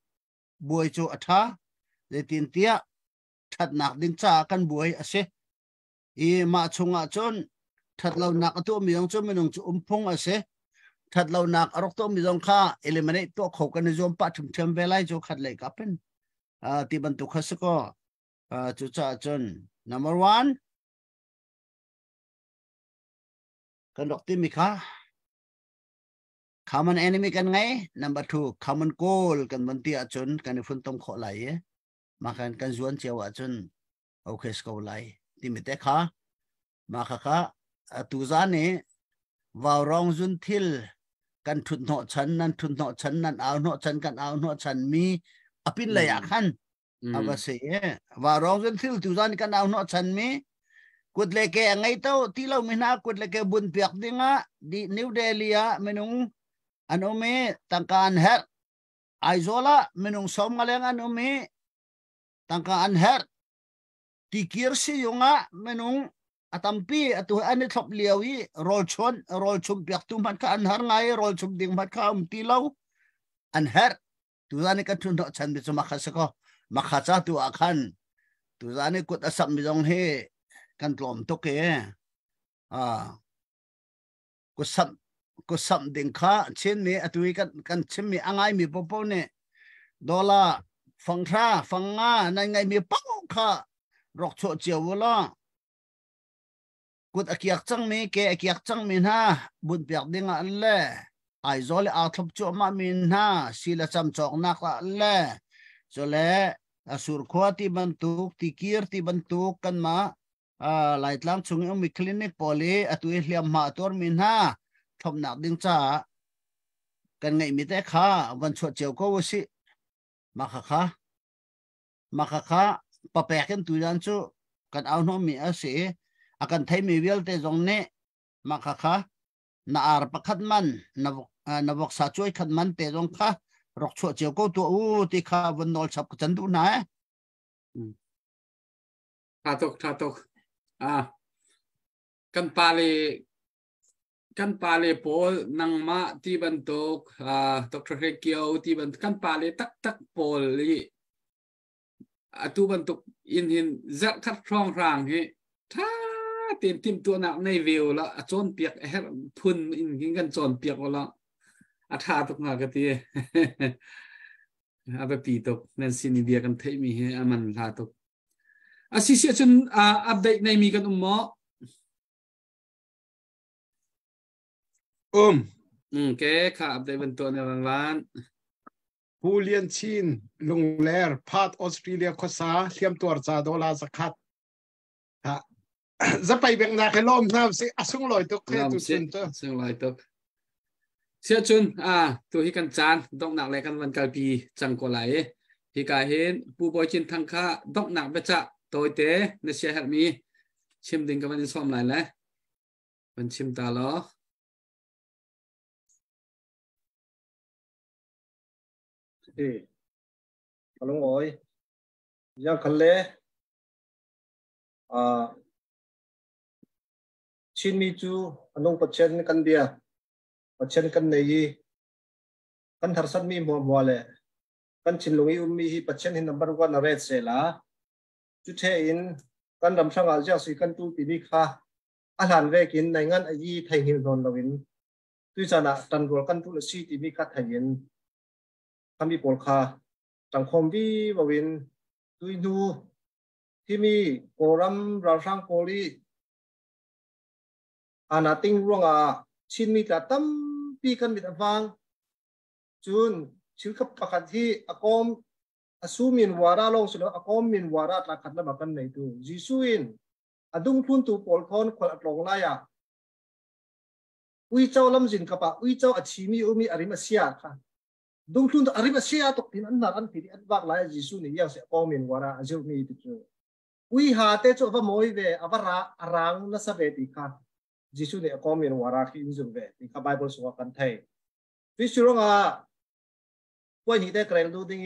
boy chu atha le tin tia that nak ding cha kan boy ase ma chunga chon that lo nak to mi jong chu minung chu phong ase that lo nak arok to mi jong kha eliminate to kho kan jom pa thum them velai jo khat le kapen ti ban tu khas ko chu cha chon number 1 kan dok ti mi kha common enemy kan ngai number 2 common goal kan ban ti achun kan fun tom kho lai ma kan zuan chewa chun okay sko lai ti mi te kha ma kha tu za ne vào rong zun thil kan thut no chan nan aw no chan kan aw no chan mi apin la ya khan aba se vào rong zun thil tu za ni kan aw no chan mi kut le ke ngai to ti lo mi na kut le ke bun piak dinga di New Delhi ya menung anome tangkan her aizola menung som ngaleng anome tangkan her tikir si yunga menung atampi atu ani thop liawi rol chum piak tu man ka an har ngai rol chum ding mat ka ti lo an her tu zani ka thun no chan bi chuma khasa ko makha cha tu akhan tu zani kut asam mi jong he kan tlom to ke ko sam ding kha chen ne atui kan chim mi angai mi popo ne dola fanga nai ngai mi pau kha rok cho chiu lo kut akiak chang mi ke akiak chang min ha bun piak dinga le ai zole a thop cho ma min ha sila cham chok nak le zole asur khwati bantuk tikir ti bantuk kan ma light lang chung mi clinic poli atui hliam ma tor min ha thop nak ding cha kan ngai mi te kha van chho cheu ko si ma kha pa peken tu jan chu kan aw no mi ase akan thai mi wel te jong ne ma kha na ar pakhat man na wok sa choi khat man te jong kha rok chho cheu ko tu ti kha van nol chap chan du na tha tok kan pale pol nang ma ti ban tok Dr. Hekio ti ban kan pale tak pol li atu ban tok in zat khat rong rang he tha tim tu nak nei view la chon piak her phun in kan chon piak wala atha tok nga ka ti aba pi tok nen sin bia kan thei mi he aman la tok asisi chun update nei mi kan ummo Ke khap de ban to na van Julian Chin lung ler part Australia khosa thiam tor cha dola zakhat ha zapai bek na khelom na se asung loi tok the tu chun to sung lai tok sia chun tu hi kan chan dok nak le kan van kalpi chang ko lai hi ka hen pu boy chin thang kha dok nak ba cha toy te na sia help me chim ding ka van som lai la van chim ta lo Kalung oi yang khalle chin mi chu anong pachen kan dia pachen kan nei kan tharsan mi mo le kan chin lungi mi hi pachen hi number 1 red se la chu the in kan ram sang al ja si kan tu ti ni kha alan ve kin nai ngan a yi thai hin ron lovin tu chana tan rol kan tu le si ti mi kha thain kan mi pol kha tang khom vi bawin tui nuที่มีโกรัมเราสร้างโกลีอาติงร่วงชินมีแต่ตั้มปีกันมีแต่ฟังจุนชิลกับประคันที่อากอมอสูมินวาระลงสุดอากอมมินวาระตะขัดละมากันในตัวจิสุอินอดุงทุนตัวปอลคอนคนอัตลงไล่วิเจ้าลำจินกับวิเจ้าอัชีมีอุมีอริมาเซียค่ะดุงทุนตัวอริมาเซียตกที่อันนั้นอันที่อันบักไล่จิสุนี่ยังเสียอากอมมินวาระจิลมีติดตัววิหาเตจว่าโมยเวอวราอรังนัสเวติค่ะจิสุเนี่ยก็มีนวาระที่อินจุเวติค่ะไบเบิลสวากันไทยฟิชรุงป่วยนี่ได้เกรงดูดิ้ง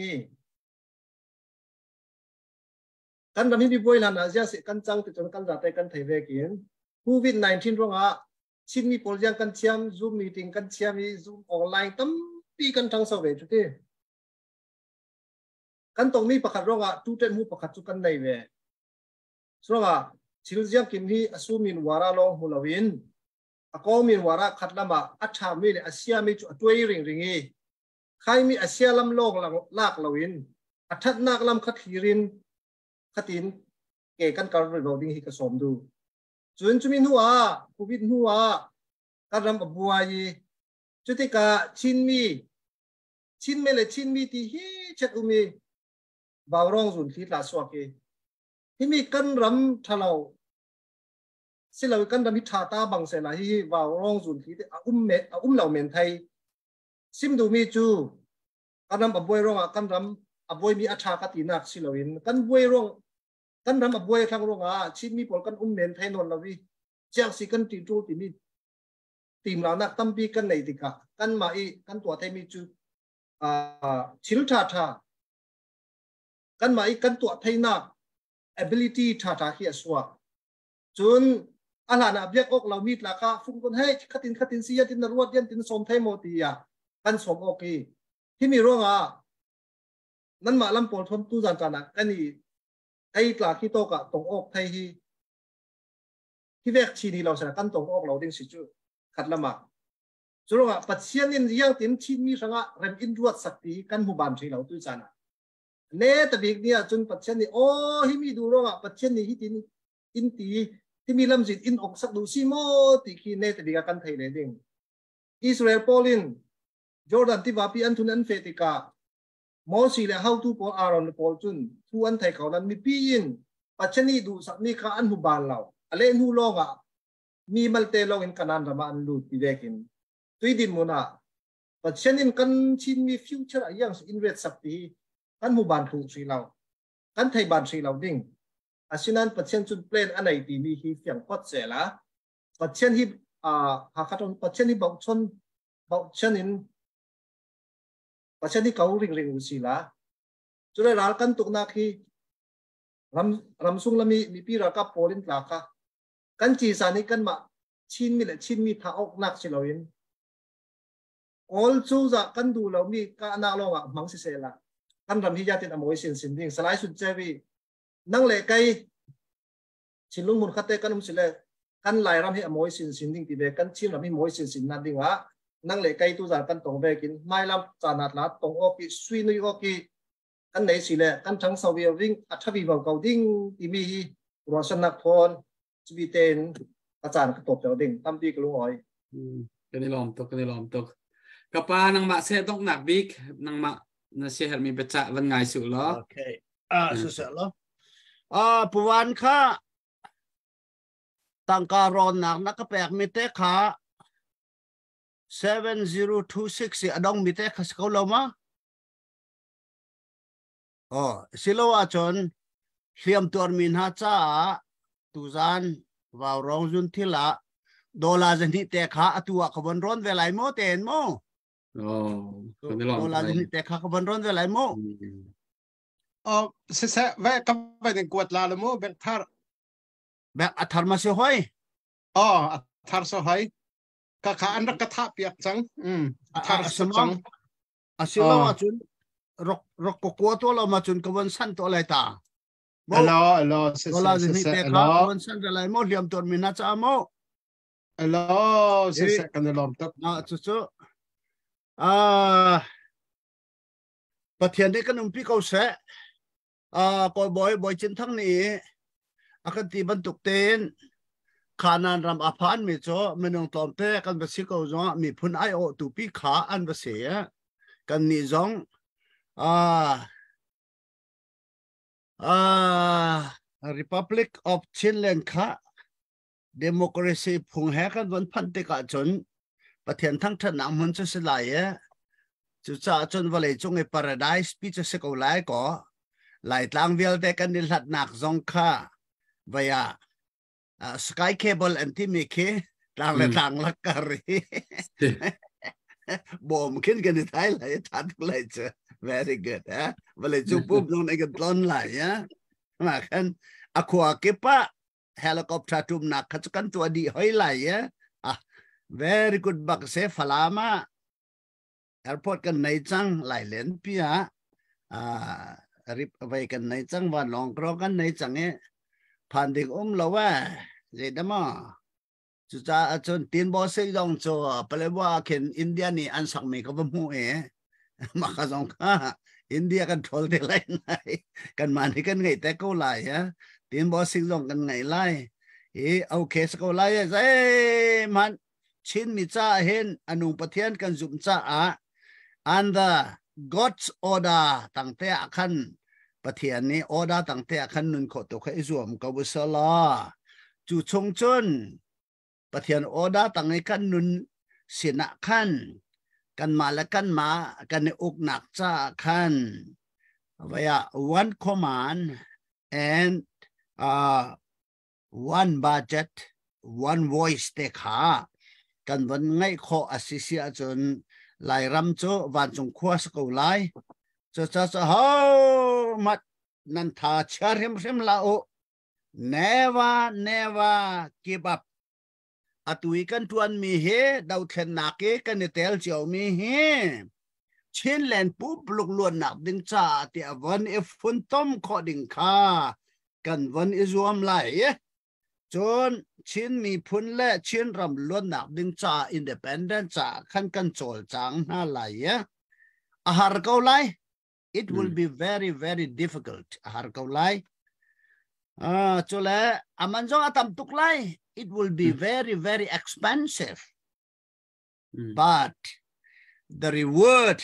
กันดำที่ป่วยหลานอาเซียสิกันจังติดจนกันจัดแต่กันไทยเวกินโควิด-19รุงชินมีโปรเจกต์กันเชื่อมซูมมีติ้งกันเชื่อมมีซูมออนไลน์ตั้มปีกันทั้งสเวจุดที่กันตรงนี้ประคัดรุงทุกเดือนมูประคัดจุกันในเวส่วนชิลเซียมกินที่อสูมินวาระลงหัววินอากอมินวาระขัดละมาอัชามีเลยอาเซียมีจุดตัวริงใครมีอาเซียลำโลกลากลวินอัฐนักลำขัดหิรินขัดินเกี่ยกันการเราดิ้งฮิกสมดูส่วนจุมินหัวโควิดหัวการรำบัวยีจุดที่กาชินมีเลยชินมีที่ฮิเช็ดอุมีบ่าวร้องสุนที่ลาสวากีที่มีกันรำทะเลาสิเรากันรำพิธาตาบังเสนาที่ว่าร้องสุนที่อุ้มเหล่าเมนไทยซิมดูมีจูกันรำอบวยร้องกันรำอบวยมีอัฐากตินักสิเราอินกันบวยร้องกันรำอบวยทางร้องชิมมีผลกันเมนไทยนนเราวิจากสิกันตีจูตีมีตีมเรานักตั้มปีกันในติกะกันมาอีกันตัวไทยมีจูชิลชาชากันมาอีกันตัวไทยนักability ท่าที่สวะจนอาหารอับยักอกเรามีราคาฟุ้งคนให้ขัดินเสียตินนรวดยันตินสมไทยโมตียกันสมโอเคที่มีร่องนั้นมาลำปอลทนตู้จานจานะกันนี่ไอ้กลาที่โตกะตรงอกไทยที่แวกชีนีเราสนะกันตรงอกเราดิ้งสิจูขัดละมาจุร่องปัจเจียนนี่ยังตินชีมีสังเรมอินรวดสักทีกันหูบานชีเราตู้จานะเนตบิกเนี่ยจนปัจเจนี่โอ้ที่มีดูร้องปัจเจนี่ที่อินตีที่มีลำจิตอินอกสักดูซิโมติคีเนตบิกกันไทยเลยดิ้งอิสราเอลโปลินจอร์แดนที่ว่าปีอันทุนอันเฟติกามอสีและเฮาทูโปอารอนโปลจุนทุอันไทยเขานั้นมีปีอินปัจเจนี่ดูสักนี่ข้าอันหุบานเราอะไรอันหูร้องมีมัลเตลองอินกันนันระมาอันลูดปีเวกินตุยดินมุนาปัจเจนี่กันชินมีฟิวเจอร์อย่างอินเวสสักทีกันหมู่บ้านถูกสีเรากันไทยบ้านสีเราดิ้งอาศัยนั้นปัจเจนจุดเปลี่ยนอันไหนที่มีที่เสียงพอดเสียละปัจเจนที่หากต้องปัจเจนที่บอกชนนินปัจเจนที่เขาริงสีละจุดแรกกันตุกนักที่รำซุงละมีปีรักกับโพลินหลักกันจีสานิกันมาชินมีท่าออกนักสิเราเองalso จะกันดูเรามีการน่าลองมังสิเสละกันรำที่ยาติดอโมยสินดิ้งสลายสุดเจวีนั่งเล็กไกชินลุงมุนขัดเตกันสิเลกันไหลรำที่อโมยสินดิ้งตีเบกันชินรำที่โมยสินนัดดิ้งวะนั่งเล็กไกตัวจากกันตรงเบกินไม่ลำจานัดลัดตรงโอกิสวีนุยโอกิกันไหนสิเลกันทั้งสวีวิ่งอัฐวิบเกาดิ้งตีมีรัชนักพรสวีเตนอาจารย์กระตบเจ้าดิ้งตั้มปีกลุงอ้อย cái này lom tục kapa nang ma se tok nak big nang ma na se her mi becha van ngai su lo okay so lo puan kha tangka ron nak ka pek mi te kha 7026 adong mi te kha ko lo ma silo a chon hliam tur min ha cha tu zan vào rong jun thila dola jani te kha atua khaban ron velai mo ten mo dola jani te kha khaban ron velai mo se ve ka ve den kuat la lo mo ben athar ma se hoi athar so hoi ka kha an ka tha piak chang athar so chang asilo a chun rok ko to lo ma chun kawan san to lai ta hello se dola jani te kha kawan san velai mo hliam tur min ha cha mo hello se kan lom tok na chu pathian de kan pi ko se ko boy chin thang ni akan ti ban tuk ten khanan ram aphan mi cho menong tom te kan ba si ko zo mi phun ai o tu pi kha an ba se kan ni zong Republic of Chinland kha democracy phung he kan wan phan te ka chon pathian thang than nam hun chu se lai chu cha chon vale chung e paradise pi chu se ko lai ko lai tlang vial te kan nil hat nak zong kha via sky cable anti me ke tang la tang la kari bom kin kan ni thai lai that lai che very good vale chu pup nong ne kan tlon lai ma kan akwa ke pa helicopter tum nak kan tu di hoi lai very good bak se falama airport kan nei chang lai len pia rip vai kan nei chang wa long kro kan nei chang phan ding lo wa je dama chu cha chon tin bo se dong cho pale wa ken India ni an sak me ko mu ma ka jong kha India kan thol de lai nai kan mani kan ngai te ko lai tin bo se dong kan ngai lai okay so ko lai man chin mi cha hen anung pathian kan zum cha under God's order tangte akhan pathian ni order tangte akhan nun kho to khai zuam ka busala chu chung chun pathian order tangai kan nun sina khan kan malakan ma kan uk nak cha khan via one command and one budget one voice te kha kan van ngai kho asisia chun lai ram cho van chung khwa sko lai cha ho mat nan tha charem la o never give up atui kan tuan mi he dau thlen na ke kan tel chiao mi he chin len pu bluk luan nak ding cha ti avan e fun tom kho ding kha kan van izuam lai chon chin mi phun le chin ram luan nak ding cha independent cha khan kan chol chang na lai ahar ko lai it will be very difficult ahar ko lai chole amanjong atam tuk lai it will be very expensive but the reward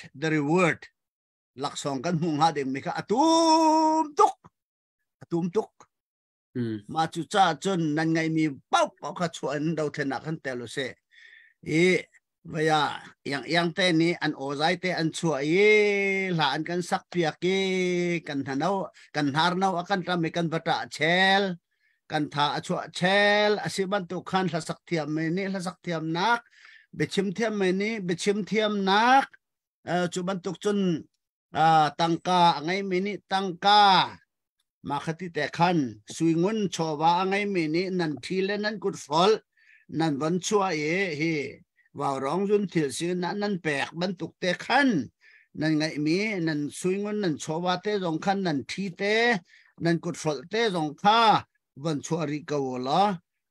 laksong kan mung ha ding mi ka atum tuk ma chu cha chun nan ngai mi pau kha chuan do thena khan telo se vaya yang te ni an ozai te an chua la an kan sak pia ke kan hanau kan har nau akan ta me kan bata chel kan tha chua chel asiban tu khan la sak thiam me ni la sak thiam nak bechim thiam me ni bechim thiam nak chu ban tuk chun tangka ngai me ni tangka ma khati te khan suingun chowa ngai me ni nan thile nan kut fol nan van chua he vào rong run thiệt sự nan bẹc ban tục te khăn nan ngày mi nan suingun nan chowa te rong khan nan thi te nan kut fol te rong kha van chua ri ka wala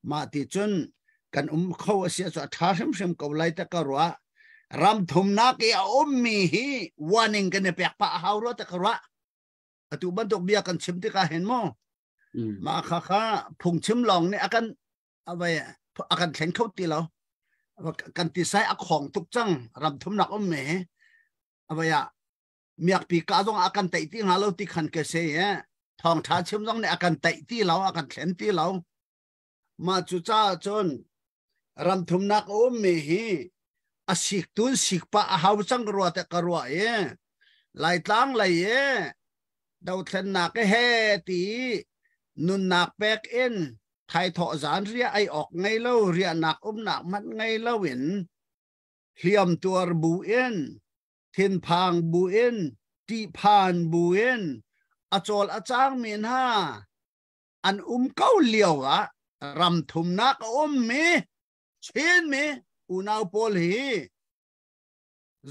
ma ti chun kan khaw sia cha tha sem ko lai ta ka ro ram thum na ke mi hi warning kan pek pa haw ro ta ka ro atu ban tok bia kan chim te ka hen mo ma kha phung chim long ne akan avai akan thlen khau ti lo kan ti sai a khong tuk chang ram thum nak me avaya miak pi ka jong akan tai ti nga lo ti khan ke se ye thong tha chim jong ne akan tai ti lo akan thlen ti lo ma chu cha chon ram thum nak me hi asik tun sikpa a hau chang ro te karwa ye lai tlang lai ye dau thlen nak he ti nun nak pek in thai tho zan ria ai ok ngai lo ria nak nak mat ngai lo win hiam tuar bu in thiên phang bu in ti phan bu in achol achang min ha an kau liao a ram thum nak mi chin mi unau pol hi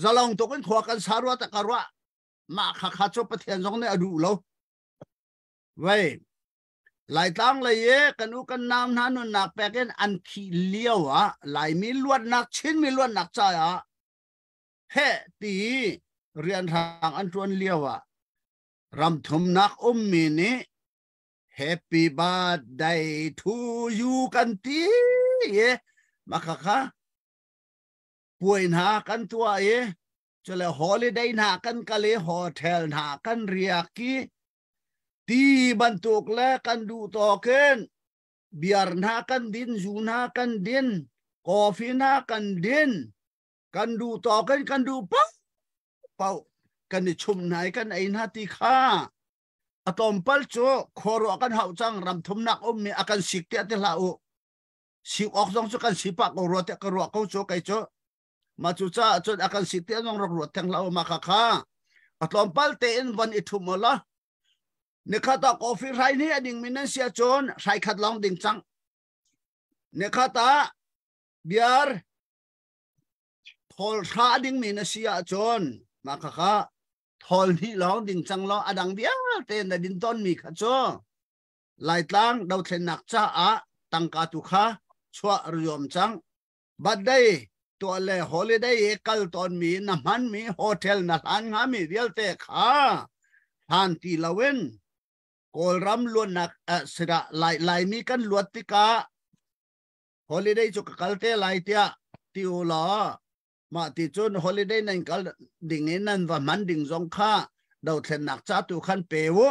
zalong to kan khwa kan sarwa ta karwa ma kha kha cho pathian jong ne adu lo vậy lại tăng lại ye kan u kan nam na nun nak peken an khi liao a lại mi luat nak chin mi luat nak cha a he ti rian hang an tuan liao a ram thum nak mi ni happy birthday to you kan ti ye makaka puin ha kan tua ye chole holiday na kan kale hotel na kan riaki ti bantuk le kan du token biar na kan din zu na kan din coffee na kan din kan du token kan du pau kan ni chum nai kan ai na ti kha atom pal cho khoro kan hau chang ram thum nak mi akan sik te te la u sik ok jong cho kan sipa ko ro te ka ro ko cho kai cho ma chu cha cho akan sik te jong ro teng la u ma kha atom pal te in van ithumala nekata coffee rai ni ading minan sia chon rai khat long ding chang nekata biar thol tha ding min sia chon makaka thol ni long ding chang lo adang bia te na din ton mi kha cho lai tlang dau thlen nak cha a tangka tu kha chwa ryom chang badai to le holiday kal ton mi na man mi hotel na han nga mi rial te kha han ti lawen kol ram luan nak sira lai mi kan luat tika holiday chu kalte lai tia tiu la ma ti chun holiday nan kal ding nan wa man ding jong kha dau thlen nak cha tu khan pewo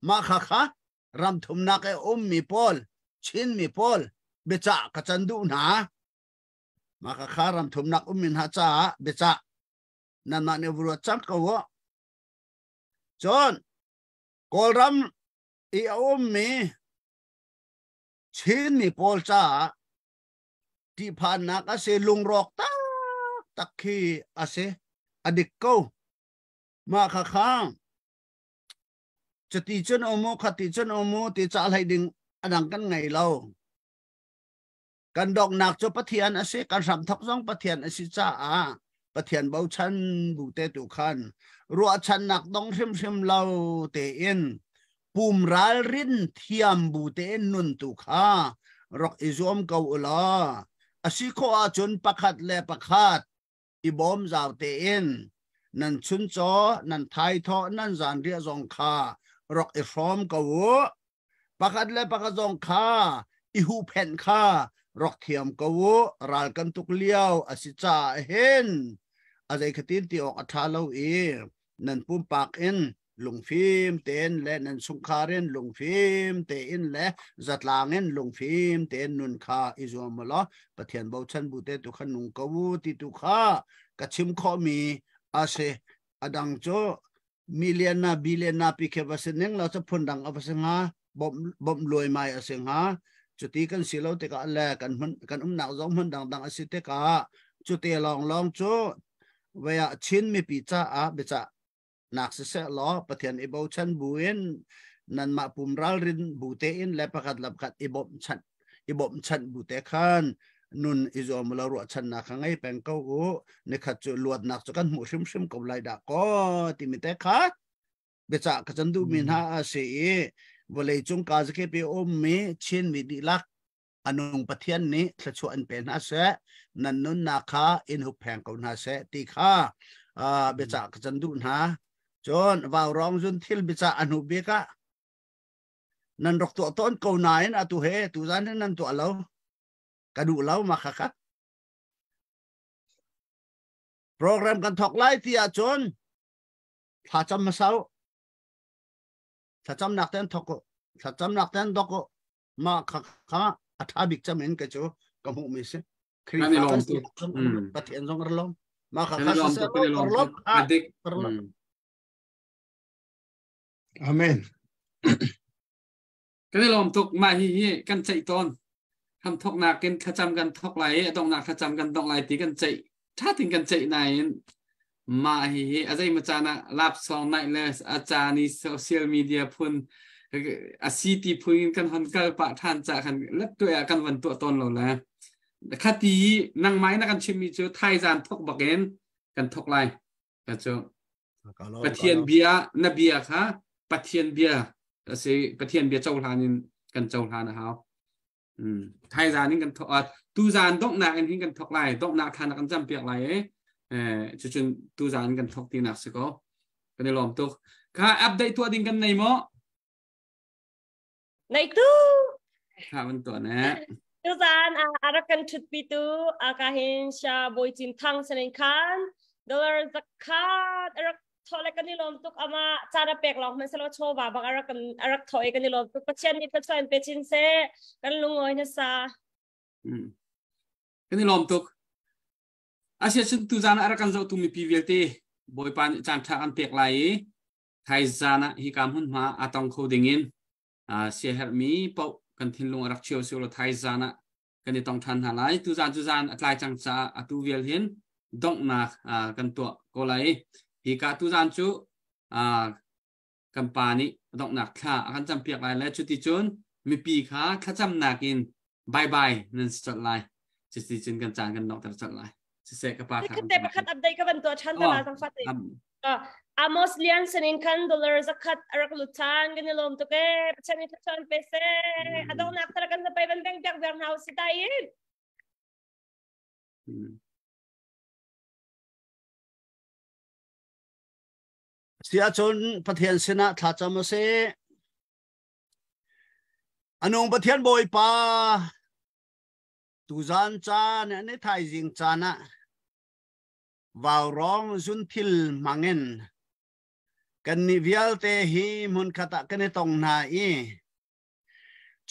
ma kha ram thum nak e mi pol chin mi pol becha ka chandu na ma kha ram thum nak min ha cha becha nan ma ne vuro chang ko chon kol ram i mi chin mi pol cha ti phan nak ase lung rok ta takhi ase adik ko ma kha chati chen omo khati chen omo ti cha lai ding adang kan ngai lo kan dok nak cho pathian ase kan ram thok jong pathian ase cha a pathian bau chan bu te tu khan ro chan nak dong rim lo te in pum ral rin thiam bu te nun tu kha rok izom ko la asi ko a chun pakhat le pakhat ibom zaw te in nan chun cho nan thai tho nan zan ria zong kha rok i from ko pakhat le pakhat zong kha i hu phen kha rok thiam ko ral kan tuk liao asi cha hen azai khatin ti ok atha lo e nan pum pak in lung phim ten le nan sung kharen lung phim te in le zatlangen lung phim ten nun kha izomala pathian bau chan bu te tu khan nung ko ti tu kha ka chim kho mi ase adang cho million na billion na pike baseneng la cha phundang abasenga bom loi mai asenga chuti kan silo te ka le kan nak zong man dang asite ka chuti long cho waya chin mi pi cha a becha nak se lo pathian ibau chan buin nan ma pum ral rin bute in le pakhat lap khat ibom chan bute khan nun izom la ro chan na khangai peng ko u ne khat chu luat nak chu kan mu sim ko lai da ko ti mi te kha becha ka chan du min ha se e volei chung ka je ke pe mi chin mi di lak anung pathian ni thchu an pen ha se nan nun na kha in hu pheng ko na se ti kha becha ka chan du na chon vào rong jun thil bicha anu beka nan rok to ton ko nain atu he tu zan nan to alo kadu lau ma kha โปรแกรมกันถกไล่ที่อาจนถ้าจำมาเศร้าถ้าจำหนักเต้นถกถ้าจำหนักเต้นดกมาข้าอัฐาบิกจำเห็นกันจูกำหูมิสิครีฟ้ากันสิปะเทียนทรงกระลมมาข้าข้าเสียกระลมกระลมอาเมนกันนี่ลมตุกมาฮีกันใจตอนทำทกหนักกันขจำกันทกไหลต้องหนักขจำกันต้องไหลตีกันใจถ้าถึงกันใจไหนมาฮีอาจารย์มาจานะรับสอนไหนเลยอาจารย์ในโซเชียลมีเดียพุ่นอาศิติพุ่นกันหันกัลปะท่านจะกันเล็บตัวกันวันตัวตนเราแล้วคดีนั่งไม้นักกันชิมิจูไทยจานทกบักเอ็นกันทกไหลกันจูปะเทียนเบียนเบียค่ะปะเทียนเบียสิปะเทียนเบียเจ้าทานินกันเจ้าทานนะครับไทยจานนี่กันตูจานต้องหนักอันนี้กันทกไหลต้องหนักทานกันจำเปียกไหลจนตูจานกันทกตีหนักสิก็กันในลมตุกค่ะอัปเดตตัวดิ้งกันในหม้อในตู้ค่ะมันตัวนะตูจานอารักกันชุดปีตูอากาเห็นชาบอยจินทังเสนคันดอลลาร์สักขาดอารักทอเลกันในลมตุกอามาจาระเปกหลอกมันสโลโชว์บางอารักถอยกันในลมตุกปัจจัยนี้ปัจจัยเป็นจินเซกันลุงอ้อยนะซากันในลมตุกอาเซียนตูจานอารักกันจะตุมีพีวีเอลบอยปานจานทางเปียกไหลไทยจานะฮิกามหุ่นมาอาตองโคดิงินเสียเหตุมีเป่ากันทิ้งลงรักเชียวสิโลไทยจานะกันในต้องทันหาไหลตูจานอัตไลจังจ้าอัตุเวียลเห็นดอกนักกันตัวก็ไหลฮิกาตูจานจูกัมปานีดอกนักท่าอาการจำเปียกไหลและจุดที่จนมีปีขาข้าจำนักอินบายบายนั่นจัดไหลจุดที่จนกันจานกันดอกแต่จัดไหลเสกปาคันเตปคัดอัปเดตกันตัวชั้นตลาดสังฟัติอามอสเลียนเซนินคันดอลลาร์สักขัดอารักลุทันกันในลมตุกปัจจัยนี้ทุกคนเปเซ่อดองนักตระกันจะไปเป็นแบงค์จากเวียดนามสิตายินเสียจนประเทศชนะถ้าจำมาเสอันงประเทศบอยปาตูจานจานในไทยจิงจานะวาวร้องจุนทิลมังเงินกันนิวิลเตหีมุนขตะกันในตรงนาอี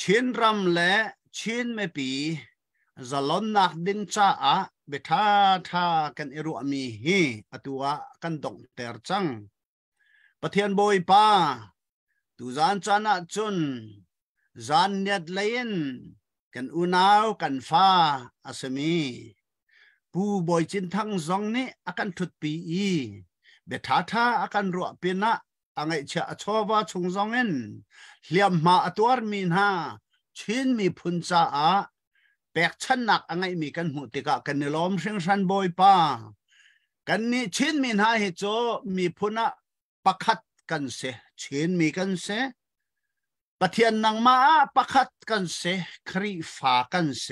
ชินรำและชินไม่ปีจะล้นนักดินจ้าเบทาทากันเอรุมีฮีอตัวกันดงเตอร์จังประเทศบอยปาตูจานจานะจุนจานเนตเลนกันอุณาวกันฟ้าอาสมีผู้บอยจินทั้งสองนี้อาการทุดปีเบทาทาอาการรัวปีนะอังไอเชอชอบว่าชงสองเงินเลียมมาตัวมีนาชินมีพุนจ้าแปกชันนักอังไอมีกันหูติกะกันในล้อมเชิงชันบอยป้ากันนี้ชินมีนาเหโจมีพุนะประคัดกันเสชินมีกันเสปะเทียนนังมาประคัดกันเสครีฟ้ากันเส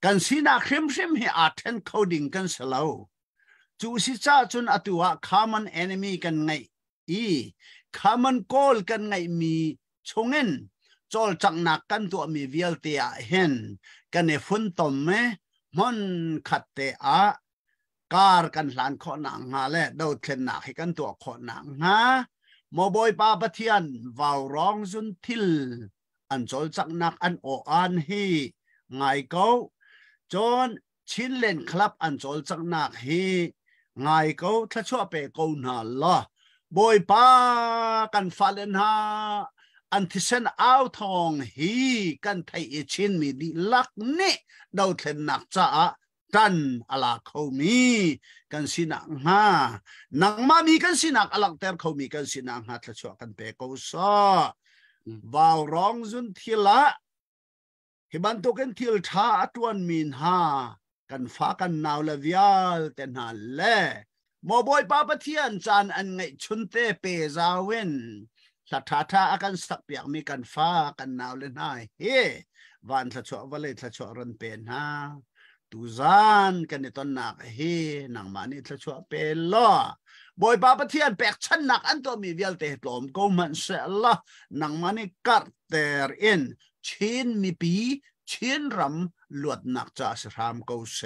กันสีนักคริมให้อาเทนเขาดิ่งกันสลาวจูสิจ้าจุนอตัวข้ามันเอนมีกันไงข้ามันโกลกันไงมีชงเงินจอลจังนักกันตัวมีวิลเตียเห็นกันในฝุ่นตมเมมันขัดเตะการกันหลานขอหนังฮะและดาวเทนนักให้กันตัวขอหนังฮะมอบอยปาปะเทียนวาวร้องจุนทิลอันจอลจังนักอันโออันฮีไงเขาจนชินเล่นคลับอันจอลจังนักฮีไงเขาถ้าชอบไปกูน่าละบอยปากันฟาเลนฮาอันที่เซนเอาทองฮีกันไทยชินมีดีลักนี่ดาวเทนนักจ้ากันอลาเขามีกันสินังฮานังมามีกันสินักอลังเตอร์เขามีกันสินังฮาถ้าชอบกันไปกูซาวาวร้องจุนทีละฮิบันตุกันทิลท่าอัตวันมินฮากันฟ้ากันนาวละวิอาลเตนฮาเล่มอบอยปาปะเทียนจานอันไงชุนเตเปซาเวนสัทธาท่าอากันสักเปียกมีกันฟ้ากันนาวเลยนายเฮวันทะชอวันเลยทะชอรันเป็นฮาตูจานกันในตอนนักเฮนังมานี่ทะชอเป็นล้อบอยปาปะเทียนแปกชันนักอันตัวมีเวลเตะลมก็มันเสละนังมานี่กัดเตอร์อินชินมีปีชินรำลวดนักจ่าสรามกูเส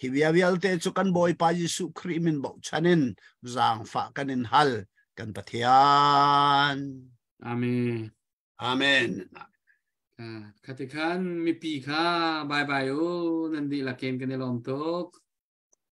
hiviavial te chu kan boy pa Jesu Christ min bo chanin zang fa kanin hal kan pathian. Amen. Amen. Khatikan mi pi kha bye bye o nandi la ken kan lom tok